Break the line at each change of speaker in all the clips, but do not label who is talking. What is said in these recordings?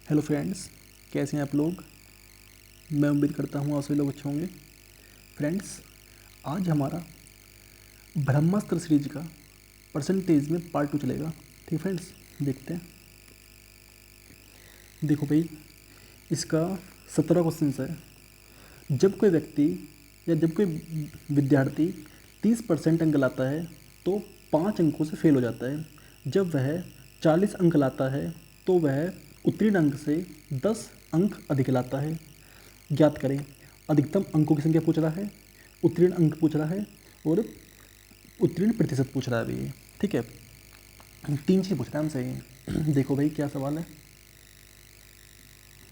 Hello friends, कैसे हैं आप लोग। मैं उम्मीद करता हूँ आप सभी लोग अच्छे होंगे। फ्रेंड्स, आज हमारा ब्रह्मास्त्र सीरीज का परसेंटेज में पार्ट 2 चलेगा। ठीक फ्रेंड्स, देखते हैं। देखो भाई, इसका 17 क्वेश्चन है। जब कोई व्यक्ति या जब कोई विद्यार्थी 30% अंक लाता है तो 5 अंकों से फेल हो जाता है। जब वह 40 अंक लाता है तो वह उत्तीर्ण अंक से 10 अंक अधिक लाता है। ज्ञात करें। अधिकतम अंकों की संख्या पूछ रहा है, उत्तीर्ण अंक पूछ रहा है और उत्तीर्ण प्रतिशत पूछ रहा है भाई। ठीक है, 3 चीज़ पूछ रहा है हमसे। देखो भाई क्या सवाल है।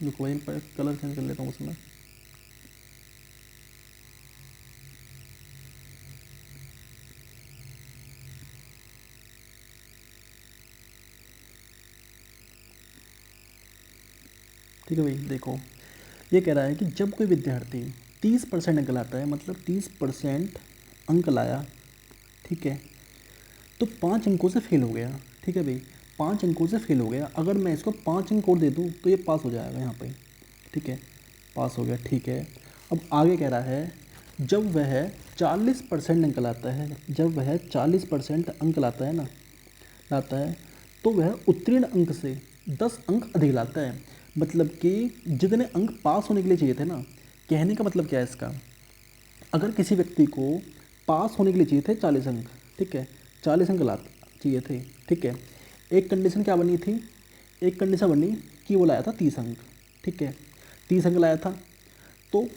देखो भाई, पर कलर चेंज कर लेता हूँ उसमें। ठीक है भाई, देखो ये कह रहा है कि जब कोई विद्यार्थी 30% अंक लाता है, मतलब 30% अंक लाया, ठीक है, तो 5 अंकों से फेल हो गया। ठीक है भाई, 5 अंकों से फेल हो गया। अगर मैं इसको 5 अंक और दे दूँ तो ये पास हो जाएगा यहाँ पे। ठीक है, पास हो गया। ठीक है, अब आगे कह रहा है जब वह 40% अंक लाता है, जब वह 40% अंक लाता है ना, लाता है तो वह उत्तीर्ण अंक से 10 अंक अधिक लाता है। मतलब कि जितने अंक पास होने के लिए चाहिए थे ना, कहने का मतलब क्या है इसका, अगर किसी व्यक्ति को पास होने के लिए चाहिए थे 40 अंक, ठीक है, 40 अंक ला चाहिए थे, ठीक है, एक कंडीशन क्या बनी थी, एक कंडीशन बनी कि वो लाया था 30 अंक। ठीक है, 30 अंक लाया था तो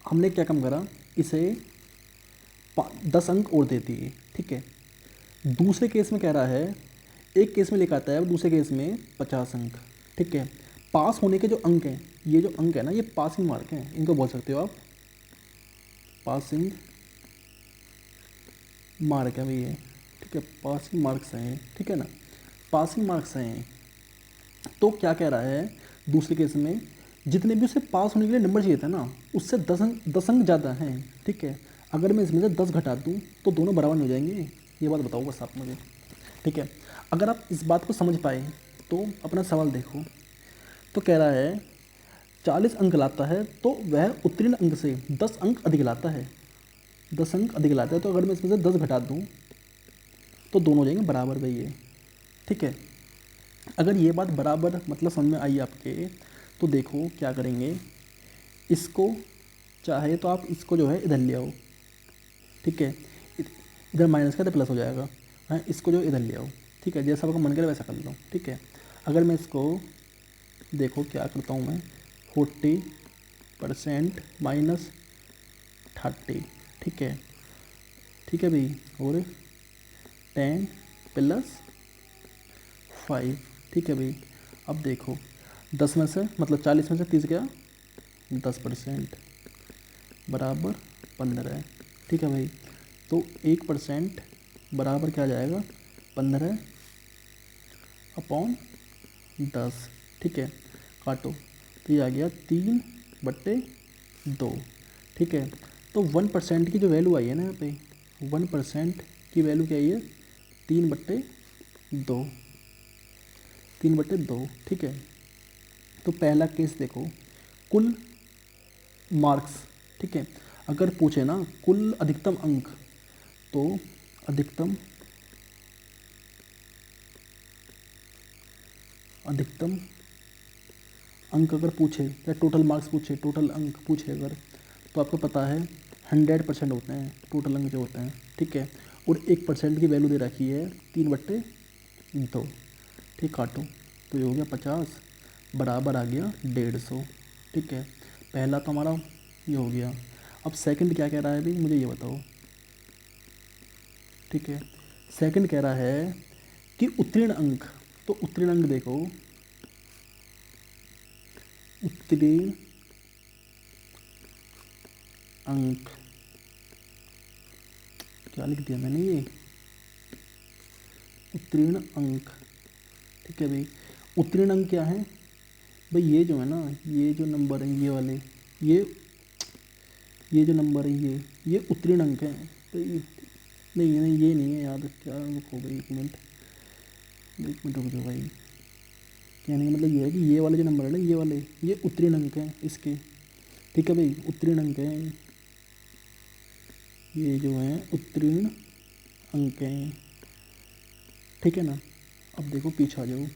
हमने क्या काम करा, इसे 10 अंक और दे दिए। ठीक है, दूसरे केस में कह रहा है, एक केस में लेकर आता है और दूसरे केस में 50 अंक। ठीक है, पास होने के जो अंक हैं, ये जो अंक है ना, ये पासिंग मार्क हैं, इनको बोल सकते हो आप पासिंग मार्क है भाई ये। ठीक है, पासिंग मार्क्स हैं, ठीक है ना, पासिंग मार्क्स हैं। तो क्या कह रहा है, दूसरे केस में जितने भी उसे पास होने के लिए नंबर चाहिए था ना, उससे 10 अंक ज़्यादा हैं। ठीक है, अगर मैं इसमें से 10 घटा दूँ तो दोनों बराबर नहीं हो जाएंगे। ये बात बताओ बस आप मुझे। ठीक है, अगर आप इस बात को समझ पाए तो अपना सवाल देखो। तो कह रहा है 40 अंक लाता है तो वह उत्तीर्ण अंक से 10 अंक अधिक लाता है, 10 अंक अधिक लाता है। तो अगर मैं इसमें से 10 घटा दूँ तो दोनों हो जाएंगे बराबर भाई ये। ठीक है, अगर ये बात बराबर मतलब समझ में आई आपके, तो देखो क्या करेंगे, इसको चाहे तो आप इसको जो है इधर ले आओ। ठीक है, इधर माइनस का तो प्लस हो जाएगा। हाँ, इसको जो इधर ले आओ। ठीक है, जैसा आपका मन करे वैसा कर लो। ठीक है, अगर मैं इसको देखो क्या करता हूँ मैं, 40% माइनस 30। ठीक है, ठीक है भाई, और 10 + 5। ठीक है भाई, अब देखो 10 में से मतलब 40 में से 30 गया, 10% बराबर 15 है। ठीक है भाई, तो 1% बराबर क्या आ जाएगा, 15/10। ठीक है, काटो तो ये आ गया 3/2। ठीक है, तो 1% की जो वैल्यू आई है ना यहाँ पे, 1% की वैल्यू क्या आई है, 3/2, 3/2। ठीक है, तो पहला केस देखो, कुल मार्क्स। ठीक है, अगर पूछे ना कुल अधिकतम अंक, तो अधिकतम अधिकतम अंक अगर पूछे या टोटल मार्क्स पूछे, टोटल अंक पूछे अगर, तो आपको पता है 100% होते हैं टोटल अंक जो होते हैं। ठीक है, और 1% की वैल्यू दे रखी है 3/2। ठीक, काटो तो ये हो गया 50, बराबर आ गया 150। ठीक है, पहला तो हमारा ये हो गया। अब सेकंड क्या कह रहा है भाई, मुझे ये बताओ। ठीक है, सेकंड कह रहा है कि उत्तीर्ण अंक, तो उत्तीर्ण अंक देखो, उत्तीर्ण अंक क्या लिख दिया मैंने, ये उत्तीर्ण अंक। ठीक है भाई, उत्तीर्ण अंक क्या है भाई, ये जो है ना, ये जो नंबर है ये वाले, ये ये जो नंबर है ये उत्तीर्ण अंक है। तो ये नहीं नहीं, ये नहीं है याद, क्या रुको भाई, एक मिनट रुक जाओ भाई। कहने का मतलब ये है कि ये वाले जो नंबर है ना, ये वाले, ये उत्तीर्ण अंक हैं इसके, ठीक है भाई, उत्तीर्ण अंक हैं ये, जो हैं उत्तीर्ण अंक हैं, ठीक है ना। अब देखो पीछे आ जाओ,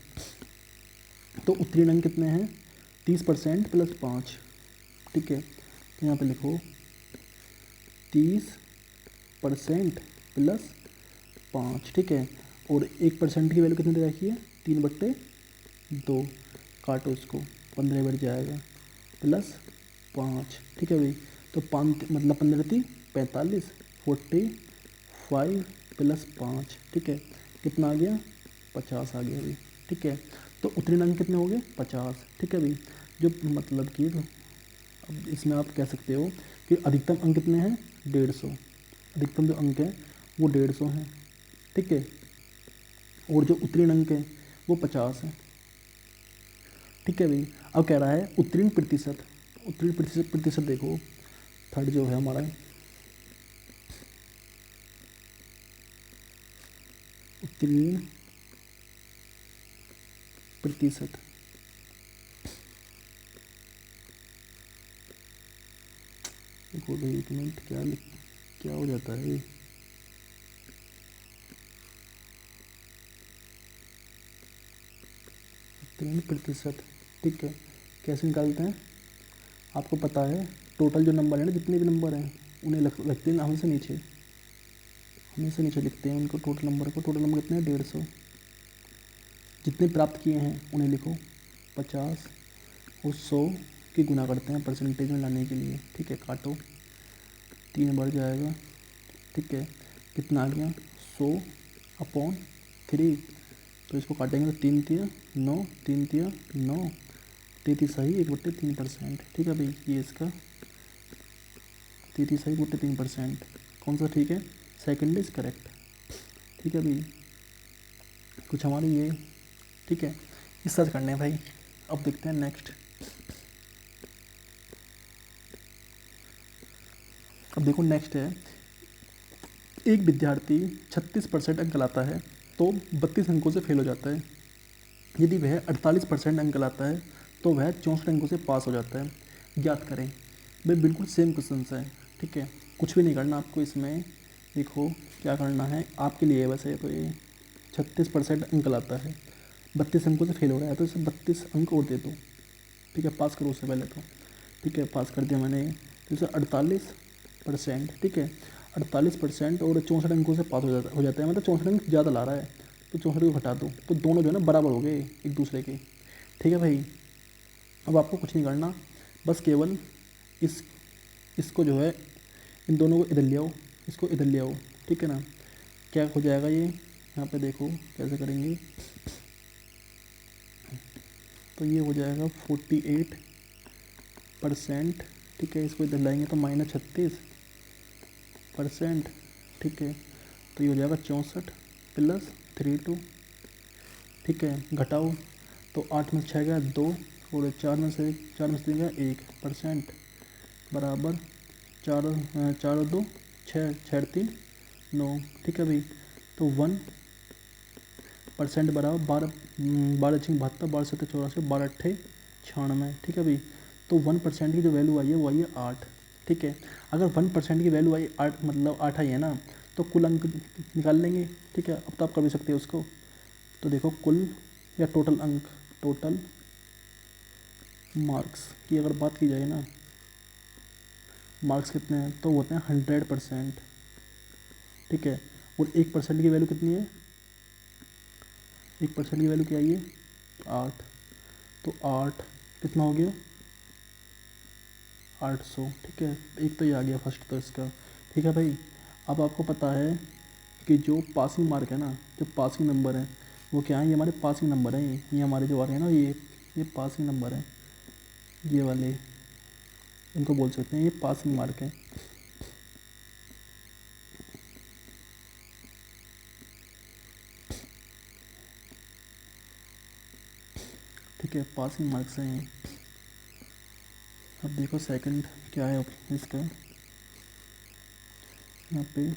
तो उत्तीर्ण अंक कितने हैं, 30% प्लस 5, ठीक है। तो यहाँ पे लिखो 30% प्लस 5, ठीक है। और 1% की वैल्यू कितनी दे रखी है, 3/2, काटो इसको, 15 बढ़ जाएगा, प्लस 5, ठीक है भाई। तो 5 मतलब 15×3 = 45, 45 प्लस 5, ठीक है, कितना आ गया, 50 आ गया भाई, ठीक है। तो उत्तीर्ण अंक कितने हो गए, 50, ठीक है भाई। जो मतलब कि अब इसमें आप कह सकते हो कि अधिकतम अंक कितने हैं, 150, अधिकतम जो अंक हैं वो 150 हैं, ठीक है। और जो उत्तीर्ण अंक हैं वो 50 हैं, ठीक है भाई। अब कह रहा है उत्तीर्ण प्रतिशत, उत्तीर्ण प्रतिशत देखो, थर्ड जो है हमारा, उत्तीर्ण प्रतिशत, देखो भाई 1 मिनट, क्या हो जाता है, उत्तीर्ण प्रतिशत, ठीक है। कैसे निकालते हैं, आपको पता है, टोटल जो नंबर है ना, जितने भी नंबर हैं उन्हें रखते हैं हमेशा नीचे, हमेशा नीचे लिखते हैं उनको, टोटल नंबर को। टोटल नंबर कितने हैं, 150, जितने प्राप्त किए हैं उन्हें लिखो 50, और 100 की गुना करते हैं परसेंटेज में लाने के लिए, ठीक है। काटो, 3 बढ़ जाएगा, ठीक है, कितना आ गया, 100/3, तो इसको काटेंगे तो 3×3 = 9, 3×3 = 9, 33 सही 1/3%, ठीक है भाई। ये इसका 33 सही 1/3%, कौन सा ठीक है, सेकंड इज करेक्ट, ठीक है भाई। कुछ हमारी ये, ठीक है, इस तरह करने हैं भाई। अब देखते हैं नेक्स्ट। अब देखो नेक्स्ट है, एक विद्यार्थी 36% अंक लाता है तो 32 अंकों से फेल हो जाता है। यदि वह 48% अंक लाता है तो वह 64 अंकों से पास हो जाता है, ज्ञात करें। भाई बिल्कुल सेम क्वेश्चन है, ठीक है, कुछ भी नहीं करना आपको इसमें। देखो क्या करना है आपके लिए, वैसे तो ये 36% अंक लाता है, 32 अंकों से फेल हो रहा है, तो इसे 32 अंक और दे दो, ठीक है, पास करो उससे पहले तो, ठीक है, पास कर दिया मैंने। तो इसे 48%, ठीक है, 48% और 64 अंकों से पास हो जाता है, मतलब 64 अंक ज़्यादा ला रहा है, तो 64 को घटा दो, तो दोनों जो है ना बराबर हो गए एक दूसरे के, ठीक है भाई। अब आपको कुछ नहीं करना, बस केवल इसको जो है, इन दोनों को इधर ले आओ, इसको इधर ले आओ, ठीक है ना। क्या हो जाएगा ये, यहाँ पे देखो कैसे करेंगे, तो ये हो जाएगा 48%, ठीक है। इसको इधर लाएंगे तो -36%, ठीक है। तो ये हो जाएगा 64 प्लस 32, ठीक है, घटाओ, तो 8 में 6 गया 2, और 4 में से 3 गया 1%, बराबर 4 और 2 6, 6 3 9, ठीक है भाई। तो 1% बराबर 12, 12×6 = 72, 12×7 = 84, 12×8 = 96, ठीक है भाई। तो 1% की जो वैल्यू आई है वो आई है 8, ठीक है। अगर 1% की वैल्यू आई 8, मतलब 8 आई है ना, तो कुल अंक निकाल लेंगे, ठीक है। अब तो आप कर भी सकते हो उसको, तो देखो कुल या टोटल अंक, टोटल मार्क्स की अगर बात की जाए ना, मार्क्स कितने हैं, तो होते हैं 100%, ठीक है। और 1% की वैल्यू कितनी है, 1% की वैल्यू क्या आई है, 8, तो 8 कितना हो गया, 800, ठीक है। एक तो ये आ गया फर्स्ट तो इसका, ठीक है भाई। अब आपको पता है कि जो पासिंग मार्क है ना, जो पासिंग नंबर है वो क्या है, ये हमारे पासिंग नंबर हैं, ये हमारे जो आ रहे हैं ना, ये पासिंग नंबर है, ये वाले, इनको बोल सकते हैं ये पासिंग मार्क है, ठीक है, पासिंग मार्क्स हैं ये। अब देखो सेकंड क्या है इसका, यहाँ पे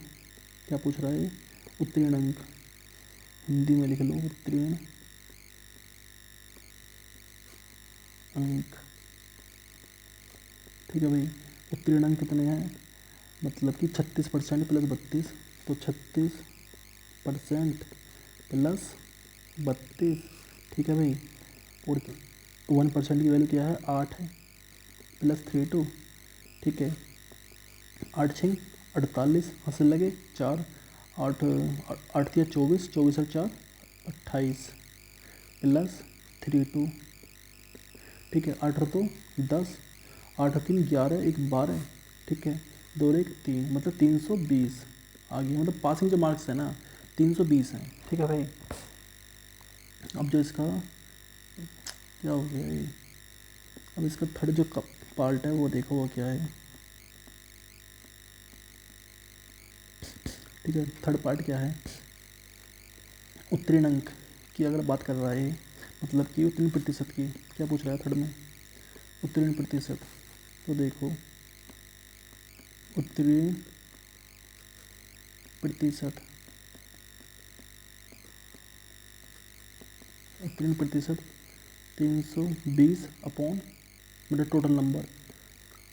क्या पूछ रहा है, उत्तीर्ण अंक, हिंदी में लिख लो उत्तीर्ण अंक, ठीक है भाई। उत्तीर्ण अंक कितने हैं, मतलब कि 36% प्लस 32, तो 36% प्लस 32, ठीक है भाई। और 1% की वैल्यू क्या है, 8 है, प्लस 32, ठीक है। 8 6 48, हंसने लगे 4, 8 8 3 24, 24 और 4 28, प्लस 32, ठीक है। 8 तो 10, 8 3 11, 1 12, ठीक है। 2 1 3, मतलब 320 आ गया, मतलब पासिंग जो मार्क्स है ना 320 है, ठीक है भाई। अब जो इसका क्या हो गया ये, अब इसका थर्ड जो पार्ट है वो देखो वो क्या है, ठीक है। थर्ड पार्ट क्या है, उत्तीर्ण अंक की अगर बात कर रहा है, मतलब कि उत्तीर्ण प्रतिशत की क्या पूछ रहा है थर्ड में, उत्तीर्ण प्रतिशत। तो देखो उत्तीर्ण प्रतिशत, उत्तीर्ण प्रतिशत 320 अपॉन मतलब टोटल नंबर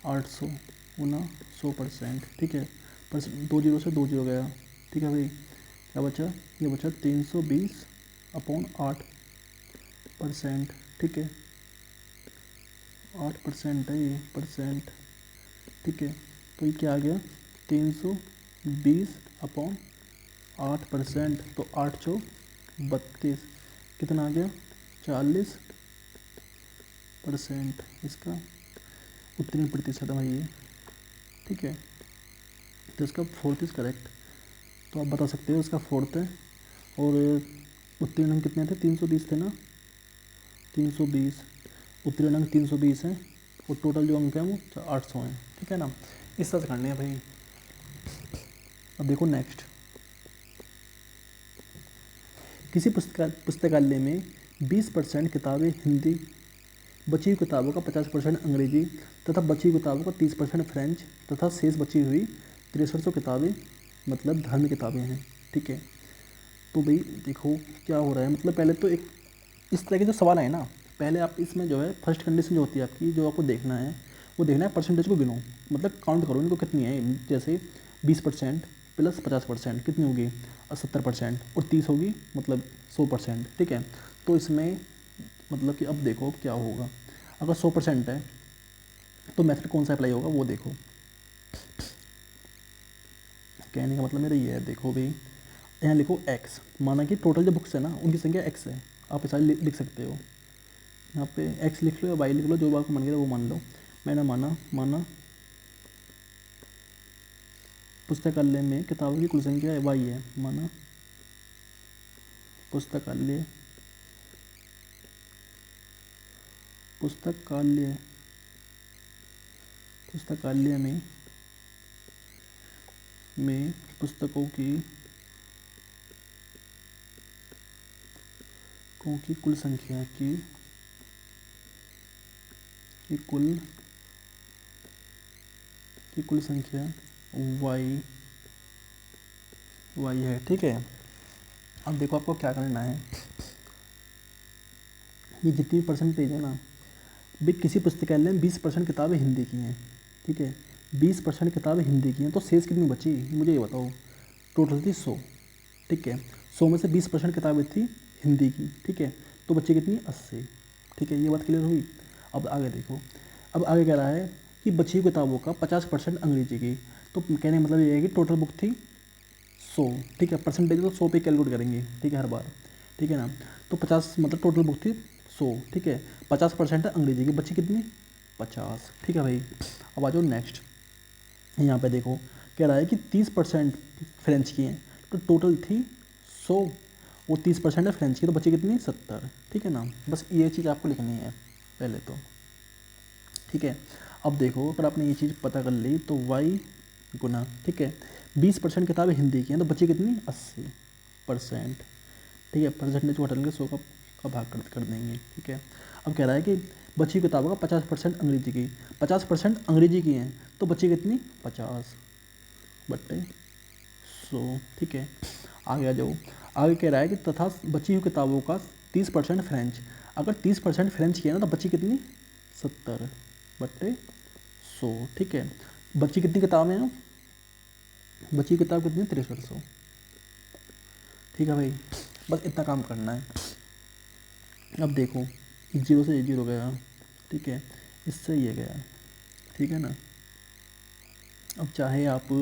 800 गुना 100%, ठीक है। परसेंट 2 जीरो से 2 जीरो गया, ठीक है भाई। क्या बचा, ये बचा 320 अपॉन 8%, ठीक है। 8% है ये परसेंट, ठीक है। तो ये क्या आ गया, 320 अपॉन 8%, तो 8 चौ 32, कितना आ गया 40% इसका उत्तीर्ण प्रतिशत है ये, ठीक है। तो इसका फोर्थ इज करेक्ट, तो आप बता सकते हो इसका फोर्थ है। और उत्तीर्ण अंक कितने थे, 320 थे ना, 320, उत्तीर्ण अंक 320 है, और टोटल जो अंक है वो 800 हैं, ठीक है ना। इस तरह से करने हैं भाई। अब देखो नेक्स्ट, किसी पुस्तकालय में 20% किताबें हिंदी, बची हुई किताबों का 50% अंग्रेजी तथा बची हुई किताबों का 30% फ्रेंच तथा शेष बची हुई 6300 किताबें मतलब धर्म किताबें हैं, ठीक है। तो भाई देखो क्या हो रहा है, मतलब पहले तो एक इस तरह के जो सवाल है ना, पहले आप इसमें जो है फर्स्ट कंडीशन जो होती है आपकी, जो आपको देखना है वो देखना है परसेंटेज को गिनो, मतलब काउंट करो इनको कितनी है। जैसे 20% प्लस 50% कितनी होगी, 70%, और 30 होगी मतलब 100%, ठीक है। तो इसमें मतलब कि अब देखो अब क्या होगा, अगर 100% है तो मेथड कौन सा अप्लाई होगा वो देखो। कहने का मतलब मेरा ये है, देखो भाई यहाँ लिखो x, माना कि टोटल जो बुक्स है ना उनकी संख्या x है, आप ऐसा लिख सकते हो। यहाँ पे x लिख लो या y लिख लो, जो आपको मन गया वो मान लो। मैंने माना पुस्तकालय में किताबों की कुल संख्या y है, माना पुस्तकालय पुस्तकालय पुस्तकालय में पुस्तकों की कुल संख्या की कुल संख्या y है, ठीक है। अब देखो आपको क्या करना है, ये जितनी परसेंटेज है ना भाई, किसी पुस्तकालय में 20% किताबें हिंदी की हैं, ठीक है। 20% किताबें हिंदी की हैं, तो शेष कितनी बची मुझे ये बताओ। टोटल थी 100, ठीक है। 100 में से 20% किताबें थी हिंदी की, ठीक है। तो बची कितनी 80, ठीक है। ये बात क्लियर हुई। अब आगे देखो, अब आगे कह रहा है कि बची हुई किताबों का 50% अंग्रेजी की, तो कहने का मतलब ये है कि टोटल बुक थी 100, ठीक है। परसेंटेज तो 100 पे कैलकुलेट करेंगे, ठीक है, हर बार, ठीक है ना। तो 50 मतलब टोटल बुक थी 100, ठीक है। 50% है अंग्रेजी की, बची कितनी 50, ठीक है भाई। अब आ जाओ नेक्स्ट, यहाँ पे देखो कह रहा है कि 30% फ्रेंच की हैं, तो टोटल थी 100, वो 30% है फ्रेंच की, तो बची कितनी 70, ठीक है ना। बस ये चीज़ आपको लिखनी है पहले तो, ठीक है। अब देखो अगर आपने ये चीज़ पता कर ली तो y गुना, ठीक है। 20% किताबें हिंदी की हैं, तो बची कितनी 80%, ठीक है। परसेंटेज को हटा लेंगे 100 का भाग कर देंगे, ठीक है। अब कह रहा है कि बची किताबों का 50% अंग्रेजी की, 50% अंग्रेजी की हैं, तो बची कितनी 50/100, ठीक है। आगे आ जाओ, आगे कह रहा है कि तथा बची हुई किताबों का 30% फ्रेंच, अगर 30% फ्रेंच की है ना तो बची कितनी 70/100, ठीक है। बच्ची कितनी किताबें हैं? बच्ची की किताब कितनी? 6300, ठीक है भाई। बस इतना काम करना है। अब देखो, 0 से 0 गया, ठीक है, इससे ये गया, ठीक है ना। अब चाहे आप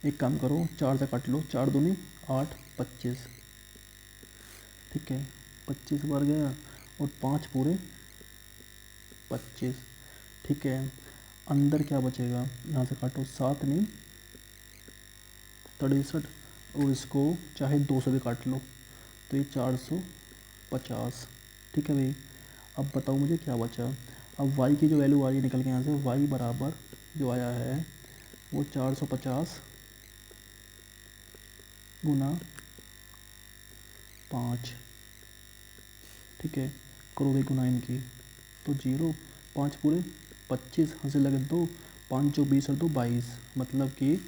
एक काम करो, 4 से काट लो, 4 दूनी 8, 25, ठीक है, 25 बार गया और 5 पूरे 25, ठीक है। अंदर क्या बचेगा? यहाँ से काटो, 7 नहीं 63, और इसको चाहे 2 से भी काट लो तो ये 450, ठीक है भाई। अब बताओ मुझे क्या बचा। अब y की जो वैल्यू आ रही है निकल के यहाँ से, y बराबर जो आया है वो 450 गुना 5, ठीक है, करो भाई गुना इनकी, तो 0, 5 पूरे 25, हंसे लगे 2, 5 जो 20 और 2 22, मतलब कि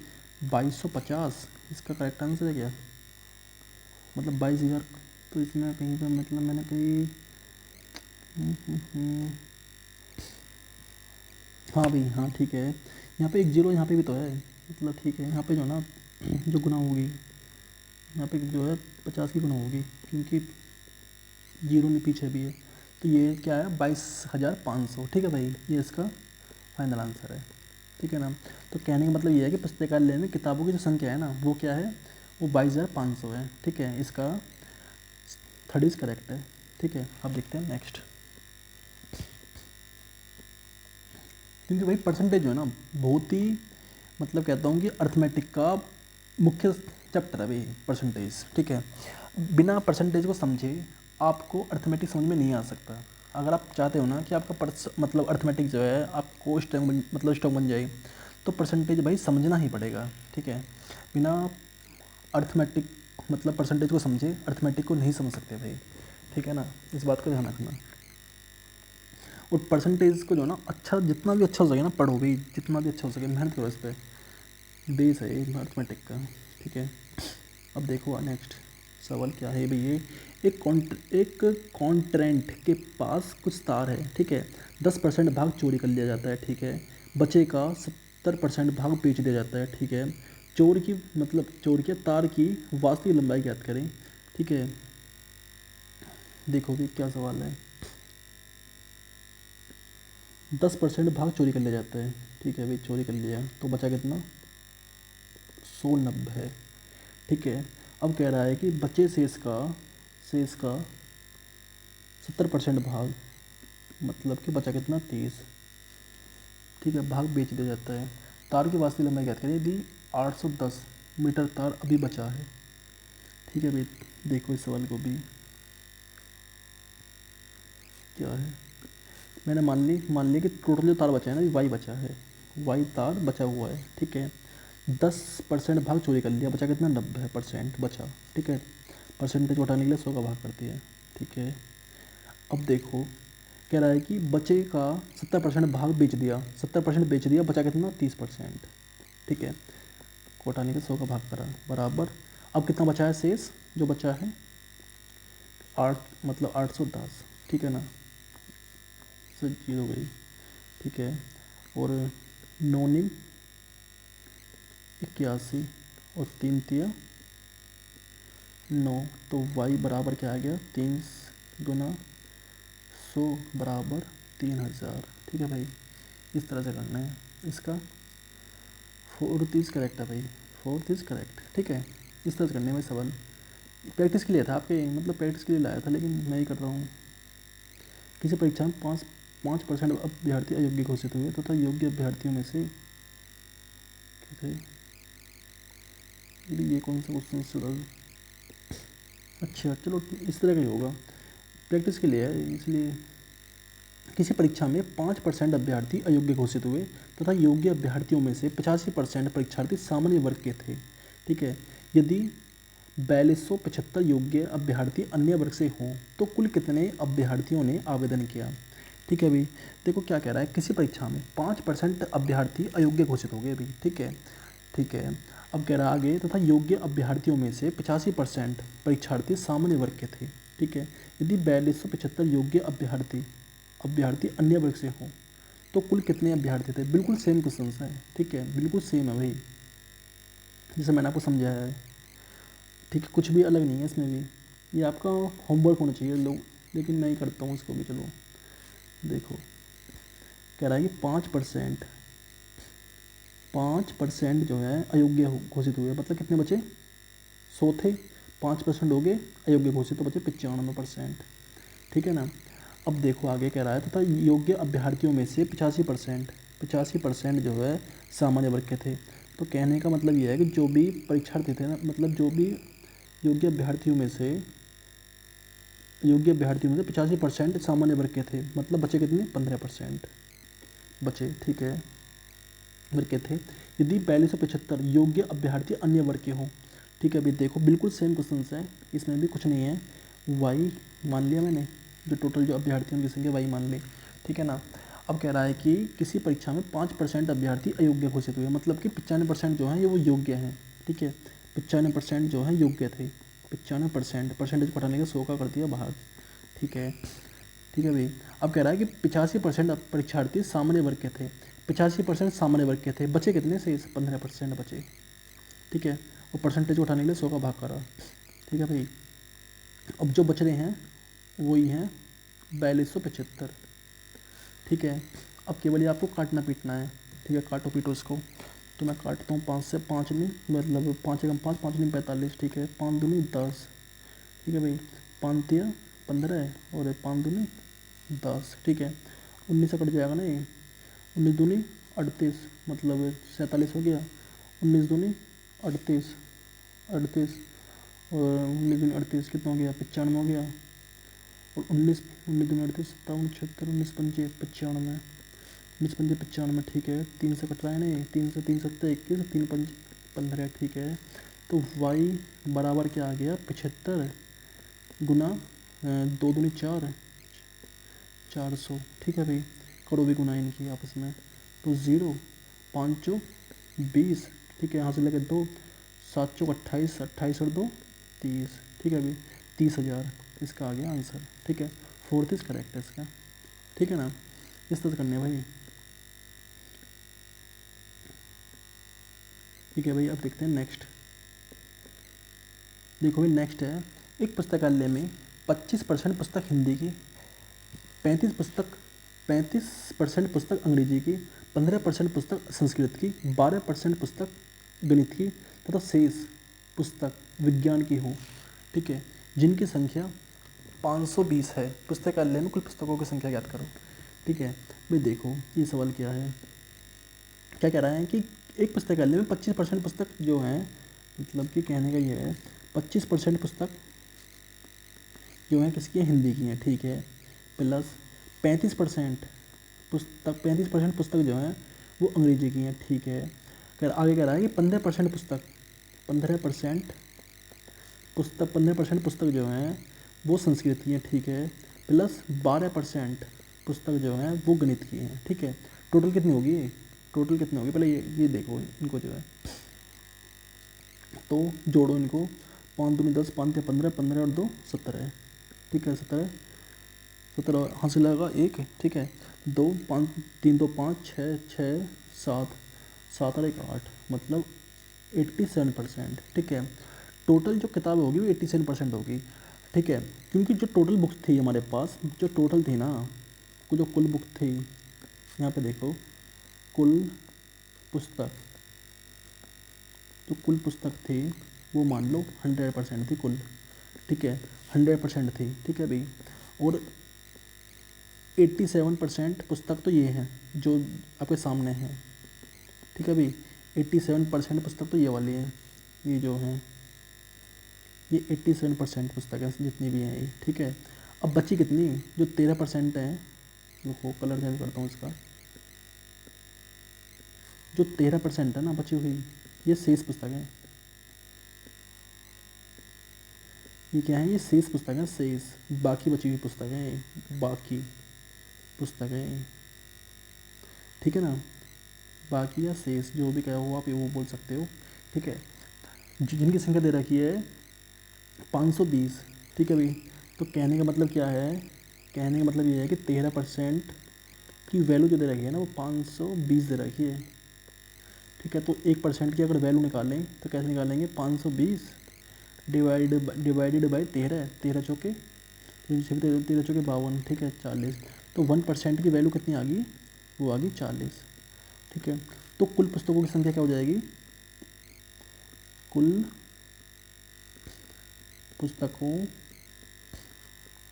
2250 इसका करेक्ट आंसर है क्या? मतलब 22,000। तो इसमें कहीं पर मतलब मैंने कहीं हाँ भाई हाँ, ठीक है। यहाँ पे एक 0 यहाँ पे भी तो है, मतलब ठीक है, यहाँ पे जो ना जो गुना होगी, यहाँ पे जो है 50 की गुना होगी, क्योंकि 0 नहीं पीछे भी है। तो ये क्या है? 22,500, ठीक है भाई, ये इसका फाइनल आंसर है, ठीक है ना। तो कहने का मतलब ये है कि पुस्तकालय में किताबों की जो संख्या है ना वो क्या है? वो 22,500 है, ठीक है। इसका 30 करेक्ट है, ठीक है। अब देखते हैं नेक्स्ट। क्योंकि भाई परसेंटेज जो है ना बहुत ही, मतलब कहता हूँ कि अर्थमेटिक का मुख्य चैप्टर है भाई परसेंटेज, ठीक है। बिना परसेंटेज को समझे आपको अर्थमेटिक समझ में नहीं आ सकता। अगर आप चाहते हो ना कि आपका मतलब अर्थमेटिक जो है आपको स्ट्रॉन्ग मतलब स्ट्रॉन्ग बन जाए, तो परसेंटेज भाई समझना ही पड़ेगा, ठीक है। बिना अर्थमेटिक मतलब परसेंटेज को समझे अर्थमेटिक को नहीं समझ सकते भाई, ठीक है ना। इस बात का ध्यान रखना। और परसेंटेज को जो ना अच्छा, जितना भी अच्छा हो सके ना पढ़ो भाई, जितना भी अच्छा हो सके मेहनत करो इस पर, बेस है ये अर्थमेटिक का, ठीक है। अब देखो नेक्स्ट सवाल क्या है भैया। एक कॉन्ट्रेंट के पास कुछ तार है, ठीक है, 10% भाग चोरी कर लिया जाता है, ठीक है, बचे का 70% भाग बेच दिया जाता है, ठीक है। चोर की मतलब चोर के तार की वास्तविक लंबाई ज्ञात करें, ठीक है। देखो भी क्या सवाल है। 10% भाग चोरी कर लिया जाता है, ठीक है भाई, चोरी कर लिया तो बचा कितना? 190 है, ठीक है। अब कह रहा है कि बचे शेष का 70% भाग, मतलब कि बचा कितना? 30, ठीक है, भाग बेच दिया जाता है। तार की वास्तविक लंबाई ज्ञात करें यदि 810 मीटर तार अभी बचा है, ठीक है भाई। देखो इस सवाल को भी क्या है। मैंने मान ली कि टोटल जो तार बचा है ना, वाई बचा है, वाई तार बचा हुआ है, ठीक है। 10% भाग चोरी कर लिया, बचा कितना? 90% बचा, ठीक है। परसेंटेज उठाने के लिए 100 का भाग करती है, ठीक है। अब देखो कह रहा है कि बचे का 70% भाग बेच दिया, 70% बेच दिया, बचा कितना? 30%, ठीक है। घटाने के 100 का भाग करा बराबर। अब कितना बचा है शेष? जो बचा है 810, ठीक है ना, से 0 गई, ठीक है। और 9 निम 81 और 3 तिया 9, तो y बराबर क्या आ गया? 3 गुना 100 बराबर 3000, ठीक है भाई। इस तरह से करना है इसका। 4th इज करेक्ट है भाई, 4th इज करेक्ट, ठीक है। इस तरह से करने में सवाल प्रैक्टिस के लिए था, आपके मतलब प्रैक्टिस के लिए लाया था, लेकिन मैं ही कर रहा हूँ। किसी परीक्षा में 5% अभ्यर्थी अयोग्य घोषित हुए तथा योग्य अभ्यर्थियों में से क्या थे? ये कौन सा क्वेश्चन? अच्छा चलो इस तरह का ही होगा, प्रैक्टिस के लिए है इसलिए। किसी परीक्षा में 5% अभ्यर्थी अयोग्य घोषित हुए तथा योग्य अभ्यर्थियों में से 85% परीक्षार्थी सामान्य वर्ग के थे, ठीक है। यदि 4275 योग्य अभ्यर्थी अन्य वर्ग से हों तो कुल कितने अभ्यर्थियों ने आवेदन किया, ठीक है भाई। देखो क्या कह रहा है, किसी परीक्षा में 5% अभ्यर्थी अयोग्य घोषित हो गए अभी, ठीक है, ठीक है। अब कह रहा है आगे, तथा योग्य अभ्यर्थियों में से 85% परीक्षार्थी सामान्य वर्ग के थे, ठीक है। यदि 4275 योग्य अभ्यर्थी अभ्यर्थी अन्य वर्ग से हों तो कुल कितने अभ्यर्थी थे। बिल्कुल सेम क्वेश्चन है, ठीक है, बिल्कुल सेम है भाई, जैसे मैंने आपको समझाया है, ठीक है, कुछ भी अलग नहीं है इसमें भी। ये आपका होमवर्क होना चाहिए लोग, लेकिन मैं ही करता हूँ इसको भी। चलो देखो, कह रहा है कि 5% जो है अयोग्य घोषित हुए, मतलब कितने बचे, 100 थे, 5% हो गए अयोग्य घोषित, तो बचे 95%, ठीक है ना। अब देखो आगे कह रहा है तथा योग्य अभ्यर्थियों में से 85% जो है सामान्य वर्ग के थे। तो कहने का मतलब ये है कि जो भी परीक्षार्थी थे ना, मतलब जो भी योग्य अभ्यर्थियों में से 85% सामान्य वर्ग के थे, मतलब बचे कितने, 15% बचे, ठीक है, वर्ग के थे। यदि 4275 योग्य अभ्यर्थी अन्य वर्ग के हों, ठीक है। अभी देखो बिल्कुल सेम क्वेश्चन है, इसमें भी कुछ नहीं है, वाई मान लिया मैंने, जो टोटल जो अभ्यर्थियों की संख्या वाई मान ली, ठीक है ना। अब कह रहा है कि किसी परीक्षा में 5% अभ्यर्थी अयोग्य घोषित हुए, मतलब कि 95% जो हैं ये वो योग्य हैं, ठीक है, 95% जो हैं योग्य थे, 95% परसेंटेज को हटाने का 100 का कर दिया बाहर, ठीक है, ठीक है भाई। अब कह रहा है कि 85% परीक्षार्थी सामान्य वर्ग के थे, 85% सामान्य वर्ग के थे, बचे कितने से 15% बचे, ठीक है, और परसेंटेज को उठाने के लिए 100 का भाग करा, ठीक है भाई। अब जो बच रहे हैं वही हैं 4275, ठीक है। अब केवल ये आपको काटना पीटना है, ठीक है, काटो पीटो इसको। तो मैं काटता हूँ, 5 से 5 नहीं, मतलब 5 एकम 5, 5 नहीं 45, ठीक है, 5 दूनी 10, ठीक है भाई, 5 तिया 15 और 5 दूनी 10, ठीक है, 19 से कट जाएगा ना ये, 19 दूनी 38, मतलब 47 हो गया, 19 दूनी 38, 38 और 19 दूनी 38 कितना हो गया, 95 हो गया, और 19 19 दूनी 38, 57 76, 19 पंजे 95, 19 पंजे 95, ठीक है, 3 से कट रहा है ना ये, 3 से 3 सत्ते 21, 3 पंज 15, ठीक है। तो y बराबर क्या आ गया, 75 गुना 2 दूनी 4, 400, ठीक है भाई। करो भी गुना इनकी आपस में, तो 0 5 20, ठीक है, यहाँ से लेकर 2 7 28, 28 और 2 30, ठीक है भाई, 30,000 इसका आ गया आंसर, ठीक है, 4th इज करेक्ट है इसका, ठीक है ना। इस तरह से करने भाई, ठीक है भाई। अब देखते हैं नेक्स्ट, देखो भाई नेक्स्ट है, एक पुस्तकालय में 25% पुस्तक हिंदी की, 35% पुस्तक अंग्रेजी की, 15% पुस्तक संस्कृत की, 12% पुस्तक गणित की तथा शेष पुस्तक विज्ञान की हो, ठीक है, जिनकी संख्या 520 है। पुस्तकालय में कुल पुस्तकों की संख्या ज्ञात करो, ठीक है भाई। देखो ये सवाल क्या है, क्या कह रहा है कि एक पुस्तकालय में 25% पुस्तक जो हैं, मतलब कि कहने का ये है 25% पुस्तक जो है किसकी है, हिंदी की हैं, ठीक है, प्लस 35% पुस्तक, 35% पुस्तक जो हैं वो अंग्रेजी की हैं, ठीक है। फिर आगे कह रहा है कि 15% पुस्तक, 15% पुस्तक, 15% पुस्तक जो हैं वो संस्कृत की हैं, ठीक है, प्लस 12% पुस्तक जो हैं वो गणित की हैं, ठीक है। टोटल कितनी होगी, टोटल कितनी होगी, पहले ये देखो इनको जो है, तो जोड़ो इनको, 5 दूनी 10, 5 या 15, 15 और 2 17, ठीक है, 17 17 हासिल लगा 1, ठीक है, 2 5 3 2 5 6 6 7 7 और 1 8, मतलब 87%, ठीक है। टोटल जो किताब होगी वो 87% होगी, ठीक है, क्योंकि जो टोटल बुक्स थी हमारे पास, जो टोटल थी ना, जो कुल बुक थी, यहाँ पे देखो, कुल पुस्तक, जो कुल पुस्तक थी वो मान लो 100% थी कुल, ठीक है, 100% थी, ठीक है भाई। और 87% पुस्तक तो ये हैं जो आपके सामने हैं, ठीक है भाई, 87% पुस्तक तो ये वाली है, ये जो हैं ये 87% पुस्तक है जितनी भी हैं ये, ठीक है। अब बची कितनी, जो 13% है, देखो कलर चेंज करता हूँ इसका, जो 13% है ना बची हुई, ये शेष पुस्तक है, ये क्या है, ये शेष पुस्तक है, शेष, बाकी बची हुई पुस्तक है, बाकी पुस्तक है, ठीक है ना, बाकी या शेष जो भी कहा हो आप ये वो बोल सकते हो, ठीक है। जिनकी संख्या दे रखी है 520, ठीक है भाई। तो कहने का मतलब क्या है कहने का मतलब ये है कि 13% की वैल्यू जो दे रखी है ना वो 520 दे रखी है, ठीक है। तो 1% की अगर वैल्यू निकालें तो कैसे निकालेंगे, 520 डिवाइडेड बाई 13, 13 चौके 13 चौके 52, ठीक है 40। तो 1% की वैल्यू कितनी आ गई, वो आ गई 40, ठीक है। तो कुल पुस्तकों की संख्या क्या हो जाएगी, कुल पुस्तकों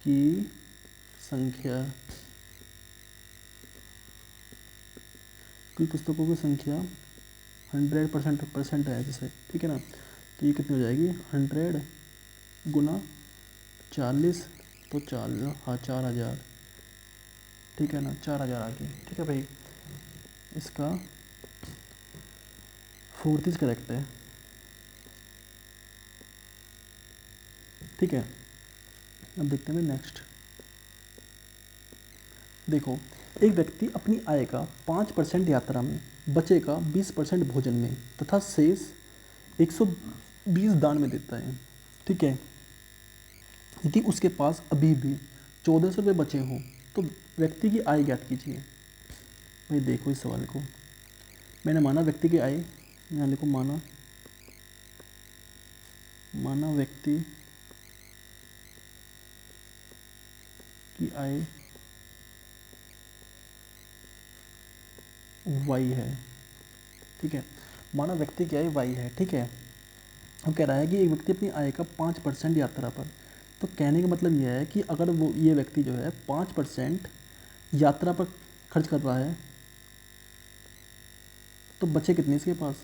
की संख्या, कुल पुस्तकों की संख्या 100% है जैसे, ठीक है ना। तो ये कितनी हो जाएगी, 100 गुना 40, तो 4,000, ठीक है ना, 4,000 आ गई, ठीक है भाई। इसका 4 करेक्ट है, ठीक है। अब देखते हैं नेक्स्ट। देखो, एक व्यक्ति अपनी आय का 5% यात्रा में, बचेगा 20% भोजन में तथा शेष 120 दान में देता है, ठीक है। यदि उसके पास अभी भी 1400 रुपये बचे हों तो व्यक्ति की आय ज्ञात कीजिए। भाई देखो इस सवाल को, मैंने माना व्यक्ति की आय, यहाँ लिखो माना व्यक्ति की आय वाई है, ठीक है। माना व्यक्ति की आय वाई है, ठीक है। अब कह रहा है कि एक व्यक्ति अपनी आय का 5% यात्रा पर, तो कहने का मतलब यह है कि अगर वो ये व्यक्ति जो है 5% यात्रा पर खर्च कर रहा है तो बचे कितने इसके पास,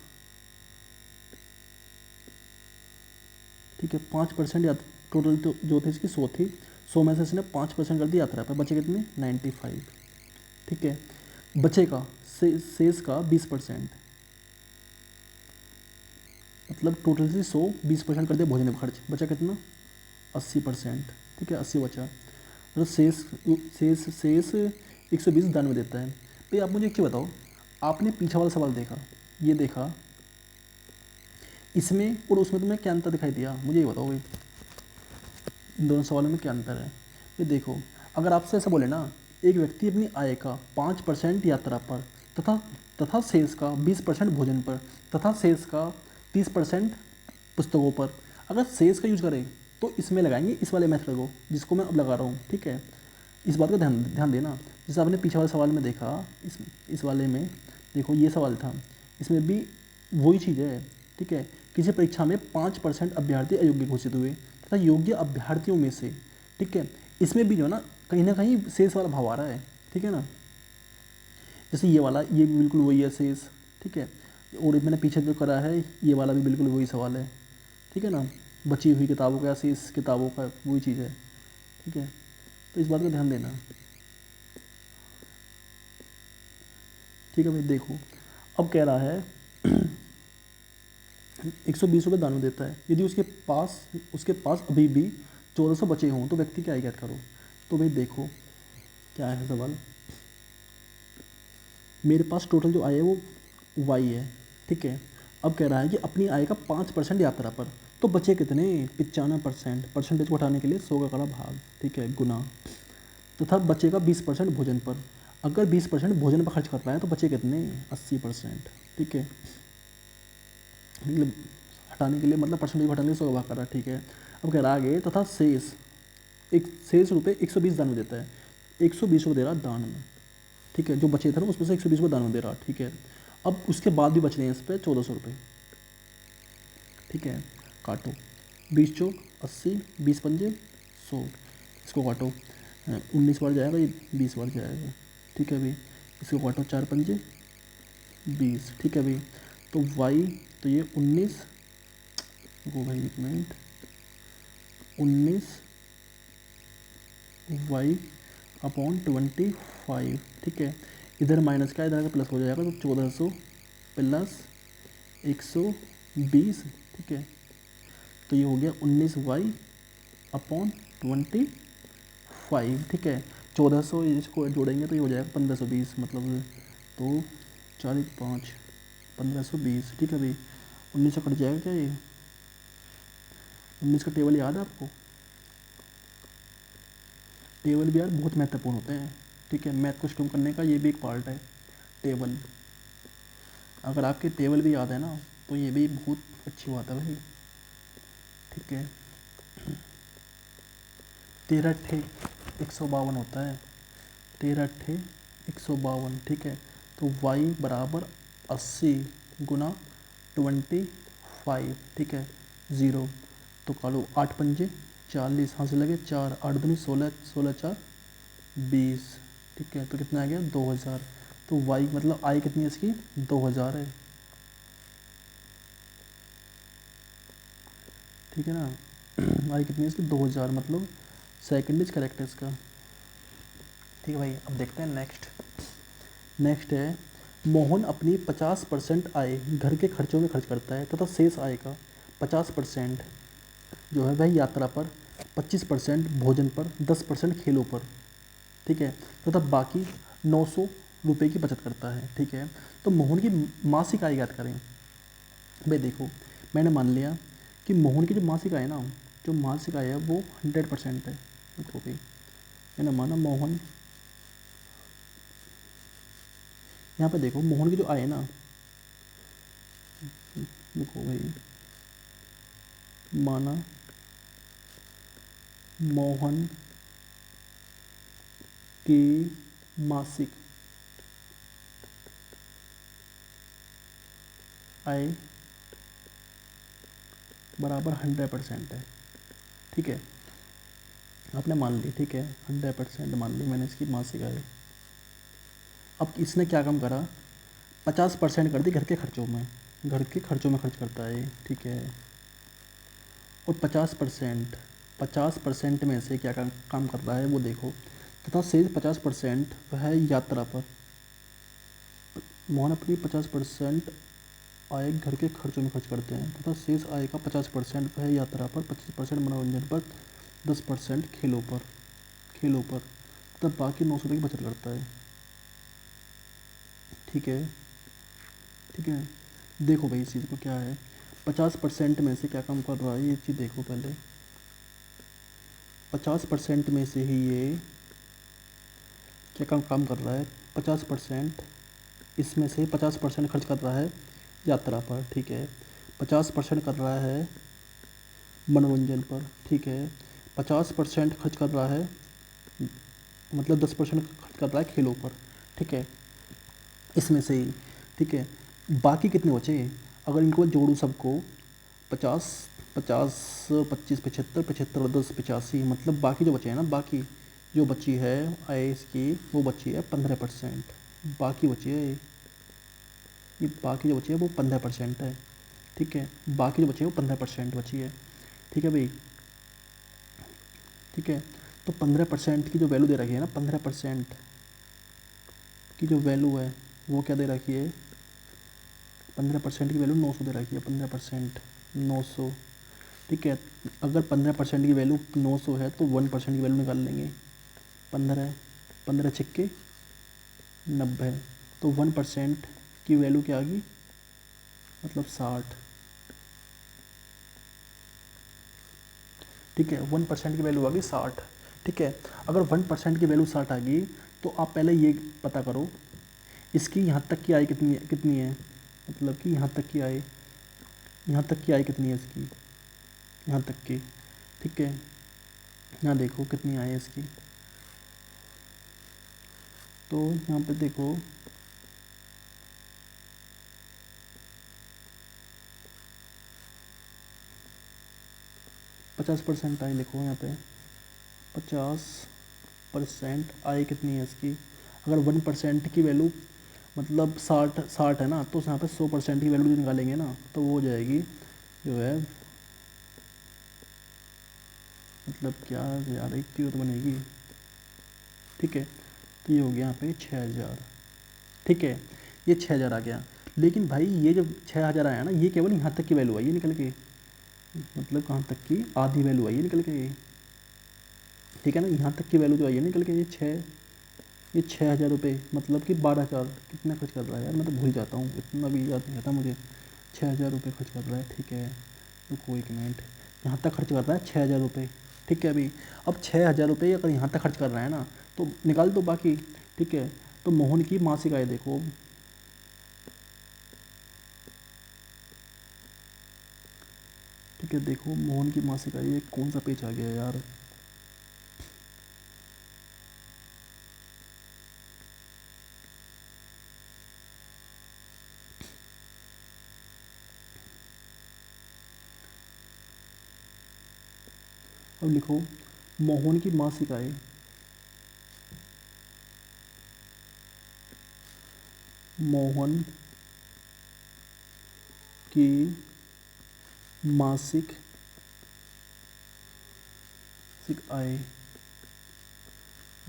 ठीक है। 5% या टोटल तो जो थी इसकी 100 थी, 100 में से इसने 5% कर दी यात्रा पर, बचे कितने 95, ठीक है। बचेगा शेष का 20%, मतलब टोटल से 100 20% कर दिया भोजन में खर्च, बचा कितना 80%, ठीक है 80 बचा। मतलब शेष 120 दान में देता है। भाई आप मुझे एक चीज़ बताओ, आपने पीछे वाला सवाल देखा, ये देखा, इसमें और उसमें तुम्हें क्या अंतर दिखाई दिया, मुझे ये बताओ भाई, इन दोनों सवालों में क्या अंतर है। ये देखो, अगर आपसे ऐसा बोले ना, एक व्यक्ति अपनी आय का 5% यात्रा पर तथा शेष का 20% भोजन पर तथा शेष का 30% पुस्तकों पर, अगर शेष का यूज करें तो इसमें लगाएंगे इस वाले मेथड को जिसको मैं अब लगा रहा हूँ, ठीक है। इस बात का ध्यान देना। जैसे आपने पीछे वाले सवाल में देखा, इस वाले में देखो ये सवाल था, इसमें भी वही चीज़ है, ठीक है। किसी परीक्षा में 5% अभ्यर्थी अयोग्य घोषित हुए तथा योग्य अभ्यर्थियों में से, ठीक है, इसमें भी जो है ना कहीं शेष वाला भाव आ रहा है, ठीक है ना। जैसे ये वाला, ये भी बिल्कुल वही है शेष, ठीक है। और मैंने पीछे जो करा है ये वाला भी बिल्कुल वही सवाल है, ठीक है ना। बची हुई किताबों का, शेष किताबों का वही चीज़ है, ठीक है। तो इस बात का ध्यान देना, ठीक है भाई। देखो अब कह रहा है 120 रुपये दान में देता है, यदि उसके पास अभी भी 1400 बचे हों तो व्यक्ति क्या ज्ञात करो। तो भाई देखो क्या है सवाल, मेरे पास टोटल जो आय है वो वाई है, ठीक है। अब कह रहा है कि अपनी आय का 5% यात्रा पर, तो बचे कितने 95%, परसेंटेज को हटाने के लिए 100 का कड़ा भाग, ठीक है, गुना, तथा बचेगा 20% भोजन पर। अगर 20% भोजन पर खर्च कर रहा है तो बचे कितने 80%, ठीक है। मतलब हटाने के लिए, मतलब परसेंटेज को हटाने के लिए 100 का भाग कर रहा है, ठीक है। अब कह रहा आगे तथा शेष रुपये 120 दान में देता है, 120 को दे रहा दान में, ठीक है। जो बचे थे ना उसमें से 120 को दान में दे रहा, ठीक है। अब उसके बाद भी बच रहे हैं इस पर 1400 रुपये, ठीक है। काटो, 20 चौक 80, 20 पंजे 100, इसको काटो, 19 बार जाएगा, ये 20 बार जाएगा, ठीक है भाई। इसको काटो 4 पंजे 20, ठीक है भाई। तो वाई, तो ये 19, वो भाई 1 मिनट, 19 वाई अपॉन 25, ठीक है। इधर माइनस का इधर का प्लस हो जाएगा, तो 1400 प्लस 120, ठीक है। तो ये हो गया 19y अपॉन 25, ठीक है। 1400 इसको जोड़ेंगे तो ये हो जाएगा 1520, मतलब तो 4 5 1520, ठीक है भाई। 19 कट जाएगा क्या ये, 19 का टेबल याद है आपको, टेबल भी यार बहुत महत्वपूर्ण होते हैं, ठीक है। मैथ को स्ट्रॉन्ग करने का ये भी एक पार्ट है टेबल। अगर आपके टेबल भी याद है ना तो ये भी बहुत अच्छी बात है भाई, ठीक है। 13 × 152 होता है, 13 × 152, ठीक है। तो y बराबर 80 × 25, ठीक है, 0। तो कालो 8 पंजे 40, हाँ से लगे 4, 8 दूनी 16, 16 4 20, ठीक है। तो कितना आ गया 2000। तो y मतलब i कितनी है इसकी 2000 है, ठीक है ना। i कितनी है इसकी 2000, मतलब सेकंड इज करेक्ट है इसका, ठीक है भाई। अब देखते हैं नेक्स्ट है, मोहन अपनी 50% आय घर के खर्चों में खर्च करता है तथा शेष आय का 50% जो है वह यात्रा पर, 25% भोजन पर, 10% खेलों पर, ठीक है, तथा बाकी 900 रुपये की बचत करता है, ठीक है। तो मोहन की मासिक आय ज्ञात करें। भाई देखो, मैंने मान लिया कि मोहन की जो मासिक आय है ना, जो मासिक आय है वो 100% है। देखो भाई, मैंने माना मोहन, यहाँ पे देखो मोहन की जो आय है ना, देखो भाई, माना मोहन की मासिक आय बराबर 100% है, ठीक है। आपने मान ली, ठीक है, 100% मान ली मैंने इसकी मासिक आय। अब इसने क्या काम करा, 50% कर दी घर के खर्चों में, घर के खर्चों में खर्च करता है, ठीक है। और 50% में से क्या काम कर रहा है वो देखो, तथा शेष 50% वह यात्रा पर, मोहन अपनी 50% आय घर के खर्चों में खर्च करते हैं तथा शेष आय का 50% वह यात्रा पर, 25% मनोरंजन पर, 10% खेलों पर तब बाकी 900 रुपये की बचत करता है, ठीक है, ठीक है। देखो भाई इस चीज़ को क्या है, 50% में से क्या काम कर रहा है ये चीज़ देखो पहले। 50% में से ही ये क्या काम कर रहा है, 50% इसमें से 50% खर्च कर रहा है यात्रा पर, ठीक है। 50% कर रहा है मनोरंजन पर, ठीक है। 50% खर्च कर रहा है, मतलब 10% खर्च कर रहा है खेलों पर, ठीक है, इसमें से ही, ठीक है। बाकी कितने बचे, अगर इनको जोड़ूँ सबको, 50 50 25 75 75 और 10 85, मतलब बाकी जो बचे हैं ना, बाकी जो बची है आय इसकी वो बची है 15%, बाकी बची है ये बाकी जो बची है वो 15% है, ठीक है। बाकी जो बची है वो 15% बची है, ठीक है भाई, ठीक है। तो 15% की जो वैल्यू दे रखी है ना, 15% की जो वैल्यू है वो क्या दे रखी है, 15% की वैल्यू 900 दे रखी है, 15% 900, ठीक है। अगर 15% की वैल्यू 900 है तो 1% की वैल्यू निकाल लेंगे, 15, 15 छिक्के 90, तो 1% की वैल्यू क्या आ गई, मतलब 60, ठीक है। 1% की वैल्यू आ गई 60, ठीक है। अगर 1% की वैल्यू 60 आ गई तो आप पहले ये पता करो इसकी यहाँ तक की आय कितनी है, मतलब कि यहाँ तक की आय कितनी है इसकी, यहाँ तक की, ठीक है। यहाँ देखो कितनी आय है इसकी, तो यहाँ पे देखो 50% आय लिखो यहाँ पे, 50% आय कितनी है इसकी। अगर 1% की वैल्यू मतलब 60 है ना, तो यहाँ पे 100% की वैल्यू निकालेंगे ना तो वो हो जाएगी जो है, मतलब क्या यार एक चीज़ तो बनेगी, ठीक है। तो ये हो गया यहाँ पे 6000, ठीक है, ये 6000 आ गया। लेकिन भाई ये जो 6000 आया ना ये केवल यहाँ तक की वैल्यू आई है निकल के, मतलब कहाँ तक की, आधी वैल्यू आई है निकल के, ठीक है ना। यहाँ तक की वैल्यू जो आई है निकल के ये 6000 रुपये, मतलब कि 12000 कितना खर्च कर रहा है यार, मैं तो भूल जाता हूँ, इतना भी याद नहीं रहता मुझे। 6000 रुपये खर्च कर रहा है, ठीक है। तो कोई एक मिनट, यहाँ तक खर्च कर रहा है 6000 रुपये, ठीक है अभी। अब 6,000 रुपये अगर यहाँ तक खर्च कर रहा है ना, तो निकाल दो बाकी। ठीक है, तो मोहन की मासिक आय देखो, ठीक है देखो मोहन की मासिक आय, ये कौन सा पेज आ गया यार, अब लिखो मोहन की मासिक आय, मोहन की मासिक आय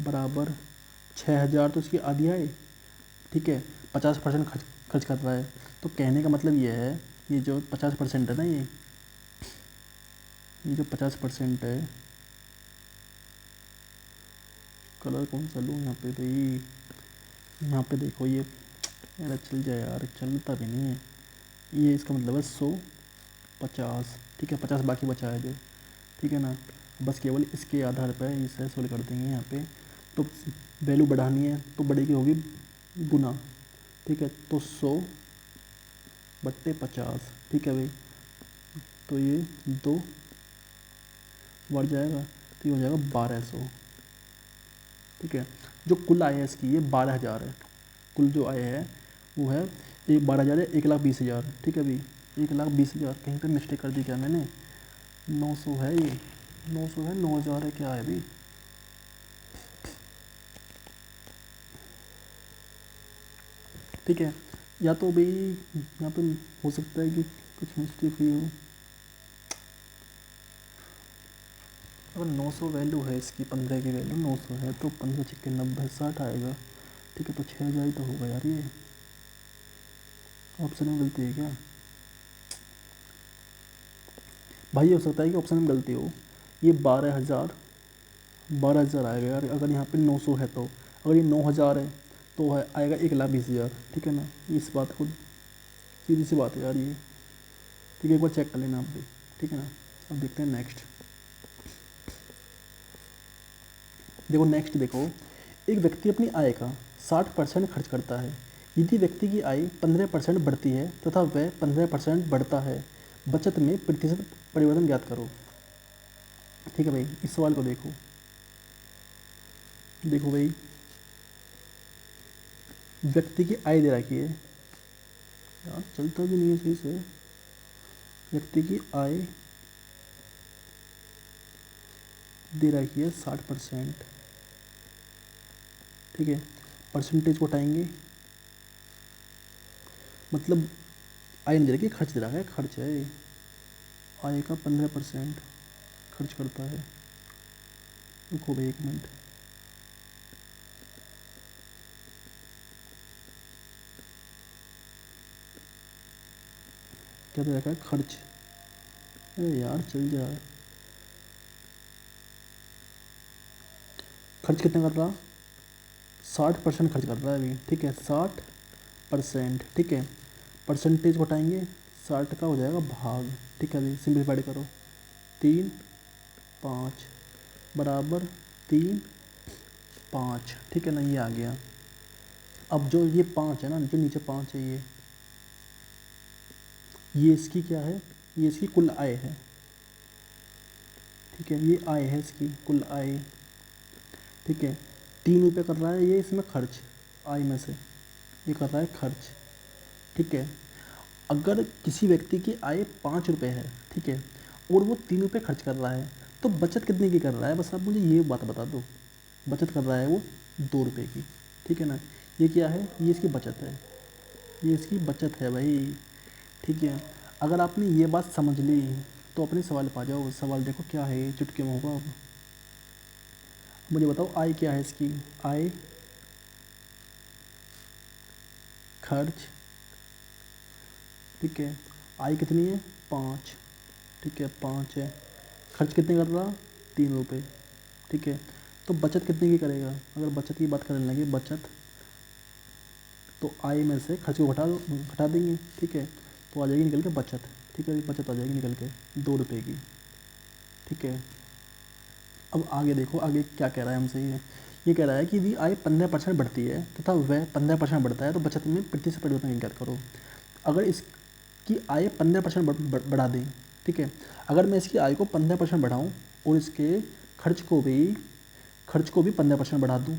बराबर 6,000, तो उसकी आधी आय। ठीक है, 50% खर्च खर्च कर रहा है। तो कहने का मतलब ये है, ये जो 50% है ना, ये जो 50% है, कलर कौन सा लूँ यहाँ पे भाई, यहाँ पे देखो ये, यार चल जाए यार, चलता भी नहीं है ये, इसका मतलब है 150। ठीक है, 50 बाकी बचा है जो, ठीक है ना, बस केवल इसके आधार पर इसे सोल्व कर देंगे यहाँ पे। तो वैल्यू बढ़ानी है तो बढ़ेगी, होगी गुना। ठीक है, तो 100/50। ठीक है भाई, तो ये 2 बढ़ जाएगा, तो ये हो जाएगा 1,200। ठीक है, जो कुल आय है इसकी, ये 12,000 है। कुल जो आय है वो है, ये 12,000 है, 1,20,000। ठीक है भाई, 1,20,000, कहीं पे मिस्टेक कर दी क्या मैंने, 900 है ये, 900 है, 9,000 है, क्या है भाई, ठीक है। या तो भाई यहाँ पे हो सकता है कि कुछ मिस्टेक हुई हो, अगर 900 वैल्यू है इसकी, 15 की वैल्यू 900 है, तो 15 छिक्के 90, 60 आएगा। ठीक है, तो 6,000 ही तो होगा यार ये, ऑप्शन में गलती है क्या भाई, ये हो सकता है कि ऑप्शन में गलती हो। ये 12,000 आएगा यार, अगर यहाँ पे 900 है तो, अगर ये 9,000 है तो है आएगा 1,20,000। ठीक है ना, इस बात को, सीधी सी बात है यार ये। ठीक है, एक बार चेक कर लेना आप भी। ठीक है ना, अब देखते हैं नेक्स्ट। देखो नेक्स्ट देखो, एक व्यक्ति अपनी आय का 60% खर्च करता है। यदि व्यक्ति की आय 15% बढ़ती है तथा वह 15% बढ़ता है, बचत में प्रतिशत परिवर्तन ज्ञात करो। ठीक है भाई, इस सवाल को देखो, देखो भाई, व्यक्ति की आय दे रखी है यार, चलता भी नहीं है सही से। व्यक्ति की आय दे रखी है 60%। ठीक है, परसेंटेज को हटाएंगे, मतलब आय नहीं दे रखी, खर्च दे रखा है, खर्च है, आय का 15% खर्च करता है। रुको भाई 1 मिनट, क्या दे रखा है, खर्च, अरे यार चल जाए, खर्च कितना कर रहा, 60% खर्च कर रहा है अभी। ठीक है, 60%। ठीक है, परसेंटेज को हटाएंगे, 60 का हो जाएगा भाग। ठीक है अभी सिंप्लीफाइड करो, 3/5 बराबर 3/5। ठीक है ना, ये आ गया। अब जो ये 5 है ना, जो नीचे 5 है, ये इसकी क्या है, ये इसकी कुल आय है। ठीक है, ये आय है इसकी कुल आय। ठीक है, 3 रुपये कर रहा है ये इसमें खर्च, आय में से ये कर रहा है खर्च। ठीक है, अगर किसी व्यक्ति की आय 5 रुपये है, ठीक है, और वो 3 रुपये खर्च कर रहा है, तो बचत कितने की कर रहा है, बस आप मुझे ये बात बता दो। बचत कर रहा है वो 2 रुपये की। ठीक है ना, ये क्या है, ये इसकी बचत है, ये इसकी बचत है भाई। ठीक है, अगर आपने ये बात समझ ली तो अपने सवाल पा जाओ। सवाल देखो क्या है, चुटकी में होगा। अब मुझे बताओ आय क्या है इसकी, आय खर्च। ठीक है, आय कितनी है, 5। ठीक है, 5 है, खर्च कितने कर रहा, 3 रुपये। ठीक है, तो बचत कितने की करेगा, अगर बचत की बात करने लगे, बचत तो आय में से खर्च को घटा देंगे। ठीक है, तो आ जाएगी निकल के बचत। ठीक है, बचत आ जाएगी निकल के 2 रुपये की। ठीक है, अब आगे देखो, आगे क्या कह रहा है हमसे ये कह रहा है कि यदि आय 15% बढ़ती है तथा वह 15% बढ़ता है तो बचत में प्रतिशत परिवर्तन ज्ञात करो। अगर इसकी आय 15% बढ़ा दें, ठीक है, अगर मैं इसकी आय को 15% बढ़ाऊँ और इसके खर्च को भी 15% बढ़ा दूँ,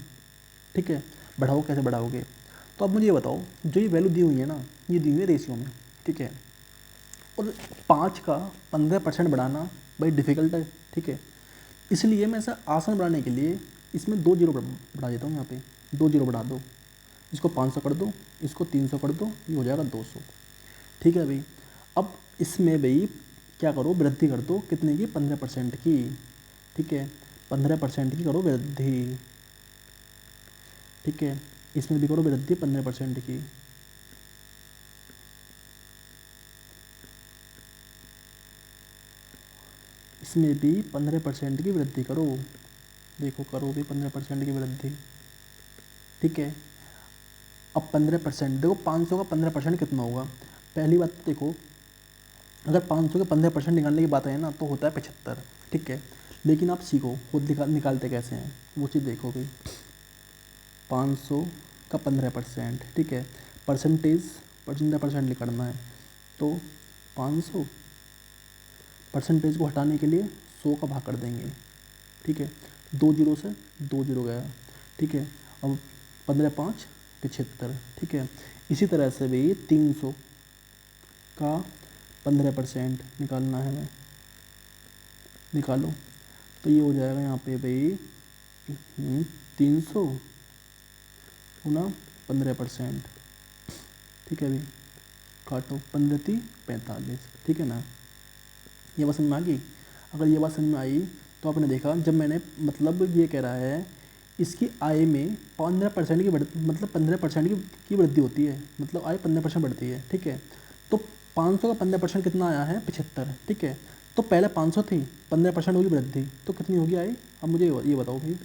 ठीक है, बढ़ाओ कैसे बढ़ाओगे? तो अब मुझे ये बताओ, जो ये वैल्यू दी हुई है ना, ये दी हुई है रेशियो में, ठीक है, और 5 का 15% बढ़ाना भाई डिफ़िकल्ट है, ठीक है, इसलिए मैं इसे आसान बनाने के लिए इसमें 2 जीरो बढ़ा देता हूँ। यहाँ पे 2 जीरो बढ़ा दो, इसको 500 कर दो, इसको 300 कर दो, ये हो जाएगा 200, ठीक है भाई। अब इसमें भाई क्या करो, वृद्धि कर दो, कितने की? 15% की, ठीक है, 15% की करो वृद्धि, ठीक है, इसमें भी करो वृद्धि 15% की, इसमें भी 15% की वृद्धि करो, देखो करो भी 15% की वृद्धि, ठीक है। अब 15% देखो, 500 का 15% कितना होगा? पहली बात तो देखो, अगर 500 के 15% निकालने की बात है ना तो होता है 75, ठीक है, लेकिन आप सीखो खुद निकालते कैसे हैं वो चीज़ देखो भाई। 500 का 15%, ठीक है, परसेंटेज निकालना है तो 500 परसेंटेज को हटाने के लिए 100 का भाग कर देंगे, ठीक है, 2 जीरो से 2 जीरो गया, ठीक है। अब 15 5 75, ठीक है। इसी तरह से भी 300 का 15% निकालना है हमें, निकालो, तो ये हो जाएगा यहाँ पे भाई 300 गुना 15%, ठीक है भाई, काटो 15 × 45, ठीक है ना। ये बात समझ में आ गई? अगर ये बात समझ में आई तो आपने देखा, जब मैंने मतलब ये कह रहा है इसकी आय में 15% की मतलब 15% की वृद्धि होती है, मतलब आय 15% बढ़ती है, ठीक है। तो 500 का 15% कितना आया है? 75, ठीक है। तो पहले 500 थी, 15% होगी वृद्धि, तो कितनी होगी आय? अब मुझे ये बताओ भाई,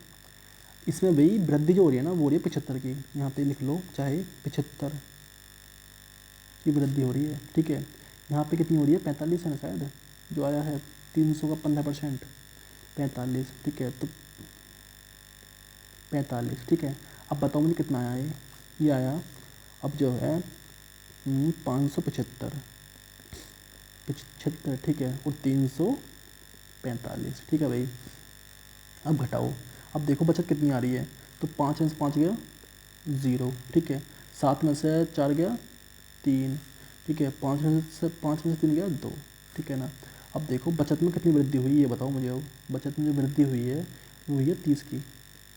इसमें भाई वृद्धि जो हो रही है ना वो हो रही है 75 की, यहाँ पे लिख लो चाहे 75 की वृद्धि हो रही है, ठीक है। यहाँ पे कितनी हो रही है? 45 है ना शायद, जो आया है 300 का 15%, 45, ठीक है, तो 45, ठीक है। अब बताओ मुझे कितना आया ये आया, अब जो है 575, 75, ठीक है, और 345, ठीक है भाई। अब घटाओ, अब देखो बचत कितनी आ रही है, तो 5 में से 5 गया 0, ठीक है, 7 में से 4 गया 3, ठीक है, 5 में से 3 गया 2, ठीक है ना। अब देखो बचत में कितनी वृद्धि हुई ये बताओ मुझे। अब बचत में जो वृद्धि हुई है वो हुई है 30 की,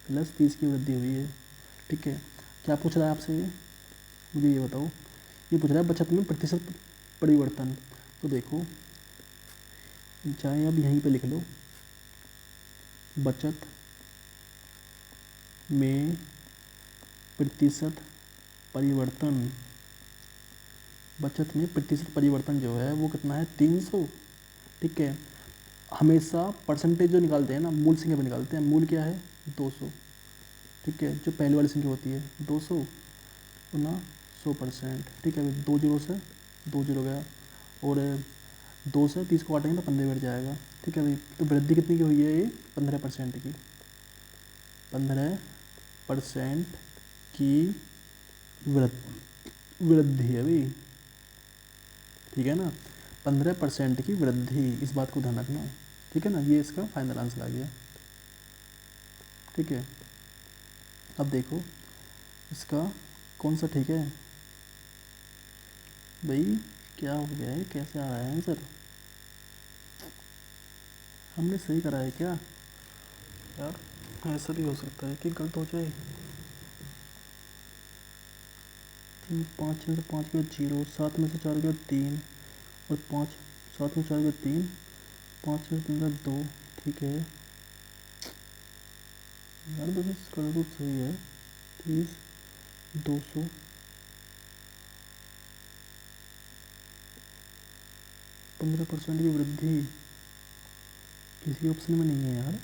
+30 की वृद्धि हुई है, ठीक है। क्या पूछ रहा है आपसे ये? मुझे ये बताओ, ये पूछ रहा है बचत में प्रतिशत परिवर्तन। तो देखो, चाहे अब यहीं पे लिख लो, बचत में प्रतिशत परिवर्तन, बचत में प्रतिशत परिवर्तन जो है वो कितना है? 300, ठीक है। हमेशा परसेंटेज जो निकालते हैं ना, मूल संख्या पर निकालते हैं, मूल क्या है? 200, ठीक है, जो पहले वाली संख्या होती है 200 गुना 100%, ठीक है। 2 जीरो से 2 जीरो गया, और 2 से 30 को काटेंगे तो 15 बैठ जाएगा, ठीक है भाई। तो वृद्धि कितनी की हुई है? ये 15% की, 15% की वृद्धि है भाई, ठीक है ना, 15% की वृद्धि, इस बात को ध्यान रखना, ठीक है ना। ये इसका फाइनल आंसर आ गया, ठीक है। अब देखो इसका कौन सा ठीक है भाई, क्या हो गया है, कैसे आ रहा है आंसर? हमने सही करा है क्या यार? ऐसा भी हो सकता है कि गलत हो जाए। 5 में से 5 गया 0, 7 में से 4 गया 3, और 5, 7 में 4 गया 3, 5 में से 3 गया 2, ठीक है यार, बस इसका तो सही है। 30, 200, 15% की वृद्धि किसी ऑप्शन में नहीं है यार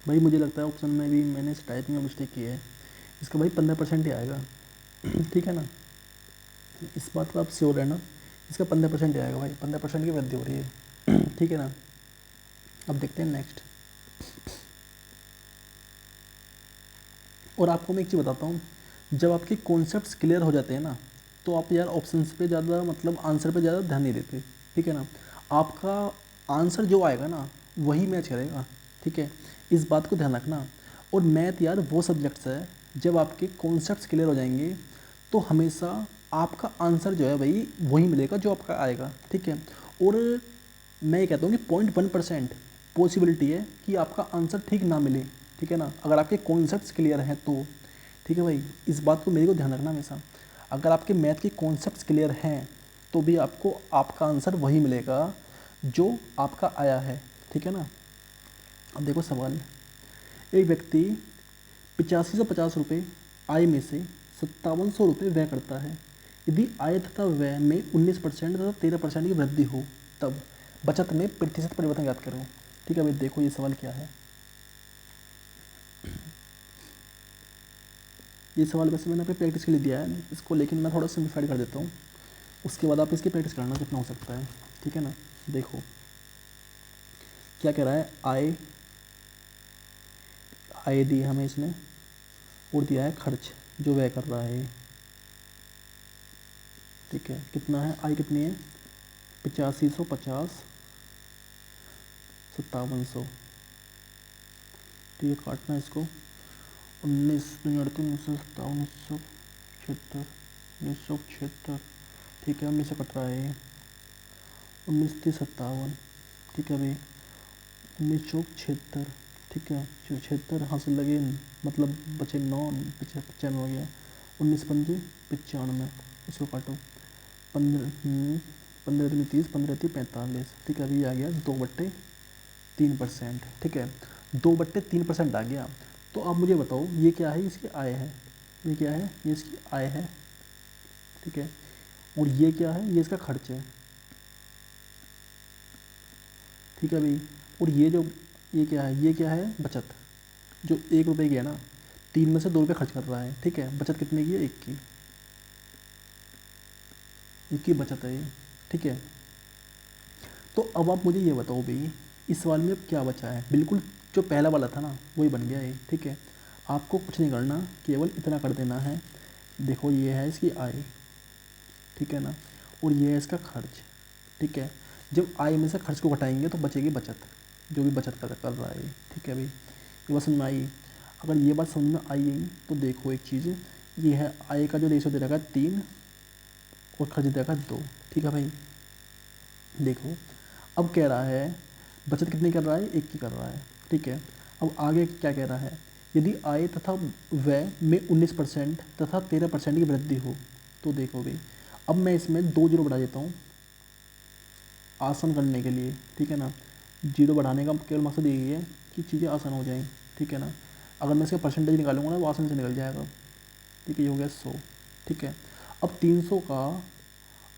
भाई। मुझे लगता है ऑप्शन में भी मैंने इस टाइप में मिस्टेक की है, इसका भाई 15% ही आएगा, ठीक है ना। इस बात का आप श्योर रहना, इसका 15% ही आएगा भाई, 15% की वृद्धि हो रही है, ठीक है ना। अब देखते हैं नेक्स्ट। और आपको मैं एक चीज़ बताता हूँ, जब आपके कॉन्सेप्ट्स क्लियर हो जाते हैं ना, तो आप यार ऑप्शंस पे ज़्यादा मतलब आंसर पे ज़्यादा ध्यान नहीं देते, ठीक है ना। आपका आंसर जो आएगा ना वही मैच करेगा, ठीक है, इस बात को ध्यान रखना। और मैथ यार वो सब्जेक्ट्स है, जब आपके कॉन्सेप्ट्स क्लियर हो जाएंगे तो हमेशा आपका आंसर जो है भाई वही मिलेगा जो आपका आएगा, ठीक है। और मैं ये कहता हूँ कि 0.1% पॉसिबिलिटी है कि आपका आंसर ठीक ना मिले, ठीक है ना, अगर आपके कॉन्सेप्ट्स क्लियर हैं तो, ठीक है भाई, इस बात को मेरे को ध्यान रखना हमेशा। अगर आपके मैथ के कॉन्सेप्ट्स क्लियर हैं तो भी आपको आपका आंसर वही मिलेगा जो आपका आया है, ठीक है ना। अब देखो सवाल, एक व्यक्ति 8550 रुपये आय में से 5700 रुपये व्यय करता है। यदि आय तथा व्यय में 19% तथा 13% की वृद्धि हो तब बचत में प्रतिशत परिवर्तन ज्ञात करो, ठीक है भाई। देखो ये सवाल क्या है, ये सवाल वैसे मैंने अपनी प्रैक्टिस के लिए दिया है इसको, लेकिन मैं थोड़ा सिम्प्लीफाइड कर देता हूँ, उसके बाद आप इसकी प्रैक्टिस करना जितना हो सकता है, ठीक है ना। देखो क्या कह रहा है, आय, आय दी हमें इसने, और दिया है खर्च जो व्यय कर रहा है, ठीक है। कितना है, आय कितनी है, 8550, 5700, ठीक है। काटना है इसको, 19 ठीक है, 19 से कट रहा है, 19 ठीक है भाई, 19 ठीक है, 76 हासिल लगे, मतलब बचे 9, 95 हो गया, 19 पंजे 95, इसको काटो, 15 15 30 45, ठीक है। अभी आ गया 2/3%, ठीक है, 2/3% आ गया। तो अब मुझे बताओ ये क्या है, इसकी आय है, ये क्या है, ये इसकी आय है, ठीक है। और ये क्या है, ये इसका खर्च है, ठीक है भाई। और ये जो, ये क्या है, ये क्या है, बचत, जो 1 रुपये की है ना, 3 में से 2 रुपये खर्च कर रहा है, ठीक है। बचत कितने की है, 1 की, 1 की बचत है ये, ठीक है। तो अब आप मुझे ये बताओ भाई, इस सवाल में अब क्या बचा है, बिल्कुल जो पहला वाला था ना वही बन गया ये, ठीक है। आपको कुछ नहीं करना, केवल इतना कर देना है, देखो ये है इसकी आय, ठीक है ना, और ये है इसका खर्च, ठीक है। जब आय में से खर्च को घटाएंगे तो बचेगी बचत, जो भी बचत कर रहा है, ठीक है भाई। ये बात समझ में आई, अगर ये बात समझ में आई तो देखो एक चीज़, ये है आय का जो रेशो दे रखा है 3 और खर्च दे रखा है 2, ठीक है भाई। देखो अब कह रहा है बचत कितनी कर रहा है, 1 की कर रहा है, ठीक है। अब आगे क्या कह रहा है, यदि आय तथा व्यय में 19% तथा 13% की वृद्धि हो तो देखो भाई, अब मैं इसमें 2 जीरो बढ़ा देता हूँ आसान करने के लिए, ठीक है ना। जीरो बढ़ाने का केवल मकसद यही है कि चीज़ें आसान हो जाएं, ठीक है ना। अगर मैं इसका परसेंटेज निकालूंगा ना वो आसानी से निकल जाएगा, ठीक है। ये हो गया 100, ठीक है। अब 300 का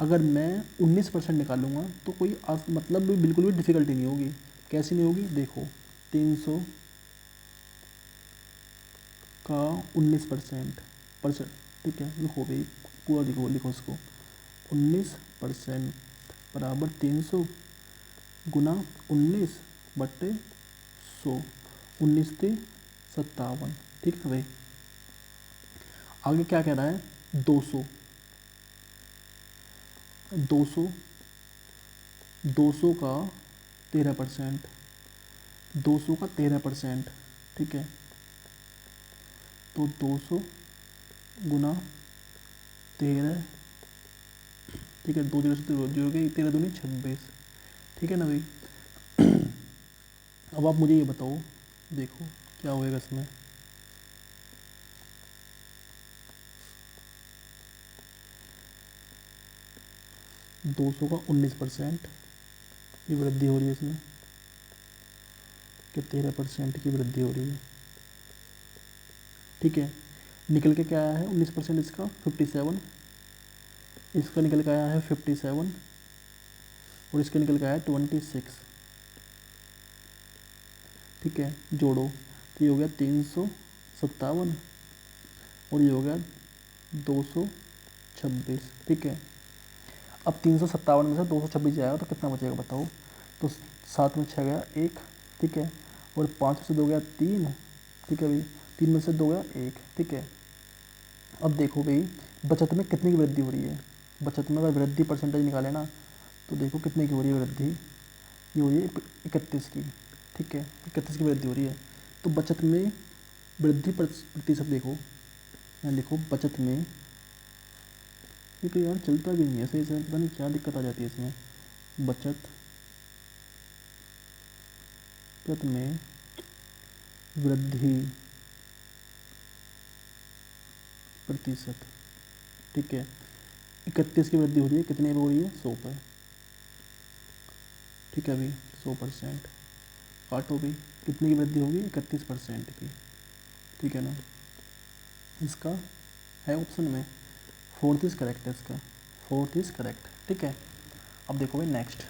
अगर मैं 19% निकालूंगा तो कोई मतलब भी बिल्कुल भी डिफ़िकल्टी नहीं होगी, कैसी नहीं होगी, देखो 300 का 19% परसेंट, ठीक है। लिखो भाई पूरा, लिखो लिखो उसको, 19% बराबर 300 गुना 19/100, 19×57, ठीक है भाई। आगे क्या कह रहा है, 200, 200, 200 का 13%, 200 का 13%, ठीक है। तो 200 गुना 13, ठीक है, 2 जीरो से 0 गई, 13 दूनी 26, ठीक है ना भाई। अब आप मुझे ये बताओ, देखो क्या होएगा इसमें, 200 का 19%, ये वृद्धि हो रही है इसमें, कि 13% की वृद्धि हो रही है, ठीक है। निकल के क्या आया है 19% इसका 57, इसका निकल के आया है 57, और इसका निकल के आया है 26, ठीक है। जोड़ो तो ये हो गया 357 और ये हो गया 226, ठीक है। अब 357 में से 226 जाएगा तो कितना बचेगा बताओ, तो 7 में 6 गया 1, ठीक है, और 5 से 2 गया 3, ठीक है भाई, 3 में से 2 गया 1, ठीक है। अब देखो भाई बचत में कितने की वृद्धि हो रही है। बचत में अगर वृद्धि परसेंटेज निकाले ना तो देखो कितने की हो रही है वृद्धि, ये हो रही है 31 की, ठीक है, 31 की वृद्धि हो रही है। तो बचत में वृद्धि प्रतिशत देखो, यहाँ लिखो बचत में, ये तो यार चलता भी नहीं है सही से, पता नहीं क्या दिक्कत आ जाती है इसमें। बचत में वृद्धि प्रतिशत, ठीक है, 31 की वृद्धि हो रही है, कितने पे हो रही है 100 पर, ठीक है। अभी 100% काटो भी, कितने की वृद्धि होगी 31% की, ठीक है ना। इसका है ऑप्शन में, फोर्थ इज करेक्ट है इसका, फोर्थ इज करेक्ट, ठीक है। अब देखो भाई नेक्स्ट,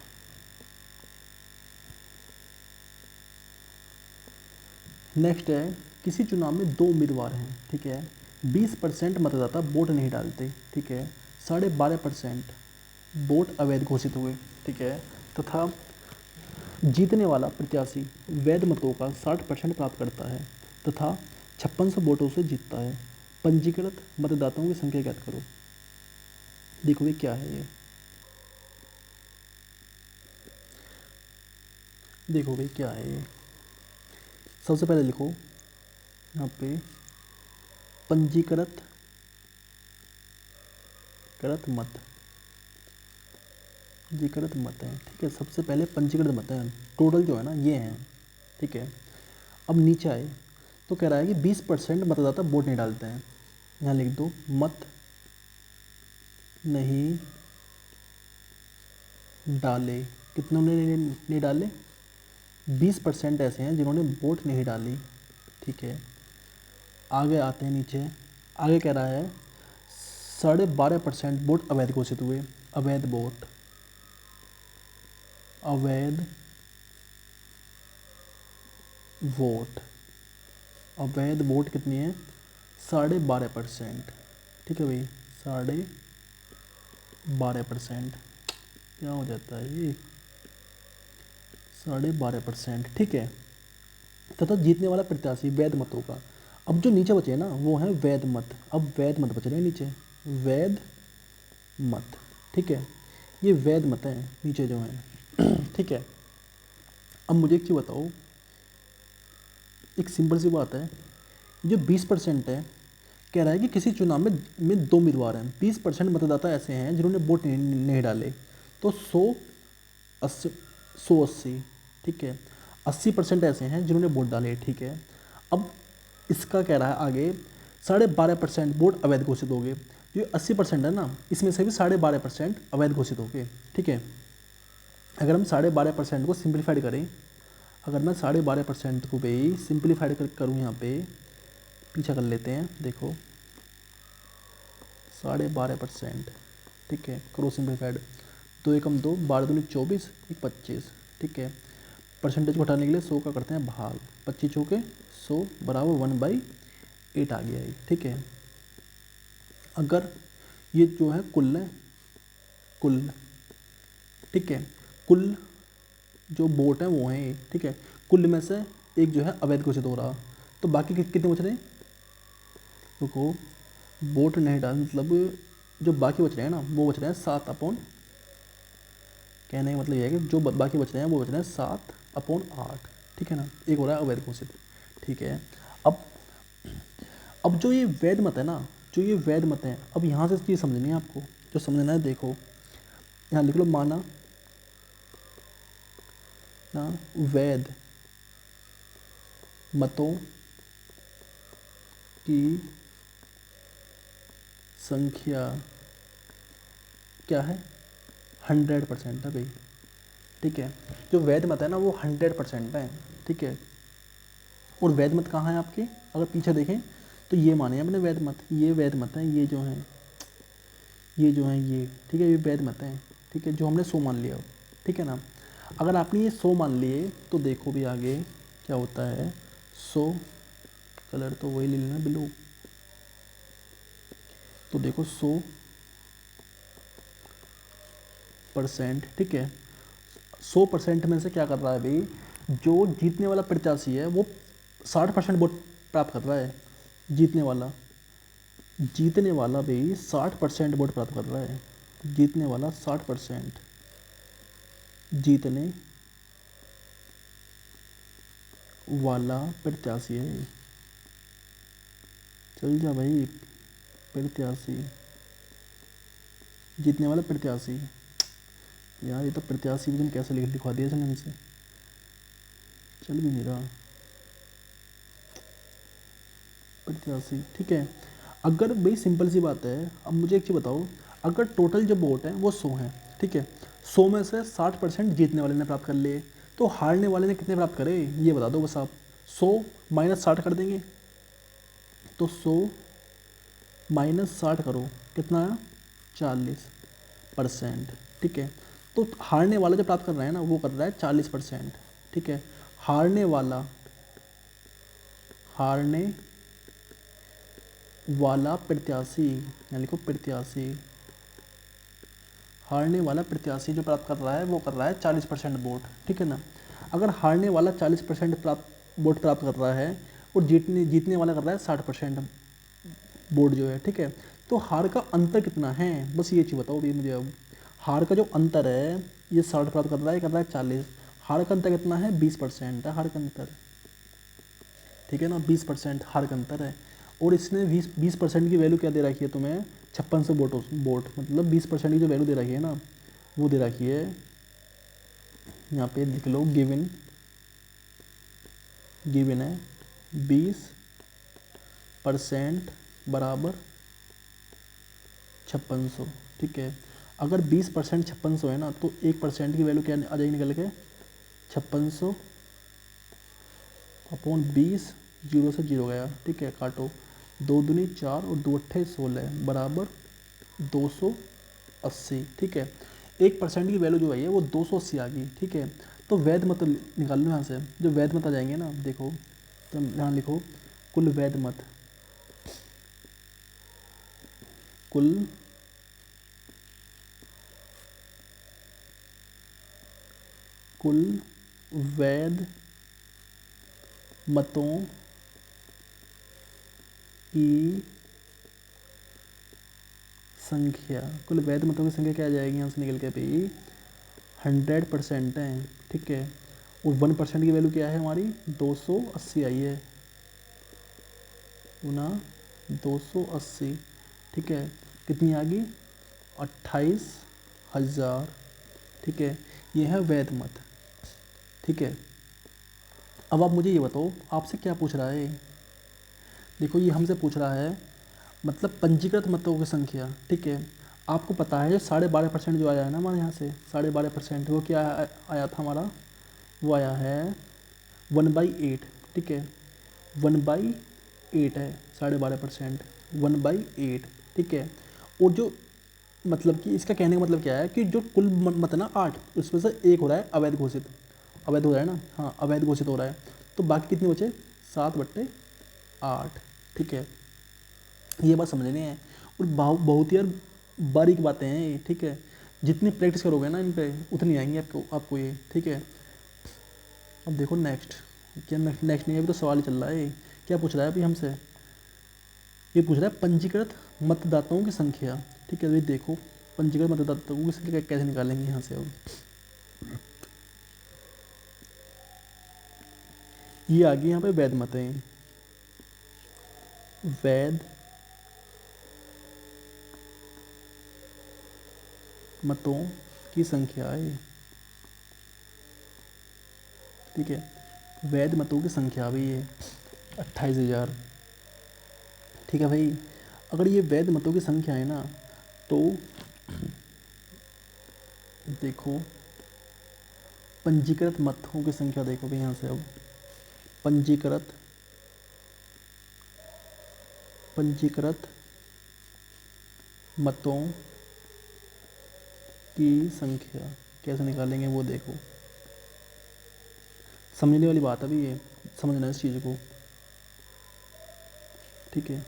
नेक्स्ट है किसी चुनाव में 2 उम्मीदवार हैं, ठीक है, 20% मतदाता वोट नहीं डालते, ठीक है, 12.5% वोट अवैध घोषित हुए, ठीक है, तथा जीतने वाला प्रत्याशी वैध मतों का 60% प्राप्त करता है तथा 5600 वोटों से जीतता है। पंजीकृत मतदाताओं की संख्या ज्ञात करो। देखो ये क्या है, ये देखो भाई क्या है ये। सबसे पहले लिखो यहाँ पे पंजीकृत मत, पंजीकृत मत है, ठीक है। सबसे पहले पंजीकृत मत है, टोटल जो है ना ये हैं, ठीक है। अब नीचे आए तो कह रहा है कि 20% मतदाता वोट नहीं डालते हैं, यहाँ लिख दो मत नहीं डाले। कितनों ने नहीं डाले, 20% ऐसे हैं जिन्होंने वोट नहीं डाली, ठीक है। आगे आते हैं नीचे, आगे कह रहा है 12.5% वोट अवैध घोषित हुए। अवैध वोट, अवैध वोट, अवैध वोट कितनी है 12.5%, ठीक है भाई 12.5%, क्या हो जाता है ये 12.5%, ठीक है, तथा जीतने वाला प्रत्याशी वैध मतों का। अब जो नीचे बचे ना वो है वैध मत, अब वैध मत बच रहे हैं नीचे, वैध मत, ठीक है, ये वैध मत हैं नीचे जो हैं ठीक है। अब मुझे एक चीज़ बताओ, एक सिंपल सी बात है, जो 20% है कह रहा है कि किसी चुनाव में 2 उम्मीदवार हैं, 20% मतदाता ऐसे हैं जिन्होंने वोट नहीं डाले, तो 180, ठीक है, 80% ऐसे हैं जिन्होंने वोट डाले, ठीक है। अब इसका कह रहा है आगे 12.5% वोट अवैध घोषित हो गए, जो 80% है ना इसमें से भी 12.5% अवैध घोषित हो गए, ठीक है। अगर हम 12.5% को सिंप्लीफाइड करें, अगर मैं 12.5% को भी सिंप्लीफाइड करूँ यहाँ पे, पीछा कर लेते हैं, देखो 12.5%, ठीक है, करो सिंप्लीफाइड, 2 एकम 2, 12 दूनी 24, 1 25, ठीक है। परसेंटेज को हटाने के लिए 100 का करते हैं भाग, 25 चौके 100 बराबर 1/8 आ गया है, ठीक है। अगर ये जो है कुल है, कुल, ठीक है, कुल जो वोट हैं वो हैं, ठीक है, कुल में से एक जो है अवैध घोषित हो रहा, तो बाकी कितने बच रहे हैं, रुको, वोट नहीं डाल मतलब जो बाकी बच रहे हैं ना वो बच रहे हैं 7/, कहने का मतलब ये है कि जो बाकी बच रहे हैं वो बच रहे हैं 7/8, ठीक है ना, एक हो रहा है अवैध घोषित, ठीक है। अब जो ये वैध मत है ना, जो ये वैध मत है, अब यहाँ से चीज़ समझनी है आपको, जो समझना है देखो यहाँ लिख लो, माना ना वैध मतों की संख्या क्या है 100% है भाई, ठीक है। जो वैध मत है ना वो 100% है, ठीक है। और वैध मत कहाँ है आपके, अगर पीछे देखें तो ये माने अपने वैध मत, ये वैध मत हैं, ये जो हैं, ये जो हैं ये, ठीक है, ये वैध मत हैं, ठीक है, जो हमने 100 मान लिया, ठीक है ना। अगर आपने ये 100 मान लिए तो देखो भी आगे क्या होता है, 100 कलर तो वही ले लेना ब्लू, तो देखो 100%, ठीक है, 100% में से क्या कर रहा है भाई, जो जीतने वाला प्रत्याशी है वो 60% वोट प्राप्त कर रहा है, जीतने वाला भाई 60% वोट प्राप्त कर रहा है, जीतने वाला 60% जीतने वाला प्रत्याशी है। चल जा भाई, प्रत्याशी, जीतने वाला प्रत्याशी। यार ये तो प्रत्याशी विजन कैसे लिखवा दिया चल हमसे, चल भी नहीं रहा। प्रत्याशी, ठीक है। अगर भाई सिंपल सी बात है, अब मुझे एक चीज़ बताओ, अगर टोटल जो वोट है वो 100 हैं, ठीक है, 100 में से 60% जीतने वाले ने प्राप्त कर लिए, तो हारने वाले ने कितने प्राप्त करे ये बता दो बस आप। 100 माइनस 60 कर देंगे, तो 100 माइनस 60 करो, कितना आया, 40%, ठीक है। तो हारने वाला जो प्राप्त कर रहा है ना वो कर रहा है 40%, ठीक है। हारने वाला प्रत्याशी, यहाँ लिखो प्रत्याशी, हारने वाला प्रत्याशी जो प्राप्त कर रहा है वो कर रहा है 40% वोट, ठीक है ना। अगर हारने वाला 40% वोट प्राप्त कर रहा है और जीतने वाला कर रहा है 60% वोट जो है, ठीक है, तो हार का अंतर कितना है, बस ये चीज़ बताओ भाई मुझे। अब हार का जो अंतर है, ये 60 प्राप्त कर रहा है, कर रहा है 40, हार का अंतर कितना है, 20% है हार का अंतर, ठीक है ना, 20% हार का अंतर है। और इसने 20% की वैल्यू क्या दे रखी है तुम्हें, 5600 वोट, मतलब 20% की जो वैल्यू दे रखी है ना वो दे रखी है, यहाँ पे लिख लो गिवन है 20% बराबर 5600, ठीक है। अगर 20% 5600 है ना, तो 1% की वैल्यू क्या आ जाएगी निकल के, 5600 अपॉन 20, जीरो से जीरो गया, ठीक है, काटो, 2 दूनी 4 और 2 अट्ठे 16 बराबर 280, ठीक है। 1% की वैल्यू जो है वो 280 आ गई, ठीक है। तो वैध मत निकाल लो यहाँ से, जो वैध मत आ जाएंगे ना, देखो तो यहाँ लिखो कुल वैध मत, कुल वैध मतों की संख्या, कुल वैध मतों की संख्या क्या आ जाएगी यहाँ से निकल के भाई, 100% है, ठीक है। और 1% की वैल्यू क्या है हमारी, 280 आई है, गुना 280, ठीक है, कितनी आ गई, 28,000, ठीक है। ये है वैध मत, ठीक है। अब आप मुझे ये बताओ, आपसे क्या पूछ रहा है, देखो ये हमसे पूछ रहा है मतलब पंजीकृत मतों की संख्या, ठीक है। आपको पता है जो 12.5% जो आया है ना हमारे यहाँ से, 12.5% वो क्या आया था हमारा, वो आया है 1/8, ठीक है, 1/8 है 12.5%, 1/8, ठीक है। और जो मतलब कि इसका कहने का मतलब क्या है कि जो कुल मत ना 8, उसमें से एक हो रहा है अवैध घोषित, अवैध हो रहा है ना, हाँ अवैध घोषित हो रहा है, तो बाकी कितने बचे, 7/8, ठीक है। ये बात समझनी है, और बहुत ही यार बारीक बातें हैं ये, ठीक है। जितनी प्रैक्टिस करोगे ना इन पे उतनी आएंगी आपको ये, ठीक है। अब देखो नेक्स्ट, क्या नेक्स्ट नहीं, अभी तो सवाल ही चल रहा है, क्या पूछ रहा है अभी हमसे, ये पूछ रहा है पंजीकृत मतदाताओं की संख्या, ठीक है। अभी देखो पंजीकृत मतदाताओं की संख्या कैसे निकालेंगे यहाँ से, अब ये आ गई यहाँ पे वैध मतें, वैध मतों की संख्या है, ठीक है। वैध मतों की संख्या भी है 28,000, ठीक है भाई। अगर ये वैध मतों की संख्या है ना, तो देखो पंजीकृत मतों की संख्या देखो भाई यहाँ से, अब पंजीकृत मतों की संख्या कैसे निकालेंगे वो देखो, समझने वाली बात है अभी, ये समझना है इस चीज़ को, ठीक है।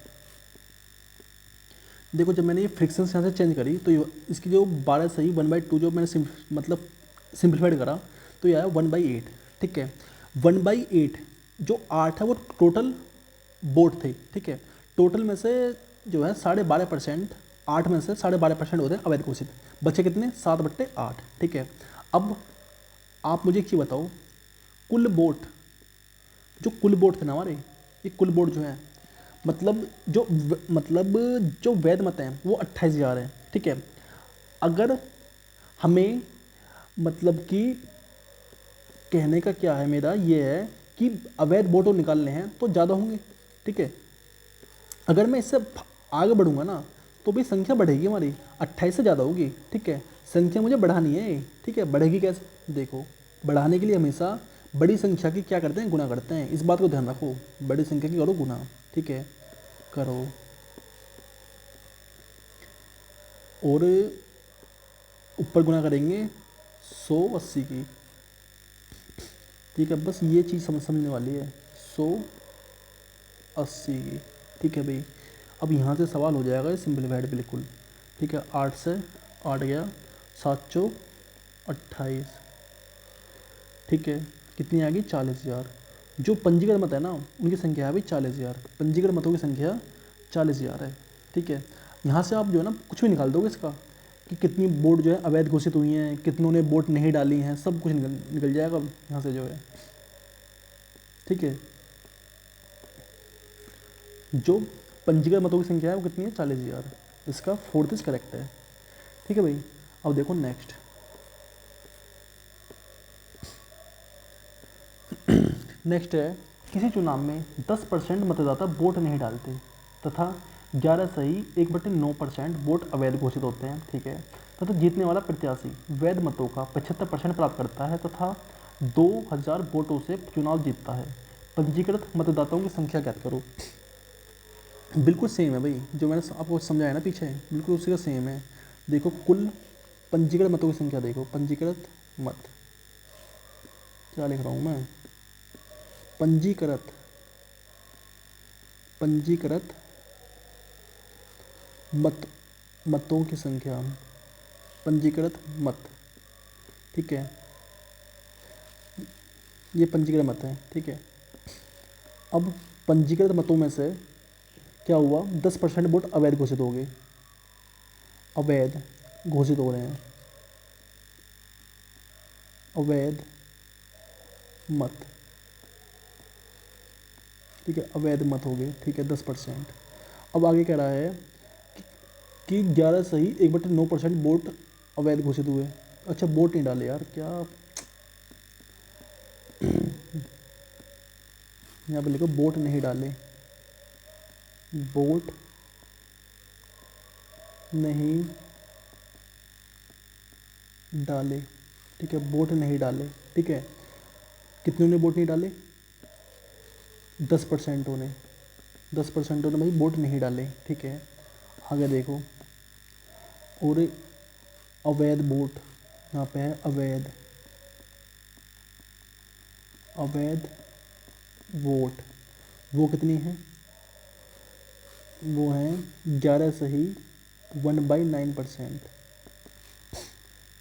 देखो जब मैंने ये फ्रिक्शन यहाँ से चेंज करी तो इसकी जो 12 सही 1/2 जो मैंने मतलब सिंप्लीफाइड करा, तो ये आया 1/8, ठीक है। 1/8 जो 8 है वो टोटल वोट थे, ठीक है। टोटल में से जो है 12.5%, 8 में से 12.5% होते हैं अवैध घोषित, बचे कितने 7/8, ठीक है। अब आप मुझे एक चीज़ बताओ, कुल वोट, जो कुल वोट थे ना हमारे, ये कुल वोट जो है मतलब जो वैध मत हैं वो 28,000 हैं, ठीक है। अगर हमें मतलब कि कहने का क्या है मेरा ये है कि अवैध वोट निकालने हैं तो ज़्यादा होंगे, ठीक है। अगर मैं इससे आगे बढ़ूंगा ना तो भी संख्या बढ़ेगी हमारी, 28 से ज़्यादा होगी, ठीक है। संख्या मुझे बढ़ानी है, ठीक है। बढ़ेगी कैसे, देखो, बढ़ाने के लिए हमेशा बड़ी संख्या की क्या करते हैं, गुना करते हैं, इस बात को ध्यान रखो। बड़ी संख्या की करो गुना, ठीक है, करो। और ऊपर गुना करेंगे 180 की, ठीक है। बस ये चीज़ समझने वाली है, 180 की, ठीक है भाई। अब यहाँ से सवाल हो जाएगा ये सिंपलीफाइड बिल्कुल, ठीक है। 8 से 8 गया, 7 चौ 28, ठीक है। कितनी आ गई 40,000। जो पंजीकृत मत है ना उनकी संख्या है भाई 40,000, पंजीकृत मतों की संख्या 40,000 है, ठीक है। यहाँ से आप जो है ना कुछ भी निकाल दोगे इसका, कि कितनी वोट जो है अवैध घोषित हुई हैं, कितनों ने वोट नहीं डाली हैं, सब कुछ निकल जाएगा यहाँ से जो है, ठीक है। जो पंजीकृत मतों की संख्या है वो कितनी है 40,000, इसका 4th इज करेक्ट है, ठीक है भाई। अब देखो नेक्स्ट, नेक्स्ट है, किसी चुनाव में 10% मतदाता वोट नहीं डालते तथा 11 सही 1/9% वोट अवैध घोषित होते हैं, ठीक है। तथा जीतने वाला प्रत्याशी वैध मतों का 75% प्राप्त करता है तथा 2,000 वोटों से चुनाव जीतता है। पंजीकृत मतदाताओं की संख्या ज्ञात करो। बिल्कुल सेम है भाई, जो मैंने आपको समझाया ना पीछे, बिल्कुल उसी का सेम है। देखो कुल पंजीकृत मतों की संख्या, देखो पंजीकृत मत, क्या लिख रहा हूँ मैं, पंजीकृत पंजीकृत मतों की संख्या, पंजीकृत मत, ठीक है। ये पंजीकृत मत है, ठीक है। अब पंजीकृत मतों में से क्या हुआ, 10% वोट अवैध घोषित हो गए, अवैध घोषित हो रहे हैं, अवैध मत, ठीक है, अवैध मत हो गए, ठीक है, 10%। अब आगे कह रहा है कि 11 सही 1/9% वोट अवैध घोषित हुए। अच्छा वोट नहीं डाले यार, क्या यहाँ पे लिखो वोट नहीं डाले, वोट नहीं डाले, ठीक है, वोट नहीं डाले, ठीक है। कितनों ने वोट नहीं डाले, 10% ने, 10% ने भाई वोट नहीं डाले, ठीक है। आगे देखो, और अवैध वोट, यहाँ पे है अवैध, अवैध वोट, वो कितनी है, वो हैं 11 सही 1/9%,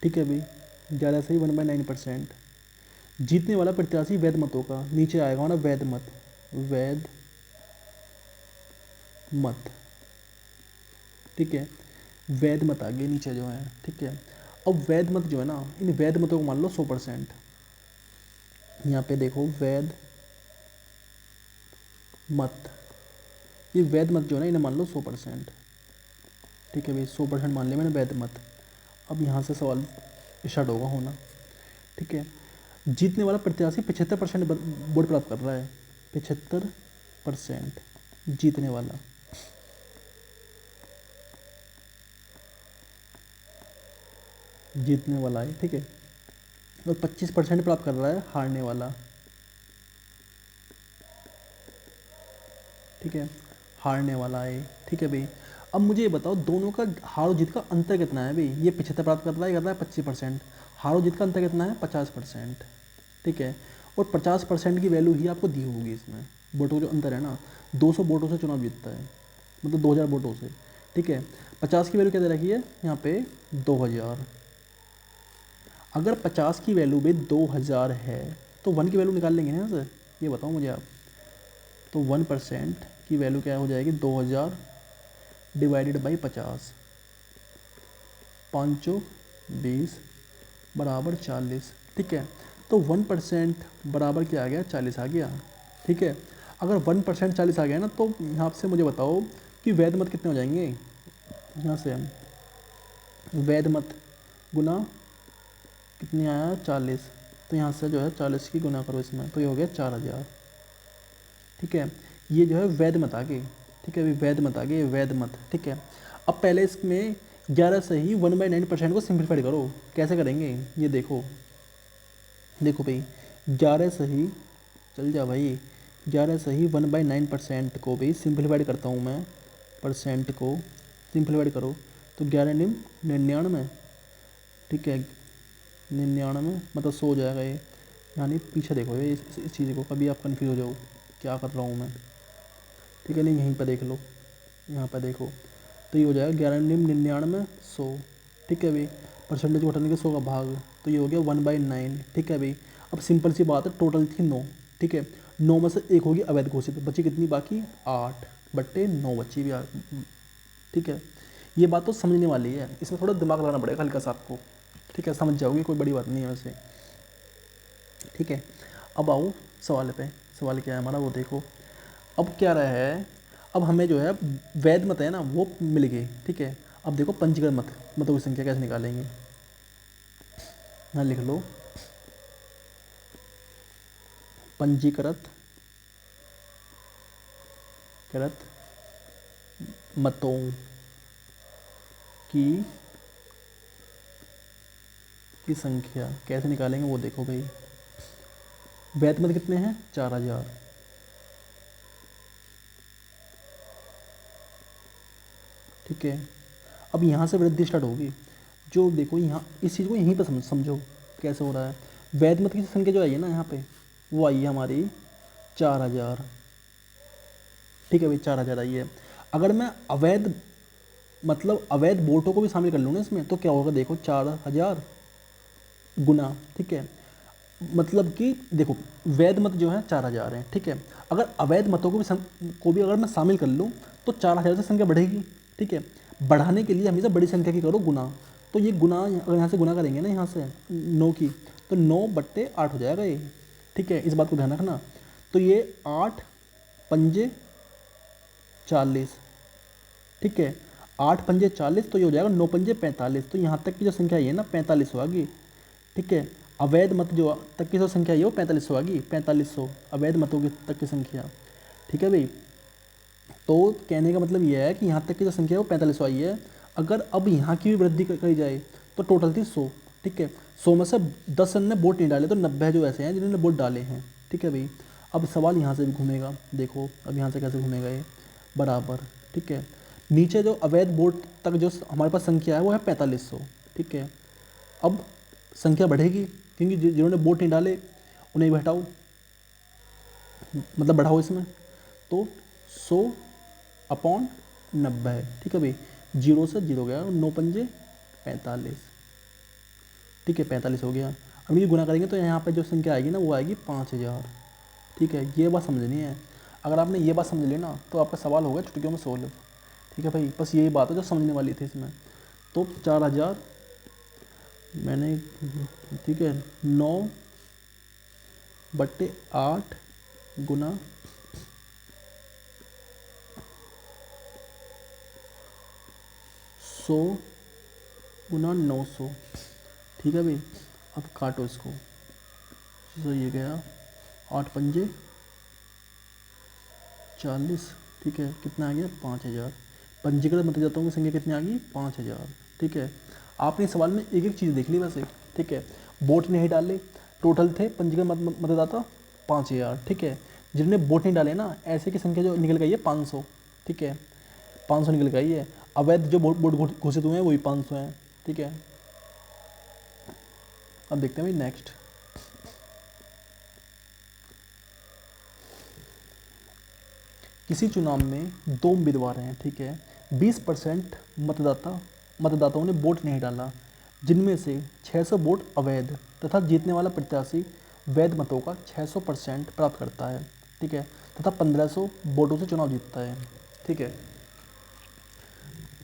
ठीक है भाई, 11 सही 1/9%। जीतने वाला प्रत्याशी वैध मतों का, नीचे आएगा ना वैध मत, वैध मत, ठीक है। वैध मत आगे नीचे जो है, ठीक है। अब वैध मत जो है ना, इन वैध मतों को मान लो 100%, यहाँ पे देखो वैध मत, ये वैध मत जो है ना इन्हें मान लो 100%, ठीक है भाई, 100% मान लिया मैंने वैध मत। अब यहाँ से सवाल स्टार्ट होगा होना, ठीक है। जीतने वाला प्रत्याशी 75% वोट प्राप्त कर रहा है, 75% जीतने वाला, जीतने वाला है, ठीक है। और 25% प्राप्त कर रहा है हारने वाला, ठीक है, हारने वाला है, ठीक है भाई। अब मुझे ये बताओ दोनों का हार जीत का अंतर कितना है भाई, ये 75 प्राप्त कर रहा है, कर रहा है 25%, हार जीत का अंतर कितना है 50%, ठीक है। और 50% की वैल्यू ही आपको दी होगी इसमें, वोटों जो अंतर है ना, 200 वोटों से चुनाव जीतता है, मतलब 2,000 वोटों से, ठीक है। 50 की वैल्यू क्या दे रखी है यहाँ पे 2,000, अगर 50 की वैल्यू भी 2,000 है तो 1 की वैल्यू निकाल लेंगे ना यहाँ से, ये बताओ मुझे आप, तो 1% की वैल्यू क्या हो जाएगी, 2000 डिवाइडेड बाई 50, 520 बराबर 40। ठीक है, तो 1% बराबर क्या आ गया, 40 आ गया। ठीक है, अगर 1% 40 आ गया ना, तो यहाँ से मुझे बताओ कि वैध मत कितने हो जाएंगे। यहाँ से वैध मत गुना कितने आया, 40, तो यहाँ से जो है 40 की गुना करो इसमें, तो ये हो गया 4000। ठीक है, ये जो है वैध मत आ गए। ठीक है, अभी वैध मत आ गए, वैध मत। ठीक है, अब पहले इसमें 11 से ही 1/9% को सिंप्लीफाइड करो। कैसे करेंगे ये देखो, देखो भाई 11 से ही, चल जा भाई, 11 से ही 1/9% को भी सिंप्लीफाइड करता हूँ मैं, परसेंट को सिंप्लीफाइड करो तो 11 निम 99। ठीक है, 99 मतलब 100 हो जाएगा ये, यानी पीछे देखो ये इस चीज़ को, कभी आप कन्फ्यूज हो जाओ क्या कर रहा हूँ मैं। ठीक है, नहीं यहीं पर देख लो, यहाँ पर देखो, तो ये हो जाएगा 11 निम 99 100। ठीक है भाई, परसेंटेज को हटाने के 100 का भाग, तो ये हो गया 1/9। ठीक है भाई, अब सिंपल सी बात है, टोटल थी 9। ठीक है, 9 में से एक होगी अवैध घोषित, बची कितनी बाकी, 8/9 बची भी ठीक है, ये बात तो समझने वाली है, इसमें थोड़ा दिमाग लगाना पड़ेगा हल्का सा आपको। ठीक है, समझ जाओगे, कोई बड़ी बात नहीं है वैसे। ठीक है, अब आओ सवाल पे, सवाल क्या है हमारा वो देखो। अब क्या रहा है, अब हमें जो है वैध मत है ना वो मिल गए। ठीक है, अब देखो पंजीकृत मतों की संख्या कैसे निकालेंगे, यहाँ लिख लो, पंजीकृत मतों की संख्या कैसे निकालेंगे वो देखो भाई। वैध मत कितने हैं, 4000। ठीक है, अब यहाँ से वृद्धि स्टार्ट होगी, जो देखो यहाँ इस चीज़ को यहीं पर समझो कैसे हो रहा है। वैध मत की संख्या जो आई है ना यहाँ पे, वो आई है हमारी 4000। ठीक है भाई, 4000 आई है। अगर मैं अवैध मतलब अवैध वोटों को भी शामिल कर लूँ ना इसमें, तो क्या होगा देखो, 4000 गुना। ठीक है, मतलब कि देखो वैध मत जो है 4000 है। ठीक है, अगर अवैध मतों को भी अगर मैं शामिल कर लूँ तो 4000 से संख्या बढ़ेगी। ठीक है, बढ़ाने के लिए हमेशा बड़ी संख्या की करो गुना, तो ये गुना अगर यहाँ से गुना करेंगे ना यहाँ से 9 की, तो 9/8 हो जाएगा ये। ठीक है, इस बात को ध्यान रखना। तो ये 8 पंजे 40। ठीक है, 8 पंजे 40, तो ये हो जाएगा 9 पंजे 45, तो यहाँ तक की जो संख्या है ना 4500 आ गई। ठीक है, अवैध मत जो तक की जो संख्या है वो 4500 आ गई, 4500 अवैध मतों की तक की संख्या। ठीक है भाई, तो कहने का मतलब ये है कि यहाँ तक की जो संख्या है वो 4500 आई है। अगर अब यहाँ की भी वृद्धि करी जाए तो टोटल थी 100। ठीक है, 100 में से 10 ने वोट नहीं डाले तो 90 जो ऐसे हैं जिन्होंने वोट डाले हैं। ठीक है भाई, अब सवाल यहाँ से भी घूमेगा, देखो अब यहाँ से कैसे घूमेगा ये, बराबर। ठीक है, नीचे जो अवैध वोट तक जो हमारे पास संख्या है वो है 4500। ठीक है, अब संख्या बढ़ेगी क्योंकि जिन्होंने वोट नहीं डाले उन्हें भी हटाओ, मतलब बढ़ाओ इसमें, तो 100/90 है। ठीक है भाई, 0 से 0 गया, 9 पंजे 45। ठीक है, 45 हो गया। अब ये गुना करेंगे तो यहाँ पे जो संख्या आएगी ना वो आएगी 5000। ठीक है, ये बात समझनी है। अगर आपने ये बात समझ ली ना तो आपका सवाल होगा चुटकियों में सोल्व। ठीक है भाई, बस यही बात है जो समझने वाली थी इसमें। तो 4000 मैंने, ठीक है, 9/8 गुना 100 गुना 900। ठीक है भाई, अब काटो इसको, तो ये गया 8 पंजे 40। ठीक है, कितना आ गया, 5000। पंजीकृत मतदाताओं की संख्या कितनी आ गई, 5000। ठीक है, आपने सवाल में एक एक चीज़ देख ली वैसे। ठीक है, वोट नहीं डाले, टोटल थे पंजीकृत मतदाता 5000। ठीक है, जिन्होंने वोट नहीं डाले ना, ऐसे की संख्या जो निकल गई है 500। ठीक है, 500 निकल गई है। अवैध जो वोट घोषित हुए हैं वही 500 हैं। ठीक है, अब देखते हैं भाई नेक्स्ट। किसी चुनाव में 2 उम्मीदवार हैं। ठीक है, 20% मतदाताओं ने वोट नहीं डाला, जिनमें से 600 वोट अवैध तथा जीतने वाला प्रत्याशी वैध मतों का 600% प्राप्त करता है। ठीक है, तथा 1500 वोटों से चुनाव जीतता है। ठीक है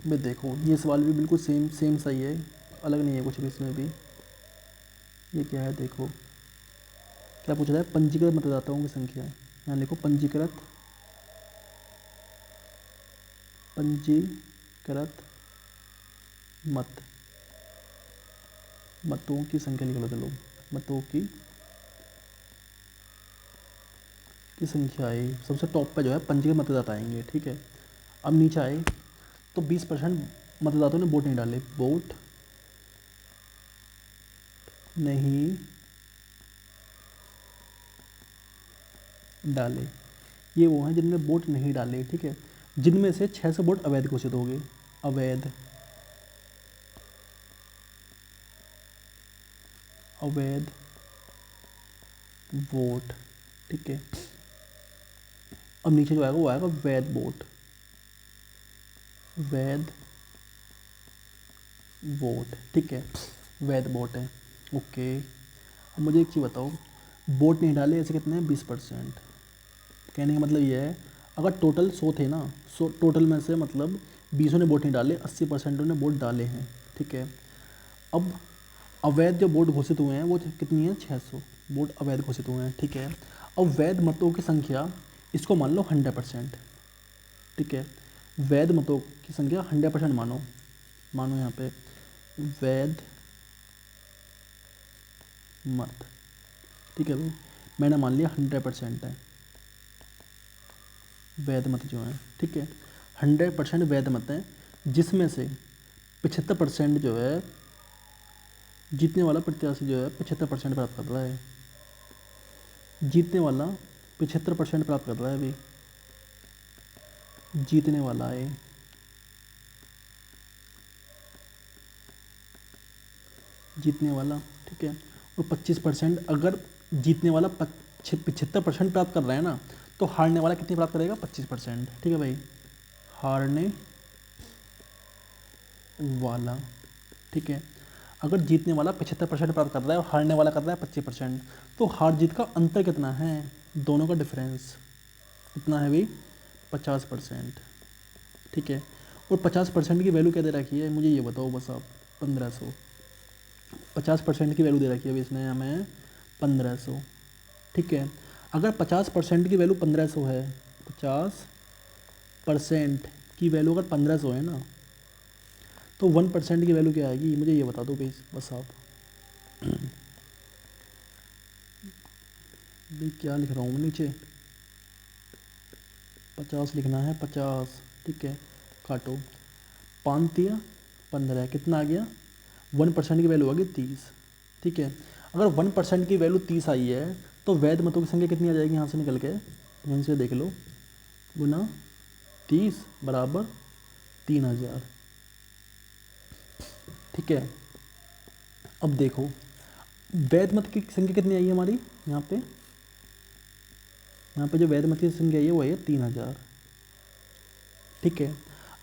भाई, देखो ये सवाल भी बिल्कुल सेम सेम सही है, अलग नहीं है कुछ भी इसमें भी। ये क्या है देखो, क्या पूछ रहा है, पंजीकृत मतदाताओं की संख्या। यहाँ लिखो पंजीकृत मतों की संख्या लिख लो। चलो, मतों की संख्या आई, सबसे टॉप पे जो है पंजीकृत मतदाता आएंगे। ठीक है, अब नीचे आए तो 20% मतदाताओं ने वोट नहीं डाले, वोट नहीं डाले। ये वो हैं जिनमें वोट नहीं डाले। ठीक है, जिनमें से 600 वोट अवैध घोषित हो गए, अवैध वोट। ठीक है, अब नीचे जो आएगा वो आएगा वैध वोट। ठीक है, वैध वोट है। ओके, अब मुझे एक चीज़ बताओ, वोट नहीं डाले ऐसे कितने हैं, 20%। कहने का मतलब ये है, अगर टोटल 100 थे ना, 100 टोटल में से मतलब 20 ने वोट नहीं डाले, 80% ने वोट डाले हैं। ठीक है, अब अवैध जो वोट घोषित हुए हैं वो कितनी है, 600 वोट अवैध घोषित हुए हैं। ठीक है, अब वैध मतों की संख्या इसको मान लो 100%। ठीक है, वैध मतों की संख्या 100% मानो यहाँ पे वैध मत। ठीक है भाई, मैंने मान लिया 100% है वैध मत जो हैं। ठीक है, 100% वैध मत हैं, जिसमें से 75% जो है जीतने वाला प्रत्याशी जो है 75% प्राप्त कर रहा है, जीतने वाला 75% प्राप्त कर रहा है अभी, जीतने वाला है, जीतने वाला। ठीक है, और 25% अगर जीतने वाला 75% प्राप्त कर रहा है ना, तो हारने वाला कितनी प्राप्त करेगा, 25%। ठीक है भाई, हारने वाला। ठीक है, अगर जीतने वाला 75% प्राप्त कर रहा है और हारने वाला कर रहा है 25%, तो हार जीत का अंतर कितना है, दोनों का डिफरेंस कितना है भाई, 50%। ठीक है, और 50% की वैल्यू क्या दे रखी है, मुझे ये बताओ बस आप, 1500। 50% की वैल्यू दे रखी है अभी इसने हमें, 1500। ठीक है, अगर 50% की वैल्यू 1500 है, 50% की वैल्यू अगर 1500 है ना, तो 1% की वैल्यू क्या आएगी, मुझे ये बता दो बस आप। भाई क्या लिख रहा हूँ मैं नीचे, 50 लिखना है, 50। ठीक है, काटो, 5 दिया 15, कितना आ गया, 1% की वैल्यू आ गई 30। ठीक है, अगर 1% की वैल्यू 30 आई है, तो वैध मतों की संख्या कितनी आ जाएगी यहाँ से निकल के, यहाँ से देख लो, गुना 30 बराबर 3000। ठीक है, अब देखो वैध मत की संख्या कितनी आई है हमारी, यहाँ पे जो वैध मत की संख्या आई है वो है 3000। ठीक है,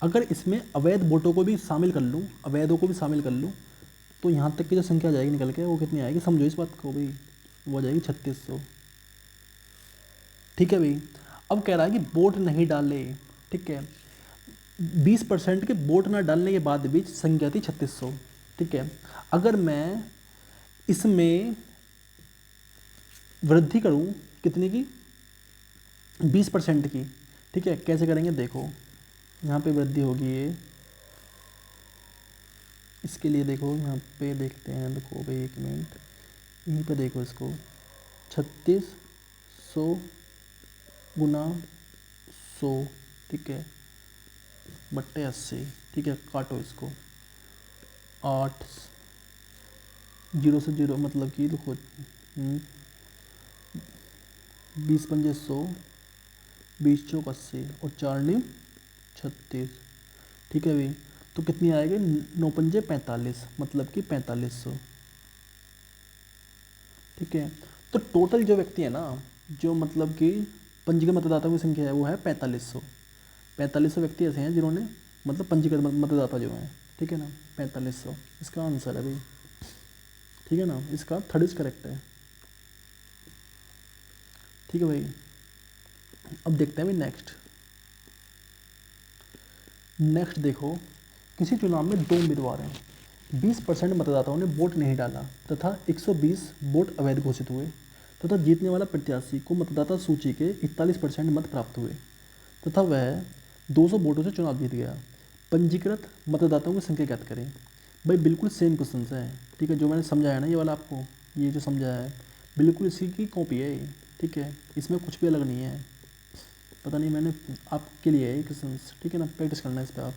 अगर इसमें अवैध वोटों को भी शामिल कर लूँ, अवैधों को भी शामिल कर लूँ, तो यहाँ तक की जो संख्या आ जाएगी निकल के वो कितनी आएगी, समझो इस बात को भाई, वो आ जाएगी 3600। ठीक है भाई, अब कह रहा है कि वोट नहीं डाले। ठीक है, 20% के वोट ना डालने के बाद भी संख्या थी 3600। ठीक है, अगर मैं इसमें वृद्धि करूं कितने की, 20% की। ठीक है, कैसे करेंगे देखो, यहाँ पे वृद्धि होगी ये, इसके लिए देखो यहाँ पे देखते हैं, देखो भाई एक मिनट, यहीं पे देखो इसको, 3600 गुना 100। ठीक है, बट्टे 80। ठीक है, काटो इसको, 8 जीरो से जीरो मतलब कि देखो, 20 पंजे 100, 20 चौक 80 और 4 नीम 36। ठीक है भाई, तो कितनी आएगी, 9 पंजे 45 मतलब कि 4500। ठीक है, तो टोटल जो व्यक्ति है ना, जो मतलब कि पंजीकृत मतदाताओं की संख्या है वो है 4500। 4500 व्यक्ति ऐसे हैं जिन्होंने मतलब पंजीकृत मतदाता जो हैं। ठीक है ना, 4500 इसका आंसर है भाई। ठीक है ना, इसका थर्ड इज करेक्ट है। ठीक है भाई। अब देखते हैं भाई नेक्स्ट देखो, किसी चुनाव में 2 उम्मीदवार हैं, 20% मतदाताओं ने वोट नहीं डाला तथा 120 वोट अवैध घोषित हुए तथा जीतने वाला प्रत्याशी को मतदाता सूची के 41% मत प्राप्त हुए तथा वह 200 वोटों से चुनाव जीत गया। पंजीकृत मतदाताओं की संख्या ज्ञात करें। भाई बिल्कुल सेम क्वेश्चन है, ठीक है, जो मैंने समझाया ना ये वाला आपको, ये जो समझाया है बिल्कुल इसी की कॉपी है ये, ठीक है, इसमें कुछ भी अलग नहीं है। पता नहीं मैंने आपके लिए है ये क्वेश्चन, ठीक है ना, प्रैक्टिस करना है इस पर आप,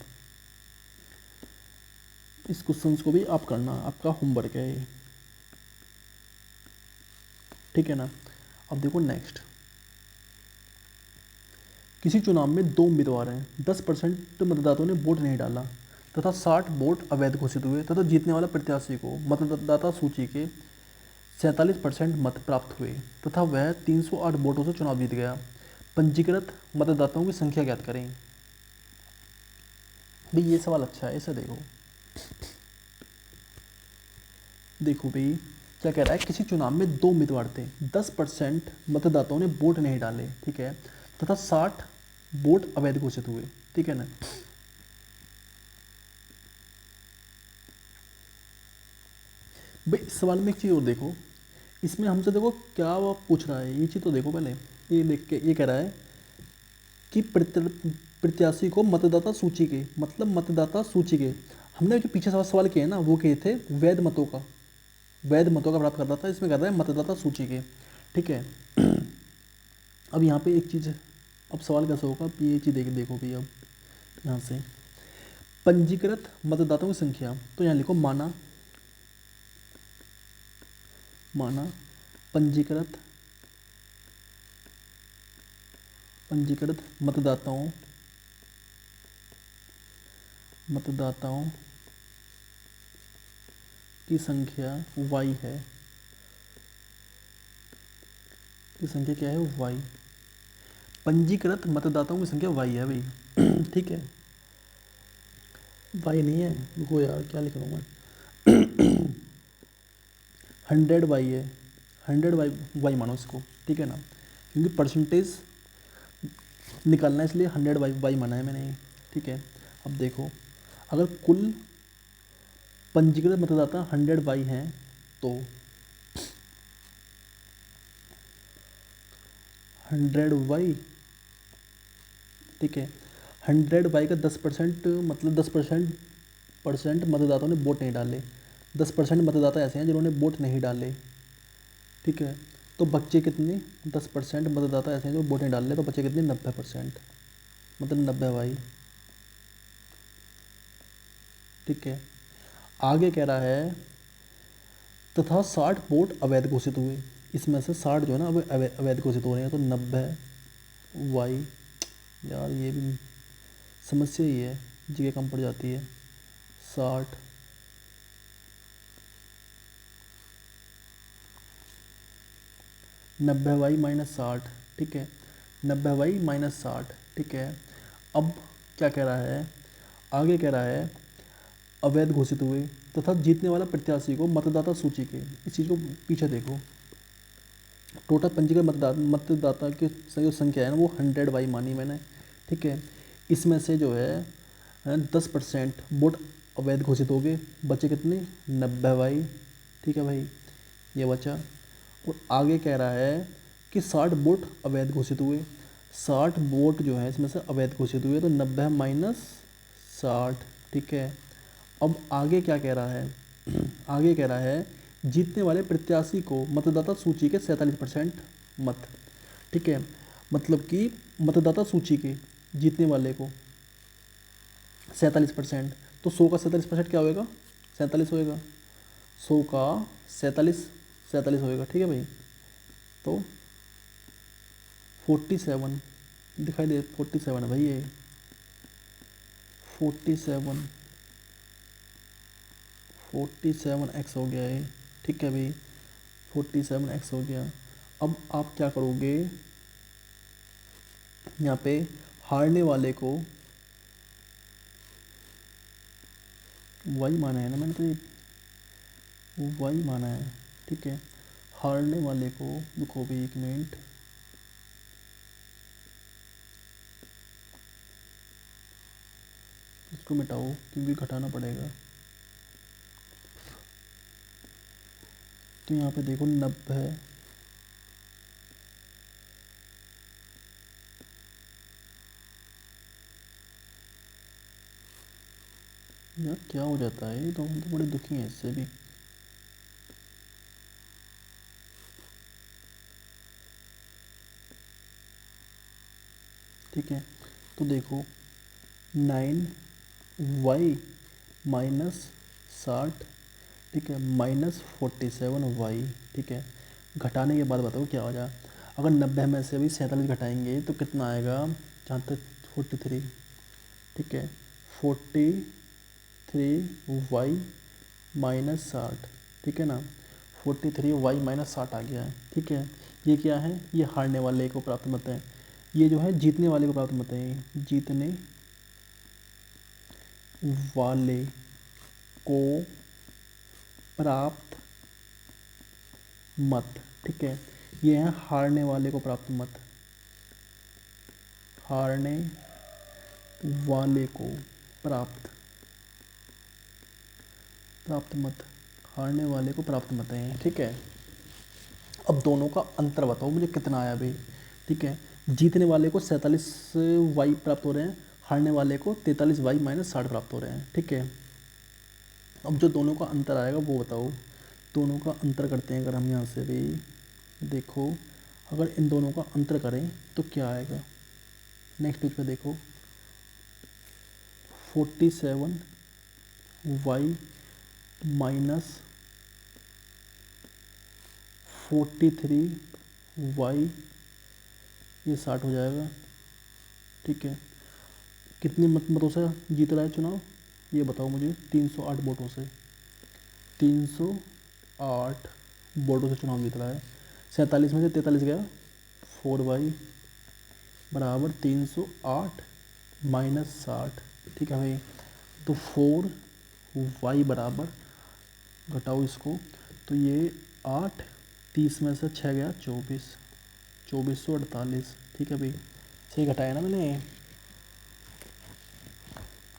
इस क्वेश्चन को भी आप करना, आपका होमवर्क है ये, ठीक है ना। अब देखो नेक्स्ट, किसी चुनाव में 2 उम्मीदवार हैं, 10% मतदाताओं ने वोट नहीं डाला तथा 60 वोट अवैध घोषित हुए तथा जीतने वाला प्रत्याशी को मतदाता सूची के 47% मत प्राप्त हुए तथा वह 308 वोटों से चुनाव जीत गया। पंजीकृत मतदाताओं की संख्या ज्ञात करें। भाई ये सवाल अच्छा है, इसे देखो, देखो भाई क्या कह रहा है, किसी चुनाव में 2 उम्मीदवार थे, 10% मतदाताओं ने वोट नहीं डाले, ठीक है, तथा 60 वोट अवैध घोषित हुए, ठीक है ना। भाई इस सवाल में एक चीज़ और देखो, इसमें हमसे देखो क्या वो पूछ रहा है, ये चीज़ तो देखो पहले, ये देख के ये कह रहा है कि प्रत्याशी को मतदाता सूची के, मतलब मतदाता सूची के, हमने जो पीछे सवाल किए हैं ना वो किए थे वैध मतों का प्राप्त करता था, इसमें कर रहा है मतदाता सूची के, ठीक है। अब यहाँ पे एक चीज़, अब सवाल कैसे होगा, अब ये चीज़ देखो भी, अब यहाँ से पंजीकृत मतदाताओं की संख्या, तो यहाँ लिखो माना पंजीकृत मतदाताओं की संख्या y है, की संख्या क्या है y, पंजीकृत मतदाताओं की संख्या y है भाई ठीक है, y नहीं है, रुको यार क्या लिख रहा हूँ मैं 100y है, 100y मानो इसको, ठीक है ना, क्योंकि परसेंटेज निकालना है इसलिए 100y माना है मैंने, ठीक है। अब देखो अगर कुल पंजीकृत मतदाता 100y हैं तो 100y, ठीक है, 100y का 10%, मतलब 10% मतदाताओं ने वोट नहीं डाले, 10% मतदाता ऐसे हैं जिन्होंने वोट नहीं डाले, ठीक है, तो बच्चे कितने, 10% मतदाता ऐसे हैं जो वोट नहीं डाले, तो बच्चे कितने 90%, मतलब 90y, ठीक है। आगे कह रहा है तथा 60 वोट अवैध घोषित हुए, इसमें से 60 जो है ना अब अवैध घोषित हो रहे हैं, तो 90y, यार ये भी समस्या ही है, जगह कम पड़ जाती है, 60 90y माइनस 60, ठीक है, 90y माइनस 60, ठीक है। अब क्या कह रहा है, आगे कह रहा है अवैध घोषित हुए तथा जीतने वाला प्रत्याशी को मतदाता सूची के, इस चीज़ को पीछे देखो, टोटल पंजीकृत मतदाता की जो संख्या है ना वो 100y मानी मैंने, ठीक है, इसमें से जो है 10% वोट अवैध घोषित हो गए, बचे कितने 90y, ठीक है भाई, ये बचा। और आगे कह रहा है कि 60 वोट अवैध घोषित हुए, 60 वोट जो है इसमें से अवैध घोषित हुए, तो 90 माइनस 60, ठीक है। अब आगे क्या कह रहा है आगे कह रहा है जीतने वाले प्रत्याशी को मतदाता सूची के 47% मत, ठीक है, मतलब कि मतदाता सूची के जीतने वाले को 47%, तो 100 का 47% क्या होएगा, 47 होएगा, 100 का 47 होएगा, ठीक है भाई, तो 47 दिखाई दे, 47 है भाई ये, 47x हो गया है, ठीक है भाई, 47x हो गया। अब आप क्या करोगे, यहाँ पे हारने वाले को y माना है ना मैंने, तो ये y माना है, ठीक है, हारने वाले को, रुको भी 1 मिनट, इसको मिटाओ क्योंकि घटाना पड़ेगा। तो यहाँ पे देखो 90 है, यार क्या हो जाता है, ये तो हम तो बड़े दुखी हैं इससे भी। ठीक है, तो देखो 9y माइनस 60, ठीक है, माइनस 47y, ठीक है। घटाने के बाद बताओ क्या हो जाए। अगर 90 में से अभी 47 घटाएंगे तो कितना आएगा, जहाँ तक 43, ठीक है, 43y माइनस 60, ठीक है ना, 43y माइनस 60 आ गया है, ठीक है। ये क्या है, ये हारने वाले को प्राप्त मत है, ये जो है जीतने वाले को प्राप्त मत है, जीतने वाले को प्राप्त मत, ठीक है। ये है हारने वाले को प्राप्त मत, हारने वाले को प्राप्त प्राप्त मत, हारने वाले को प्राप्त मत है, ठीक है। अब दोनों का अंतर बताओ मुझे कितना आया भाई, ठीक है। जीतने वाले को 47y प्राप्त हो रहे हैं, हारने वाले को 43y माइनस 60 प्राप्त हो रहे हैं, ठीक है। अब जो दोनों का अंतर आएगा वो बताओ। दोनों का अंतर करते हैं अगर हम यहाँ से भी, देखो अगर इन दोनों का अंतर करें तो क्या आएगा। नेक्स्ट पेज पे देखो, 47y माइनस 43y, ये 60 हो जाएगा, ठीक है। कितने मतों से जीत रहा है चुनाव, ये बताओ मुझे। 308 वोटों से, 308 वोटों से चुनाव जीत रहा है। 47 में से 43 गया, 4y बराबर 308 माइनस 60, ठीक है भाई। तो 4y बराबर, घटाओ इसको, तो ये 8, 30 में से 6 गया 24, 2448, ठीक है भाई। सही घटाया ना मैंने,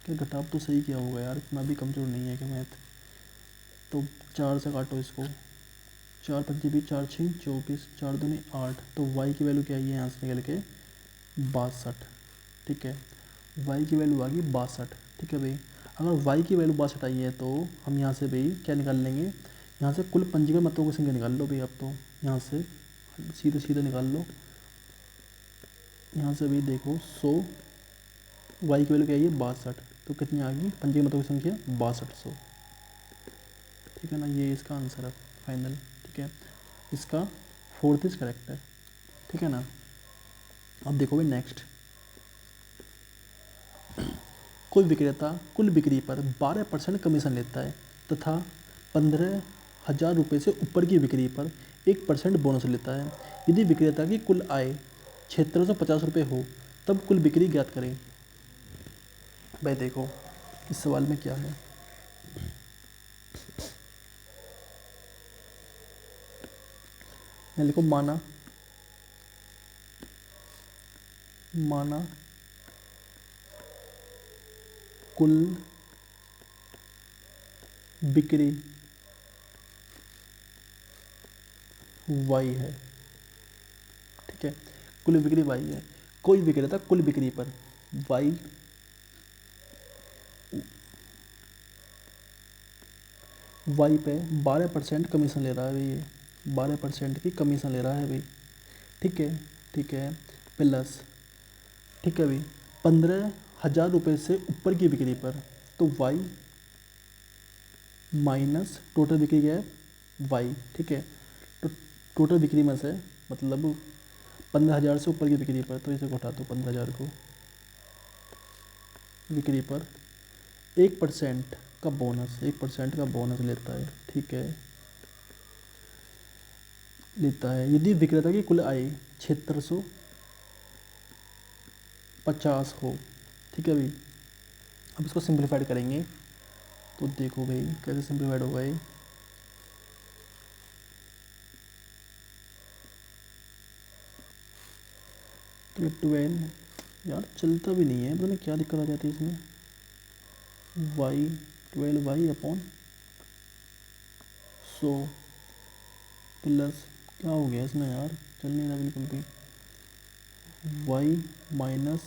क्या घटाव तो सही किया होगा यार, इतना भी कमज़ोर नहीं है कि मैथ। तो 4 से काटो इसको, 4 पंजे भी 4 6 24, 4 दूनी 8, तो y की वैल्यू क्या आई है यहाँ से निकल के 62, ठीक है। y की वैल्यू आ गई 62, ठीक है भाई। अगर y की वैल्यू 62 आई है तो हम यहाँ से भाई क्या निकाल लेंगे, यहाँ से कुल पंजीकृत मतों की संख्या निकाल लो भाई। अब तो यहाँ से सीधे सीधे निकाल लो, यहाँ से भी देखो 100, y की वैल्यू क्या आई है 62, तो कितनी आ गई पंजीकृत मतों की संख्या 6200, ठीक है ना। ये इसका आंसर है फाइनल, ठीक है। इसका 4th इज करेक्ट है, ठीक है ना। अब देखो भाई नेक्स्ट, कोई विक्रेता कुल बिक्री पर 12% कमीशन लेता है तथा 15,000 रुपये से ऊपर की बिक्री पर 1% बोनस लेता है। यदि विक्रेता की कुल आय 7650 रुपये हो तब कुल बिक्री ज्ञात करें। भाई देखो इस सवाल में क्या है, लिखो माना कुल बिक्री y है, ठीक है। कुल बिक्री y है, कोई विक्रेता कुल बिक्री पर y पे 12% कमीशन ले रहा है भाई, ये 12% की कमीशन ले रहा है भाई, ठीक है, ठीक है। प्लस, ठीक है भाई, 15,000 रुपये से ऊपर की बिक्री पर, तो y माइनस टोटल बिक्री क्या है y, ठीक है। तो टोटल बिक्री में से मतलब 15,000 से ऊपर की बिक्री पर, तो इसे घटा दो 15,000 को, बिक्री पर 1% का बोनस, 1% का बोनस लेता है, ठीक है, लेता है। यदि विक्रेता की कुल आय 7650 हो, ठीक है भाई। अब इसको सिंप्लीफाइड करेंगे तो देखो भाई कैसे सिंप्लीफाइड होगा ये, तो 12, यार चलता भी नहीं है, पता नहीं क्या दिक्कत आ जाती है इसमें। वाई 12y अपॉन 100 प्लस क्या हो गया इसमें यार, चल नहीं रहा बिल्कुल भी, y माइनस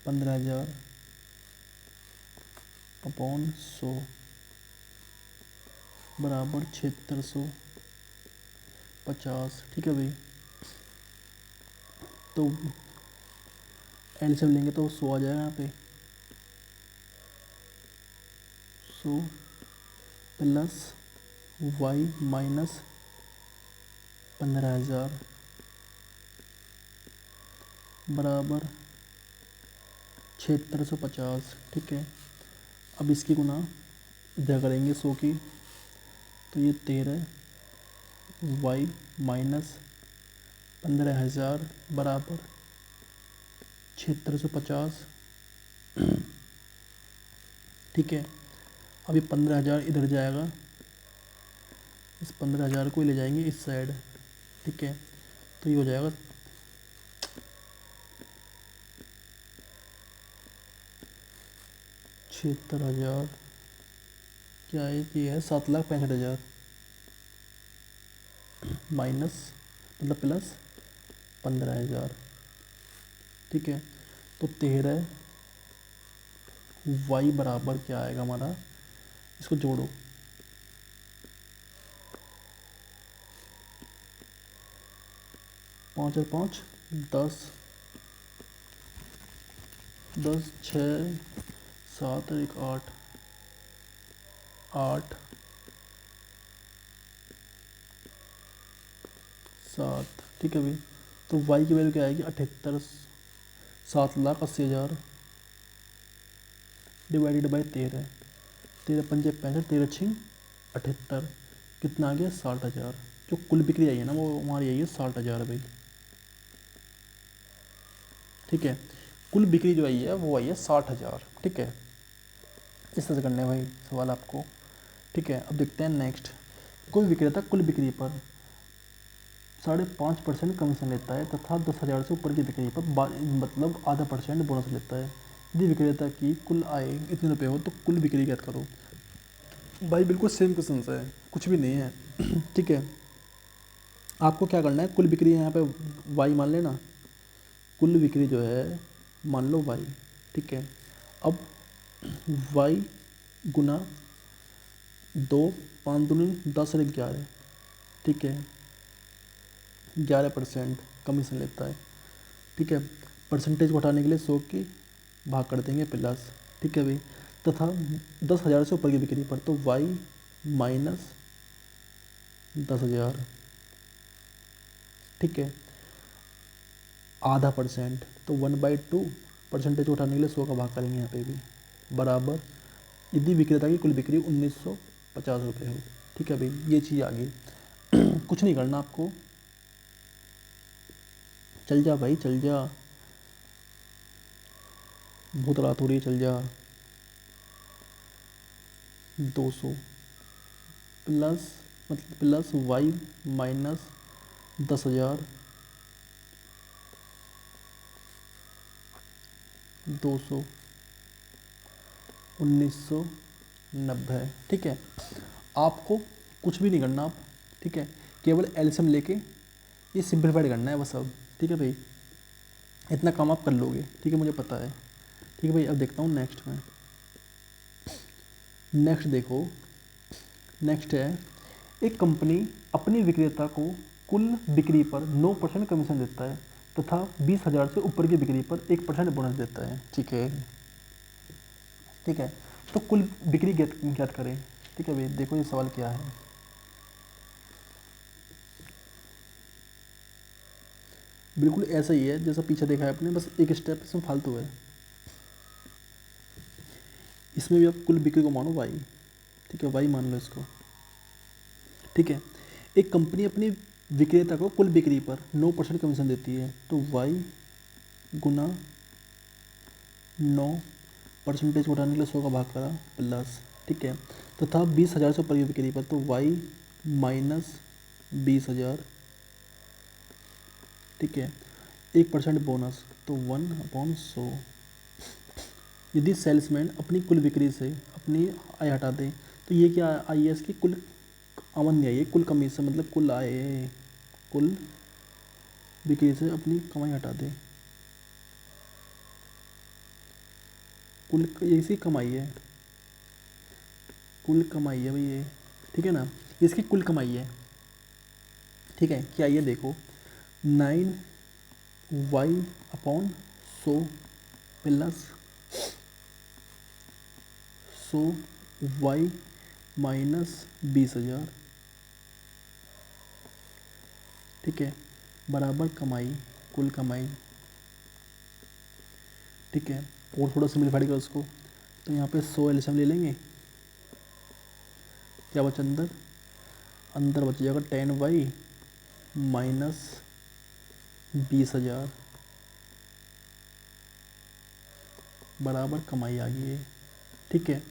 15,000 अपॉन 100 बराबर 7650। ठीक है भाई, तो एलसीएम लेंगे तो 100 आ जाएगा यहाँ पे, 100 प्लस वाई माइनस 15,000 बराबर 7650। ठीक है, अब इसकी गुना इधर करेंगे 100 की, तो ये 13 वाई माइनस 15,000 बराबर 7650। ठीक है, अब ये 15,000 इधर जाएगा, इस 15,000 को ले जाएंगे इस साइड। ठीक है, तो ये हो जाएगा 76,000, क्या है ये है 7,65,000 माइनस मतलब प्लस 15,000। ठीक है, तो 13 वाई बराबर क्या आएगा हमारा, इसको जोड़ो, 5 और 5 10, 10 6 7 और 1 8, 8 7। ठीक है भाई, तो वाई की वैल्यू क्या आएगी 78, 7,80,000 डिवाइडेड बाई 13, 13 पंजे 65, 13 छिंग 78, कितना आ गया 60,000। जो कुल बिक्री आई है ना वो हमारी आई है 60,000 भाई। ठीक है, कुल बिक्री जो आई है वो आई है 60,000। ठीक है, इस तरह से करना है भाई सवाल आपको। ठीक है, अब देखते हैं नेक्स्ट। कोई विक्रेता कुल बिक्री पर 5.5% कमीशन लेता है तथा 10,000 से ऊपर की बिक्री पर मतलब आधा % बोनस लेता है। यदि विक्रेता की कुल आय इतने रुपए हो तो कुल बिक्री ज्ञात करो। भाई बिल्कुल सेम क्वेश्चन है, कुछ भी नहीं है। ठीक है, आपको क्या करना है, कुल बिक्री यहाँ पे वाई मान लेना, कुल बिक्री जो है मान लो वाई। ठीक है, अब वाई गुना 2, 5 दूनी 10 और 11। ठीक है, 11% कमीशन लेता है। ठीक है, परसेंटेज को हटाने के लिए 100 की भाग कर देंगे प्लस। ठीक है भाई, तथा 10,000 से ऊपर की बिक्री पर तो वाई माइनस 10,000। ठीक है, आधा % तो 1/2, परसेंटेज को उठाने के लिए 100 का भाग करेंगे यहाँ पे भी, बराबर यदि विक्रेता की कुल बिक्री 1,950 रुपये हो। ठीक है भाई, ये चीज़ आ गई। कुछ नहीं करना आपको, चल जा भाई चल जा, बहुत रात हो रही है, चल जा। 200 प्लस मतलब प्लस वाई माइनस 10,000 200 1990। ठीक है, आपको कुछ भी नहीं करना आप। ठीक है, केवल एलसीएम लेके ये सिंपलीफाइड करना है बस अब। ठीक है भाई, इतना काम आप कर लोगे। ठीक है, मुझे पता है। ठीक है भाई, अब देखता हूँ नेक्स्ट में। नेक्स्ट देखो, नेक्स्ट है, एक कंपनी अपनी विक्रेता को कुल बिक्री पर 9% कमीशन देता है तथा 20,000 से ऊपर की बिक्री पर 1% बोनस देता है। ठीक है, ठीक है, तो कुल बिक्री ज्ञात करें। ठीक है भाई, देखो ये सवाल क्या है। बिल्कुल ऐसा ही है जैसा पीछे देखा है आपने, बस एक स्टेप इसमें फालतू है। इसमें भी आप कुल बिक्री को मानो वाई। ठीक है, वाई मान लो इसको। ठीक है, एक कंपनी अपनी विक्रेता को कुल बिक्री पर 9% कमीशन देती है तो वाई गुना 9, परसेंटेज उठाने के लिए 100 का भाग करा प्लस। ठीक है, तथा 20,000 से ऊपर की बिक्री पर तो वाई माइनस 20,000। ठीक है, 1% बोनस तो 1/100 यदि सेल्समैन अपनी कुल बिक्री से अपनी आय हटा दे, तो ये क्या आई है इसकी कुल आमदनी आई है, कुल कमी से मतलब कुल आय है, कुल बिक्री से अपनी कमाई हटा दे, कुल ये इसकी कमाई है, कुल कमाई है भाई ये, ठीक है ना, इसकी कुल कमाई है, ठीक है। क्या ये देखो 9y/100 प्लस 100y माइनस 20,000, ठीक है, बराबर कमाई, कुल कमाई, ठीक है। और थोड़ा सिम्प्लीफाई करो उसको, तो यहाँ पे 100 एलसीएम ले लेंगे, क्या बचा अंदर, अंदर बच जाएगा 10y माइनस 20,000 बराबर कमाई आ गई है, ठीक है।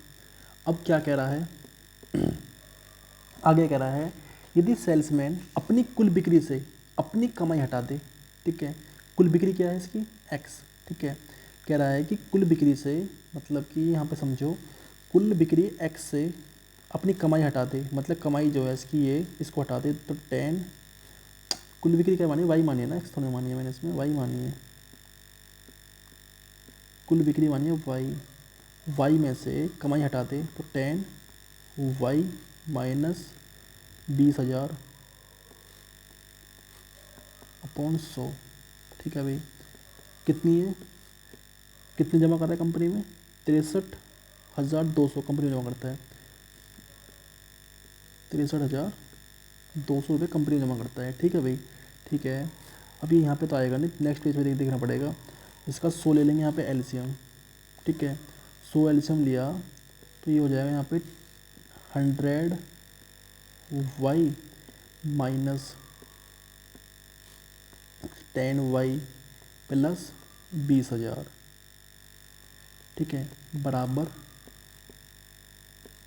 अब क्या कह रहा है आगे कह रहा है यदि सेल्समैन अपनी कुल बिक्री से अपनी कमाई हटा दे, ठीक है, कुल बिक्री क्या है इसकी x, ठीक है, कह रहा है कि कुल बिक्री से मतलब कि यहाँ पे समझो कुल बिक्री x से अपनी कमाई हटा दे, मतलब कमाई जो है इसकी ये इसको हटा दे, तो 10 कुल बिक्री क्या मानी y मानी है ना, x थोड़ी मानी है मैंने इसमें, y मानी है, कुल बिक्री मानी है y में से कमाई हटा दे तो 10y माइनस 20,000 अपॉन 100, ठीक है भाई। कितनी है, कितनी जमा कर रहा है कंपनी में, 63,200 कंपनी में जमा करता है, 63,200 रुपये कंपनी जमा करता है, ठीक है भाई, ठीक है। अभी यहाँ पे तो आएगा नहीं, नेक्स्ट पेज पे देखना पड़ेगा। इसका 100 ले लेंगे यहाँ पे एलसीएम, ठीक है, 100 एलसीएम लिया तो ये हो जाएगा यहाँ पे 100y माइनस 10y प्लस 20,000, ठीक है, बराबर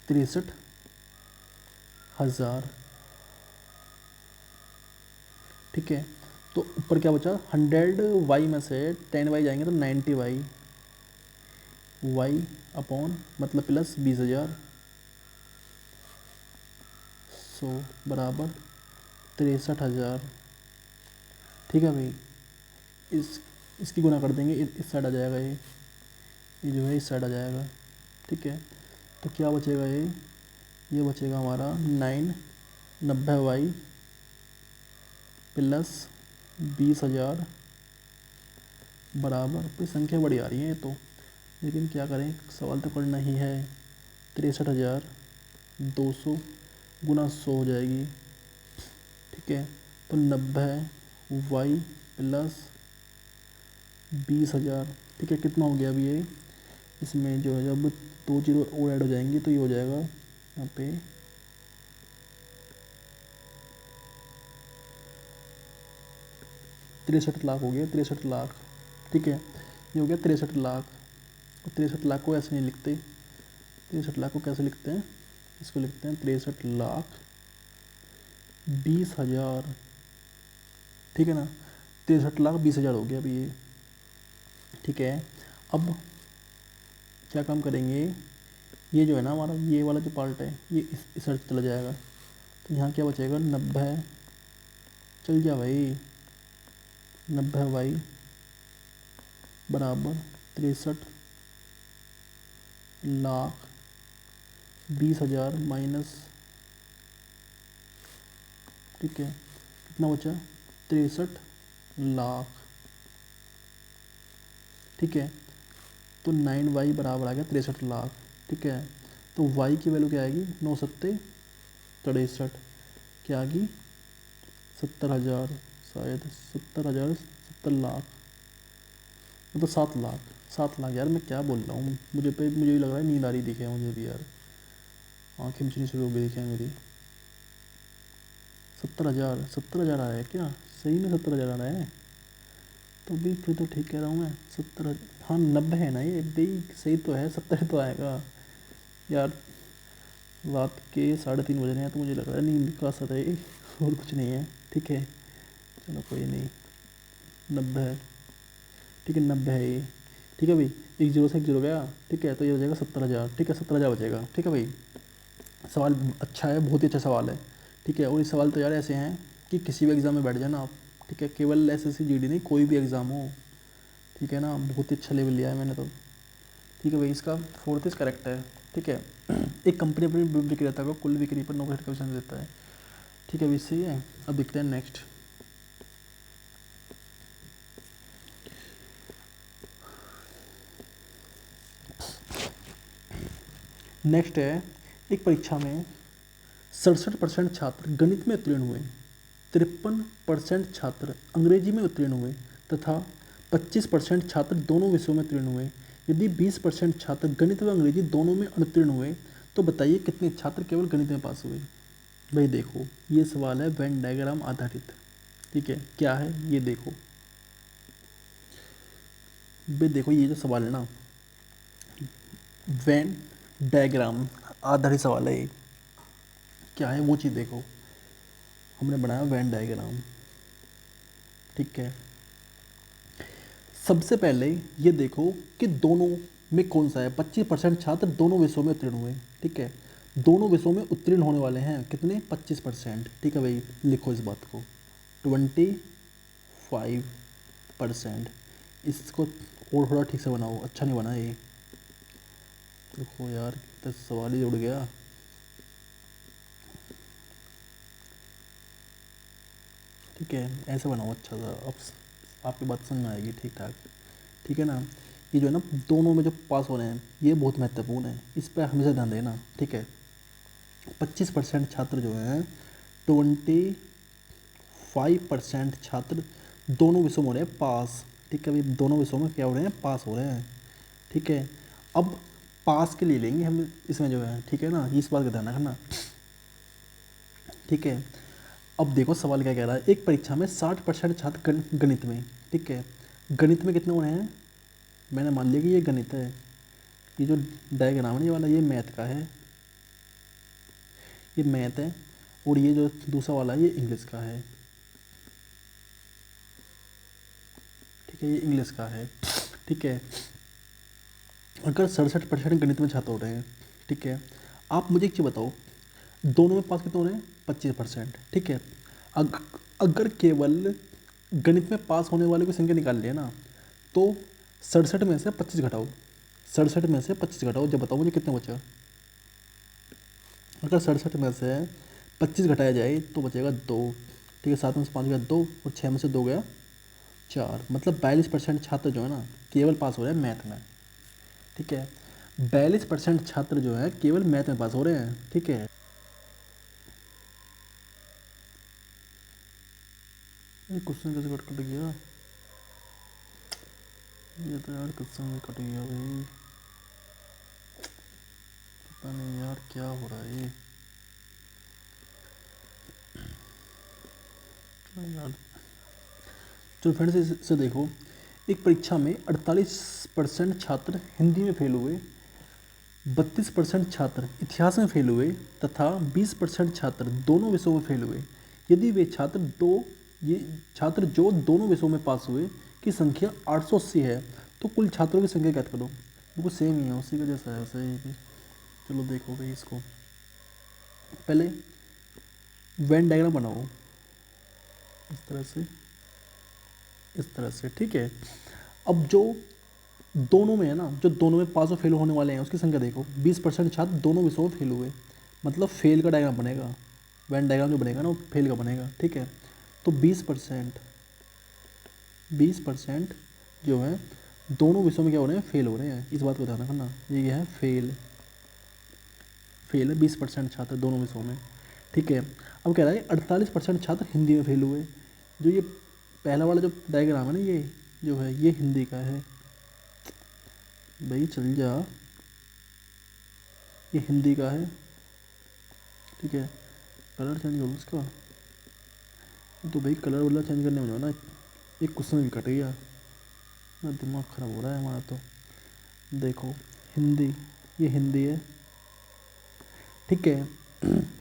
63,000, ठीक है। तो ऊपर क्या बचा 100y में से 10y जाएंगे तो 90y y अपॉन मतलब प्लस 20,000 100 बराबर 63,000, ठीक है भाई। इसकी गुना कर देंगे, इस साइड आ जाएगा ये जो है इस साइड आ जाएगा, ठीक है। तो क्या बचेगा ये बचेगा हमारा 990y प्लस 20,000 बराबर, कोई संख्या बड़ी आ रही है ये तो, लेकिन क्या करें सवाल तो करना ही है। 63,200 गुना 100 हो जाएगी, ठीक है, तो 90y प्लस 20,000, ठीक है। कितना हो गया अभी ये, इसमें जो है जब 2 जीरो और ऐड हो जाएंगी तो ये हो जाएगा यहाँ पे 63 लाख हो गया, 63 लाख, ठीक है, ये हो गया 63 लाख। और 63 लाख को ऐसे नहीं लिखते, 63 लाख को कैसे लिखते हैं, इसको लिखते हैं 63,20,000, ठीक है ना, 63,20,000 हो गया अभी ये, ठीक है। अब क्या काम करेंगे, ये जो है ना हमारा ये वाला जो पार्ट है ये इस साइड चला जाएगा, तो यहाँ क्या बचेगा 90, चल जा भाई 90y बराबर 63,20,000 माइनस, ठीक है, कितना बचा 63 लाख, ठीक है। तो 9y बराबर आ गया 63 लाख, ठीक है। तो y की वैल्यू क्या आएगी 9 सत्ते 63, क्या आ गई 70,000, शायद 70,000 70 लाख, मतलब 7 लाख, 7 लाख। यार मैं क्या बोल रहा हूँ, मुझे भी लग रहा है नींद आ रही दिखे है मुझे भी यार, आँखें मिचनी शुरू हो गई दिखे मेरी। 70,000 आया है क्या, सही में 70,000 आ रहा है, तो भी फिर तो ठीक कह रहा हूँ मैं 70, हाँ 90 है ना ये भाई, सही तो है 70 तो आएगा यार। रात के 3:30 बज रहे हैं तो मुझे लग रहा है नींद का असर है और कुछ नहीं है, ठीक है, चलो कोई नहीं, 90 है, ठीक है 90 है ये, ठीक है भाई, एक जीरो से एक जीरो गया, ठीक है, तो ये हो जाएगा 70,000, ठीक है, 70,000 बचेगा, ठीक है भाई। सवाल अच्छा है, बहुत ही अच्छा सवाल है, ठीक है। और ये सवाल तो यार ऐसे हैं कि किसी भी एग्ज़ाम में बैठ जाना आप, ठीक है, केवल SSC GD नहीं, कोई भी एग्ज़ाम हो, ठीक है ना, बहुत ही अच्छा लेवल लिया है मैंने तो, ठीक है भाई। इसका 4th इज करेक्ट है, ठीक है। एक कंपनी अपनी विक्रेता को कुल बिक्री पर 9% कमीशन देता है, ठीक है भाई, सही है। अब देखते हैं नेक्स्ट। नेक्स्ट है, एक परीक्षा में 67% छात्र गणित में उत्तीर्ण हुए, 53% छात्र अंग्रेजी में उत्तीर्ण हुए तथा 25% छात्र दोनों विषयों में उत्तीर्ण हुए। यदि 20% छात्र गणित व अंग्रेजी दोनों में अनुत्तीर्ण हुए तो बताइए कितने छात्र केवल गणित में पास हुए। भाई देखो, ये सवाल है वेन डायग्राम आधारित, ठीक है। क्या है ये देखो भाई, देखो ये जो सवाल है ना, वेन डायग्राम आधारित सवाल है ये। क्या है वो चीज़ देखो, हमने बनाया वेन डायग्राम, ठीक है। सबसे पहले ये देखो कि दोनों में कौन सा है। 25% छात्र दोनों विषयों में उत्तीर्ण हुए, ठीक है। दोनों विषयों में उत्तीर्ण होने वाले हैं कितने, 25%, ठीक है भाई। लिखो इस बात को, 25%। इसको और थोड़ा ठीक से बनाओ, अच्छा नहीं बना ये। देखो यार, तो सवाल ही उड़ गया। ठीक है, ऐसे बनाओ अच्छा सा, अब आपकी बात समझ में आएगी ठीक ठाक, ठीक है ना। ये जो है ना, दोनों में जो पास हो रहे हैं ये बहुत महत्वपूर्ण है, इस पर हमेशा ध्यान देना, ठीक है। 25% छात्र जो हैं, 25% छात्र दोनों विषयों में हो रहे हैं पास, ठीक है भाई। दोनों विषयों में क्या हो रहे हैं, पास हो रहे हैं, ठीक है। अब पास के लिए लेंगे हम इसमें जो है, ठीक है ना, इस बात का ध्यान रखना, ठीक है। अब देखो सवाल क्या कह रहा है, एक परीक्षा में 60% छात्र गणित में, ठीक है। गणित में कितने हो रहे हैं, मैंने मान लिया कि ये गणित है, ये जो डायग्राम है ये वाला ये मैथ का है, ये मैथ है। और ये जो दूसरा वाला है ये इंग्लिश का है, ठीक है, ये इंग्लिश का है, ठीक है। अगर 67% गणित में छात्र हो रहे हैं, ठीक है। आप मुझे एक चीज़ बताओ, दोनों में पास कितने हो रहे हैं, 25%, ठीक है। अगर केवल गणित में पास होने वाले की संख्या निकाल लिया ना, तो 67 में से 25 घटाओ, 67 में से 25 घटाओ, जब बताओ मुझे कितने बचा। अगर 67 में से 25 घटाया जाए तो बचेगा 2, ठीक है। 7 में से 5 गया 2, और 6 में से 2 गया 4, मतलब 42% छात्र जो है ना केवल पास हो रहे हैं मैथ में, ठीक है। 42% छात्र जो है केवल मैथ में पास हो रहे हैं, ठीक है। ये क्वेश्चन कैसे कट कट गया, ये तो यार क्वेश्चन कट गया भाई, पता नहीं यार क्या हो रहा है ये यार। चलो फ्रेंड्स, इसे देखो, एक परीक्षा में 48% छात्र हिंदी में फेल हुए, 32% छात्र इतिहास में फेल हुए तथा 20% छात्र दोनों विषयों में फेल हुए। यदि वे छात्र जो दोनों विषयों में पास हुए की संख्या 880 है तो कुल छात्रों की संख्या ज्ञात करो। बिल्कुल सेम ही है, उसी का जैसा है वैसे ही। चलो देखो भाई, इसको पहले वेन डायग्राम बनाओ इस तरह से, इस तरह से, ठीक है। अब जो दोनों में है ना, जो दोनों में पास और फेल होने वाले हैं उसकी संख्या देखो, 20% छात्र दोनों विषयों में फेल हुए, मतलब फेल का डायग्राम बनेगा, वेन डायग्राम जो बनेगा ना वो फेल का बनेगा, ठीक है। तो 20% जो है दोनों विषयों में क्या हो रहे हैं, फेल हो रहे हैं, इस बात को ध्यान रखना। ये क्या है, फेल, फेल है 20% छात्र दोनों विषयों में, ठीक है। अब कह रहा है 48% छात्र हिंदी में फेल हुए। जो ये पहला वाला जो डायग्राम है ना, ये जो है ये हिंदी का है भाई, चल जा, ये हिंदी का है, ठीक है। कलर चेंज करो उसका, तो भाई कलर वाला चेंज करने में जो है ना एक क्वेश्चन भी कट गया ना, दिमाग ख़राब हो रहा है हमारा तो। देखो हिंदी, ये हिंदी है, ठीक है।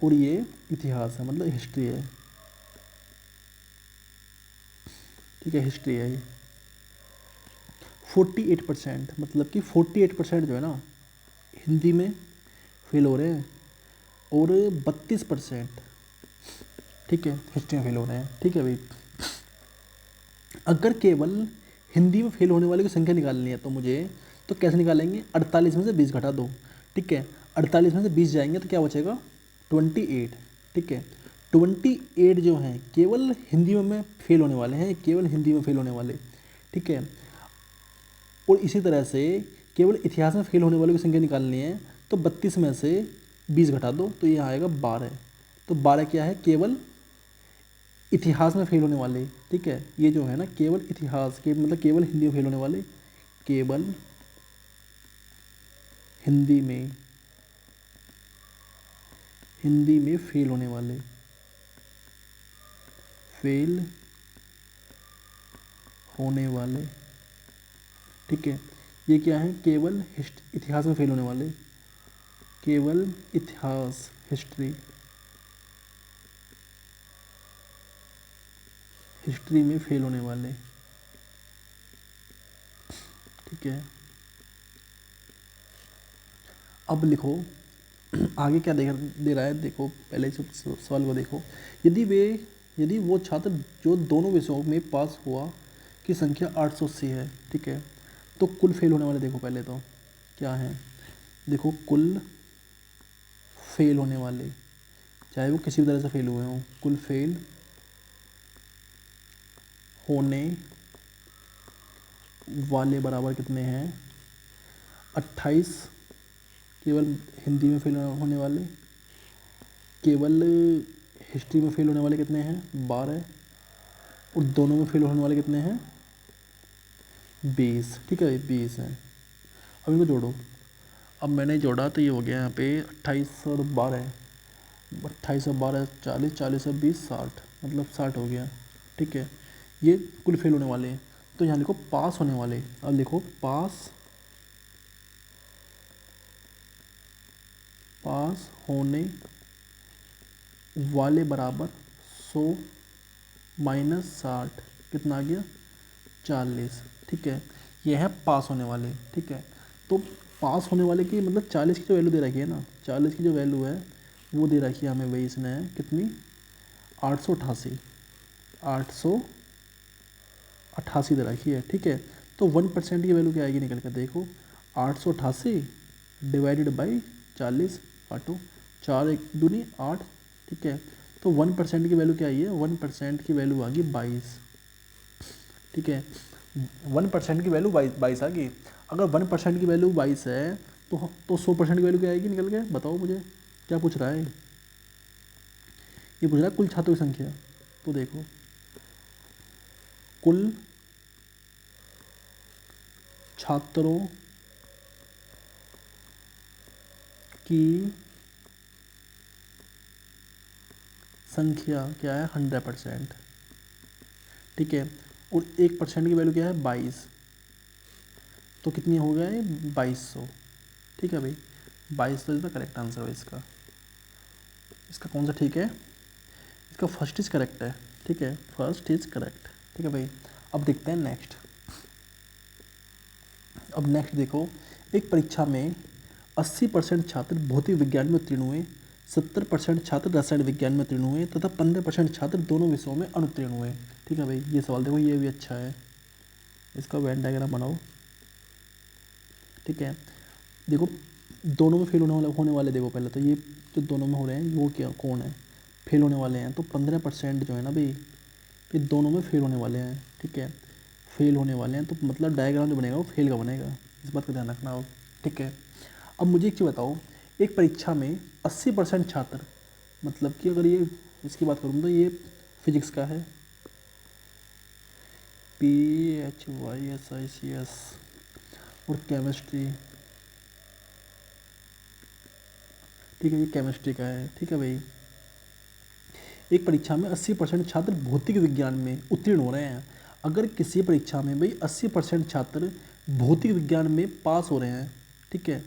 और ये इतिहास है, मतलब हिस्ट्री है, ठीक है, हिस्ट्री है ये। 48%, मतलब कि 48% जो है ना हिंदी में फेल हो रहे हैं, और 32%, ठीक है, हिस्ट्री में फेल हो रहे हैं। ठीक है भाई, अगर केवल हिंदी में फेल होने वाले की संख्या निकालनी है तो मुझे, तो कैसे निकालेंगे, 48 में से 20 घटा दो। ठीक है, 48 में से 20 जाएंगे तो क्या बचेगा, 28। ठीक है, 28 जो हैं केवल हिंदी में फेल होने वाले हैं, केवल हिंदी में फेल होने वाले। ठीक है, और इसी तरह से केवल इतिहास में फेल होने वालों की संख्या निकालनी है तो 32 में से 20 घटा दो तो ये आएगा 12। तो 12 क्या है, केवल इतिहास में फेल होने वाले। ठीक है, ये जो है ना केवल इतिहास के, मतलब केवल हिंदी में फेल होने वाले, केवल हिंदी में, हिंदी में फेल होने वाले, फेल होने वाले। ठीक है, ये क्या है, केवल इतिहास में फेल होने वाले, केवल इतिहास, हिस्ट्री, हिस्ट्री में फेल होने वाले। ठीक है, अब लिखो आगे क्या दे रहा है, देखो पहले सवाल को देखो। यदि वे, यदि वो छात्र जो दोनों विषयों में पास हुआ की संख्या 880 है, ठीक है, तो कुल फेल होने वाले देखो पहले तो क्या है, देखो कुल फेल होने वाले, चाहे वो किसी भी तरह से फेल हुए हों, कुल फेल होने वाले बराबर कितने हैं, 28, केवल हिंदी में फेल होने वाले, केवल हिस्ट्री में फेल होने वाले कितने हैं, 12, और दोनों में फेल होने वाले कितने हैं, 20। ठीक है, 20 हैं। अब इनको जोड़ो, अब मैंने जोड़ा तो ये हो गया यहाँ पे 28 और 12, 28 और 12 40, 40 और 20 60, मतलब 60 हो गया। ठीक है, ये कुल फेल होने वाले हैं। तो यहाँ लिखो पास होने वाले, अब लिखो पास, पास होने वाले बराबर 100 माइनस 60, कितना आ गया, 40। ठीक है, ये है पास होने वाले। ठीक है, तो पास होने वाले की मतलब 40 की जो वैल्यू दे रखी है ना, 40 की जो वैल्यू है वो दे रखी है हमें, वही इसने कितनी, 888, 888 दे रखी है। ठीक है, तो 1% की वैल्यू क्या आएगी निकल कर देखो, 888 डिवाइडेड बाई 40, काटो, 4 एक दूनी 8। ठीक है, तो 1% की वैल्यू क्या आई है, 1% की वैल्यू आ गई 22। ठीक है, 1% की वैल्यू 22 आ गई। अगर 1% की वैल्यू 22 है तो 100% की वैल्यू क्या आएगी निकल के, बताओ मुझे, क्या पूछ रहा है, ये पूछ रहा है कुल छात्रों की संख्या। तो देखो कुल छात्रों की संख्या क्या है, 100%। ठीक है, और 1% की वैल्यू क्या है, 22, तो कितनी हो गया है, 2200। ठीक है भाई, 2200 इज द करेक्ट आंसर है इसका। इसका कौन सा ठीक है, इसका फर्स्ट इज करेक्ट है। ठीक है, फर्स्ट इज करेक्ट। ठीक है भाई, अब देखते हैं नेक्स्ट। अब नेक्स्ट देखो, एक परीक्षा में 80% छात्र भौतिक विज्ञान में उत्तीर्ण हुए, 70% छात्र रसायन विज्ञान में उत्तीर्ण हुए तथा 15% छात्र दोनों विषयों में अनुत्तीर्ण हुए। ठीक है भाई, ये सवाल देखो, ये भी अच्छा है, इसका वेन डायग्राम बनाओ। ठीक है, देखो दोनों में फेल होने वाले देखो पहले तो, ये जो दोनों में हो रहे हैं वो क्या, कौन है, फेल होने वाले हैं, तो 15% जो है ना भाई, ये दोनों में फेल होने वाले हैं। ठीक है, फेल होने वाले हैं, तो मतलब डायग्राम जो बनेगा वो फेल का बनेगा, इस बात का ध्यान रखना हो। ठीक है, अब मुझे एक चीज़ बताओ, एक परीक्षा में 80% छात्र, मतलब कि अगर ये इसकी बात करूँ तो ये फिजिक्स का है, PHYSICS, और केमिस्ट्री, ठीक है, ये केमिस्ट्री का है। ठीक है भाई, एक परीक्षा में 80% छात्र भौतिक विज्ञान में उत्तीर्ण हो रहे हैं। अगर किसी परीक्षा में भाई 80% छात्र भौतिक विज्ञान में पास हो रहे हैं, ठीक है,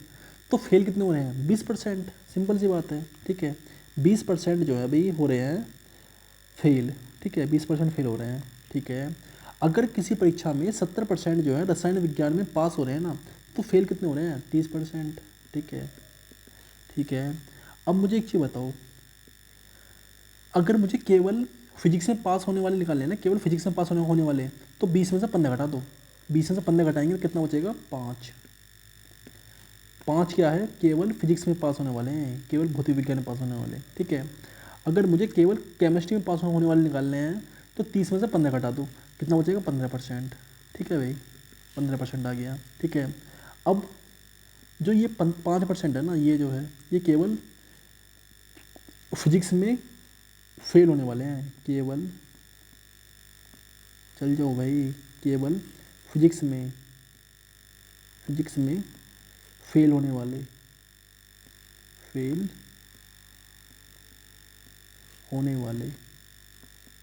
तो फेल कितने हो रहे हैं, 20%, सिंपल सी बात है। ठीक है, 20% जो है भाई हो रहे हैं फेल। ठीक है, 20% फेल हो रहे हैं। ठीक है, अगर किसी परीक्षा में 70% जो है रसायन विज्ञान में पास हो रहे हैं ना, तो फेल कितने हो रहे हैं? 30%। ठीक है, ठीक है। अब मुझे एक चीज़ बताओ, अगर मुझे केवल फिजिक्स में पास होने वाले निकालने हैं ना, केवल फिजिक्स में पास होने वाले, तो 20 में से 15 घटा दो। 20 में से 15 घटाएंगे तो कितना बचेगा? 5। 5 क्या है? केवल फिजिक्स में पास होने वाले हैं, केवल भौतिक विज्ञान में पास होने वाले। ठीक है, अगर मुझे केवल केमिस्ट्री में पास होने वाले निकालने हैं, तो 30 में से 15 घटा दो, कितना बचेगा? 15%। ठीक है भाई, 15% आ गया। ठीक है, अब जो ये 5% है ना, ये जो है ये केवल फिजिक्स में फेल होने वाले हैं, केवल, चल जाओ भाई, केवल फिजिक्स में फेल होने वाले, फेल होने वाले।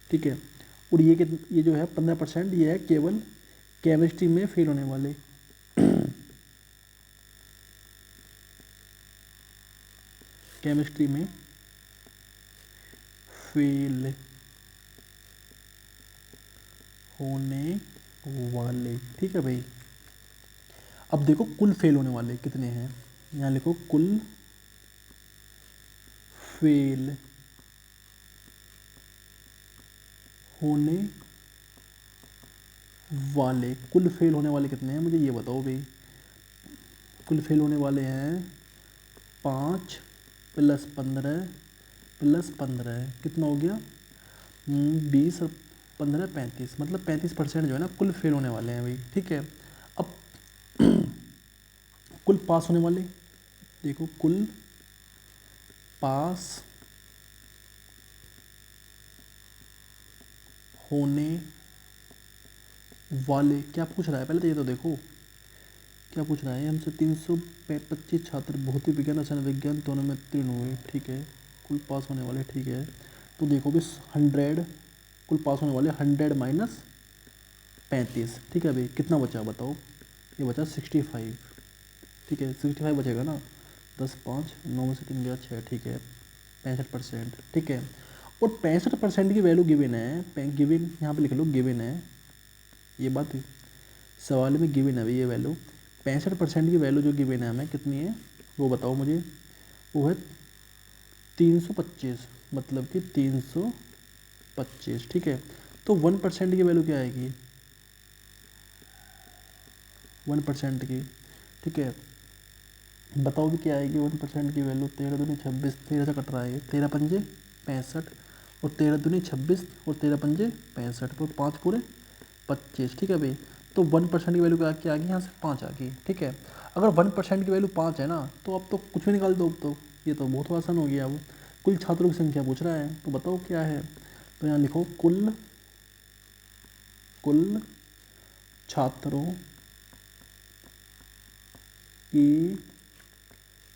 ठीक है, और ये जो है 15%, ये है केवल केमिस्ट्री में फेल होने वाले। केमिस्ट्री में फेल होने वाले। ठीक है भाई, अब देखो कुल फेल होने वाले कितने हैं, यहाँ लिखो कुल फेल होने वाले। कुल फेल होने वाले कितने हैं मुझे ये बताओ भाई। कुल फेल होने वाले हैं 5 + 15 + 15, कितना हो गया? 20 और 15 35, मतलब 35% जो है ना कुल फेल होने वाले हैं भाई। ठीक है, अब कुल पास होने वाले देखो, कुल पास होने वाले क्या पूछ रहा है पहले तो ये तो देखो, क्या पूछ रहा है हमसे? 325 छात्र भौतिक विज्ञान रसायन विज्ञान दोनों में उत्तीर्ण हुए। ठीक है, कुल पास होने वाले। ठीक है, तो देखो भी 100, कुल पास होने वाले 100 - 35। ठीक है भाई, कितना बचा बताओ? ये बचा 65। ठीक है, 65 बचेगा ना, 10 5 9 में से 3 गया 6। ठीक है, 65%। ठीक है, और 65% की वैल्यू गिवन है, गिवन यहाँ पे लिख लो, गिवन है ये बात, सवाल में गिवन है भाई ये वैल्यू। 65% की वैल्यू जो गिवन है हमें कितनी है वो बताओ मुझे। वो है 325, मतलब कि 325। ठीक है, तो 1% की वैल्यू क्या आएगी? 1% की, ठीक है, बताओ भी क्या आएगी 1% की वैल्यू? 13 दूनी 26, 13 से कट रहा है, 13 पंजे 65, और 13 दूनी 26, और 13 पंजे 65, तो 5 पूरे 25। ठीक है भाई, तो 1% की वैल्यू क्या आ गई? यहाँ से 5 आ गई। ठीक है, अगर 1% की वैल्यू 5 है ना, तो अब तो कुछ भी निकाल दो। अब तो ये तो बहुत आसान हो गया। अब कुल छात्रों की संख्या पूछ रहा है, तो बताओ क्या है? तो यहाँ लिखो कुल छात्रों की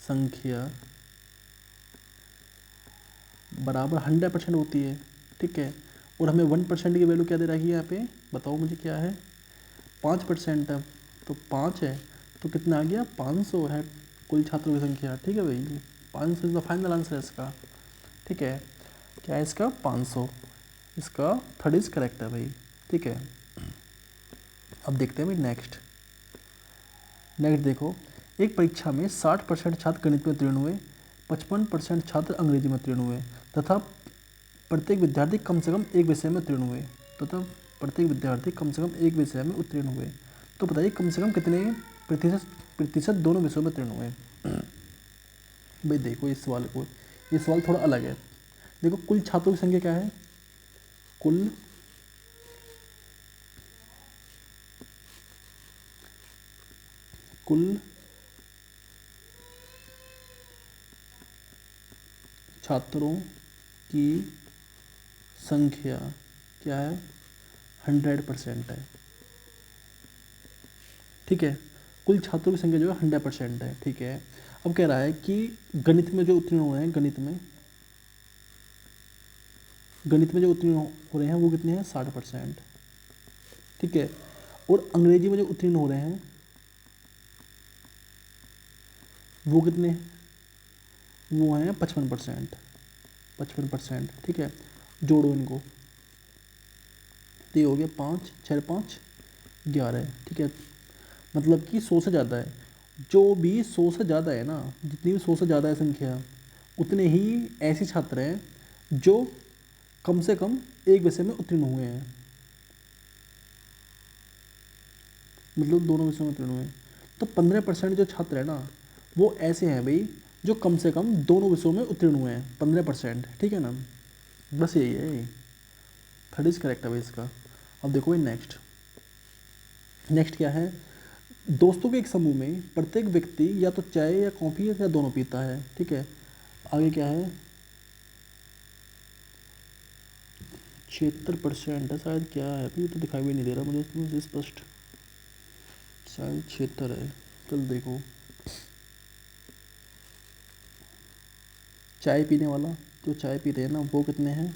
संख्या बराबर 100% होती है। ठीक है, और हमें 1% की वैल्यू क्या दे रखी है यहाँ पे? बताओ मुझे क्या है? 5% है, तो 5 है, तो कितना आ गया? 500 है कुल छात्रों की संख्या। ठीक है भाई, 500 इज द फाइनल आंसर है इसका। ठीक है, क्या है इसका? 500, इसका थर्ड इज करेक्ट है भाई। ठीक है, अब देखते हैं भाई नेक्स्ट देखो, एक परीक्षा में 60% छात्र गणित में उत्तीर्ण हुए, 55% छात्र अंग्रेजी में उत्तीर्ण हुए, तथा प्रत्येक विद्यार्थी कम से कम एक विषय में उत्तीर्ण हुए, उत्तीर्ण हुए। तो बताइए कम से कम कितने प्रतिशत दोनों विषयों में उत्तीर्ण हुए? भाई देखो इस सवाल को, ये सवाल थोड़ा अलग है। देखो कुल छात्रों की संख्या क्या है? कुल छात्रों की संख्या क्या है? 100% है। ठीक है, कुल छात्रों की संख्या जो है 100% है। ठीक है, अब कह रहा है कि गणित में जो उत्तीर्ण हुए हैं, गणित में जो उत्तीर्ण हो रहे हैं वो कितने हैं? 60%। ठीक है, और अंग्रेजी में जो उत्तीर्ण हो रहे हैं वो कितने? वो हैं 55%। ठीक है, जोड़ो इनको, तो ये हो गया 5, 6 5 11, ठीक है। मतलब कि 100 से ज़्यादा है, जो भी 100 से ज़्यादा है ना, जितनी भी 100 से ज़्यादा है संख्या, उतने ही ऐसे छात्र हैं जो कम से कम एक विषय में उत्तीर्ण हुए हैं, मतलब दोनों विषयों में उत्तीर्ण हुए हैं। तो 15% जो छात्र है ना वो ऐसे हैं भाई जो कम से कम दोनों विषयों में उत्तीर्ण हुए हैं, 15%, ठीक है ना। बस यही है, थर्ड इज करेक्ट है भाई इसका। अब देखो भाई नेक्स्ट, नेक्स्ट क्या है, दोस्तों के एक समूह में प्रत्येक व्यक्ति या तो चाय या कॉफ़ी या दोनों पीता है, ठीक है। आगे क्या है, 76% है शायद, क्या है अभी तो दिखाई भी नहीं दे रहा मुझे इसमें स्पष्ट, शायद 76 है। चल देखो, चाय पीने वाला, जो चाय पीते हैं ना वो कितने हैं,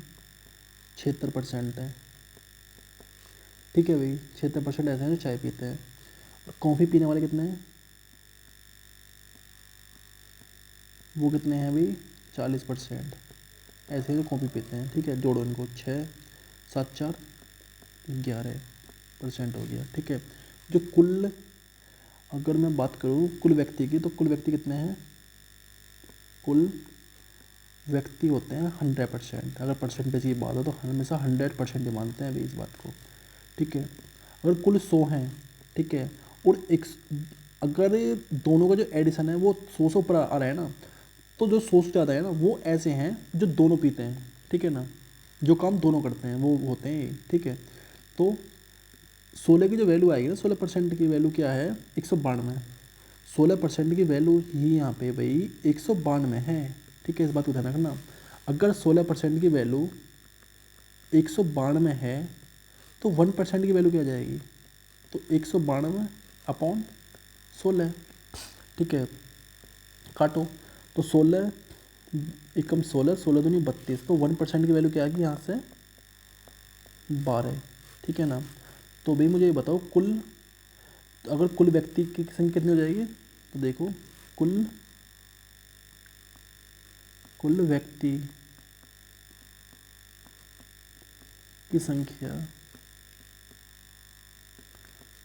76% है, ठीक है भाई। 76% ऐसे हैं जो चाय पीते हैं। और कॉफ़ी पीने वाले कितने हैं, वो कितने हैं भाई, 40% ऐसे हैं जो कॉफ़ी पीते हैं, ठीक है। जोड़ो इनको, 6 7 4 11% हो गया, ठीक है। जो कुल, अगर मैं बात करूँ कुल व्यक्ति की, तो कुल व्यक्ति कितने हैं, कुल व्यक्ति होते हैं 100%। अगर परसेंटेज की बात हो तो हमेशा 100% ही मानते हैं अभी इस बात को, ठीक है। अगर कुल 100 हैं, ठीक है, और एक, अगर दोनों का जो एडिशन है वो 100 से ऊपर आ रहा है ना, तो जो 100 से ज़्यादा है ना वो ऐसे हैं जो दोनों पीते हैं, ठीक है ना, जो काम दोनों करते हैं वो होते हैं, ठीक है। तो 16 की जो वैल्यू आएगी ना, 16% की वैल्यू क्या है, 192। 16% की वैल्यू ही यहाँ पे भाई 192 है, ठीक है। इस बात को ध्यान रखना, अगर 16% की वैल्यू 192 है तो 1% की वैल्यू क्या आ जाएगी, तो 192 अपॉन 16, ठीक है। काटो, तो 16 एकम 16, 16 दूनी 32, तो 1% की वैल्यू क्या आ गई यहाँ से, 12, ठीक है ना। तो भाई मुझे ये बताओ कुल, तो अगर कुल व्यक्ति की संख्या कितनी हो जाएगी, तो देखो कुल, कुल व्यक्ति की संख्या,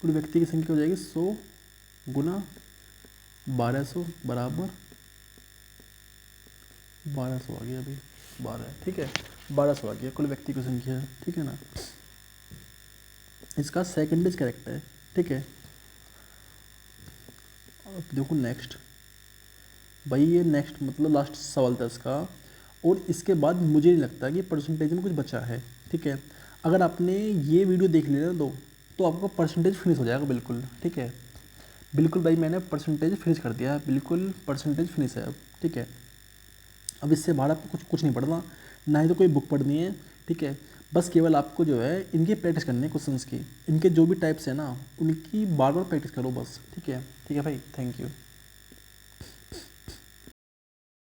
कुल व्यक्ति की संख्या हो जाएगी 100 गुना 1200 बराबर 1200 आ गया अभी, 12, ठीक है। 1200 आ गया कुल व्यक्ति की संख्या, ठीक है ना। इसका सेकंड इज करेक्ट है, ठीक है। अब देखो नेक्स्ट, भाई ये नेक्स्ट मतलब लास्ट सवाल था इसका, और इसके बाद मुझे नहीं लगता कि परसेंटेज में कुछ बचा है, ठीक है। अगर आपने ये वीडियो देख लिया ना तो आपका परसेंटेज फिनिश हो जाएगा बिल्कुल, ठीक है। बिल्कुल भाई मैंने परसेंटेज फिनिश कर दिया है, बिल्कुल परसेंटेज फिनिश है अब, ठीक है। अब इससे बाहर आपको कुछ नहीं पढ़ना, ना ही तो कोई बुक पढ़नी है, ठीक है। बस केवल आपको जो है इनकी प्रैक्टिस करनी है, क्वेश्चंस की, इनके जो भी टाइप्स है ना उनकी बार बार प्रैक्टिस करो बस, ठीक है। ठीक है भाई, थैंक यू।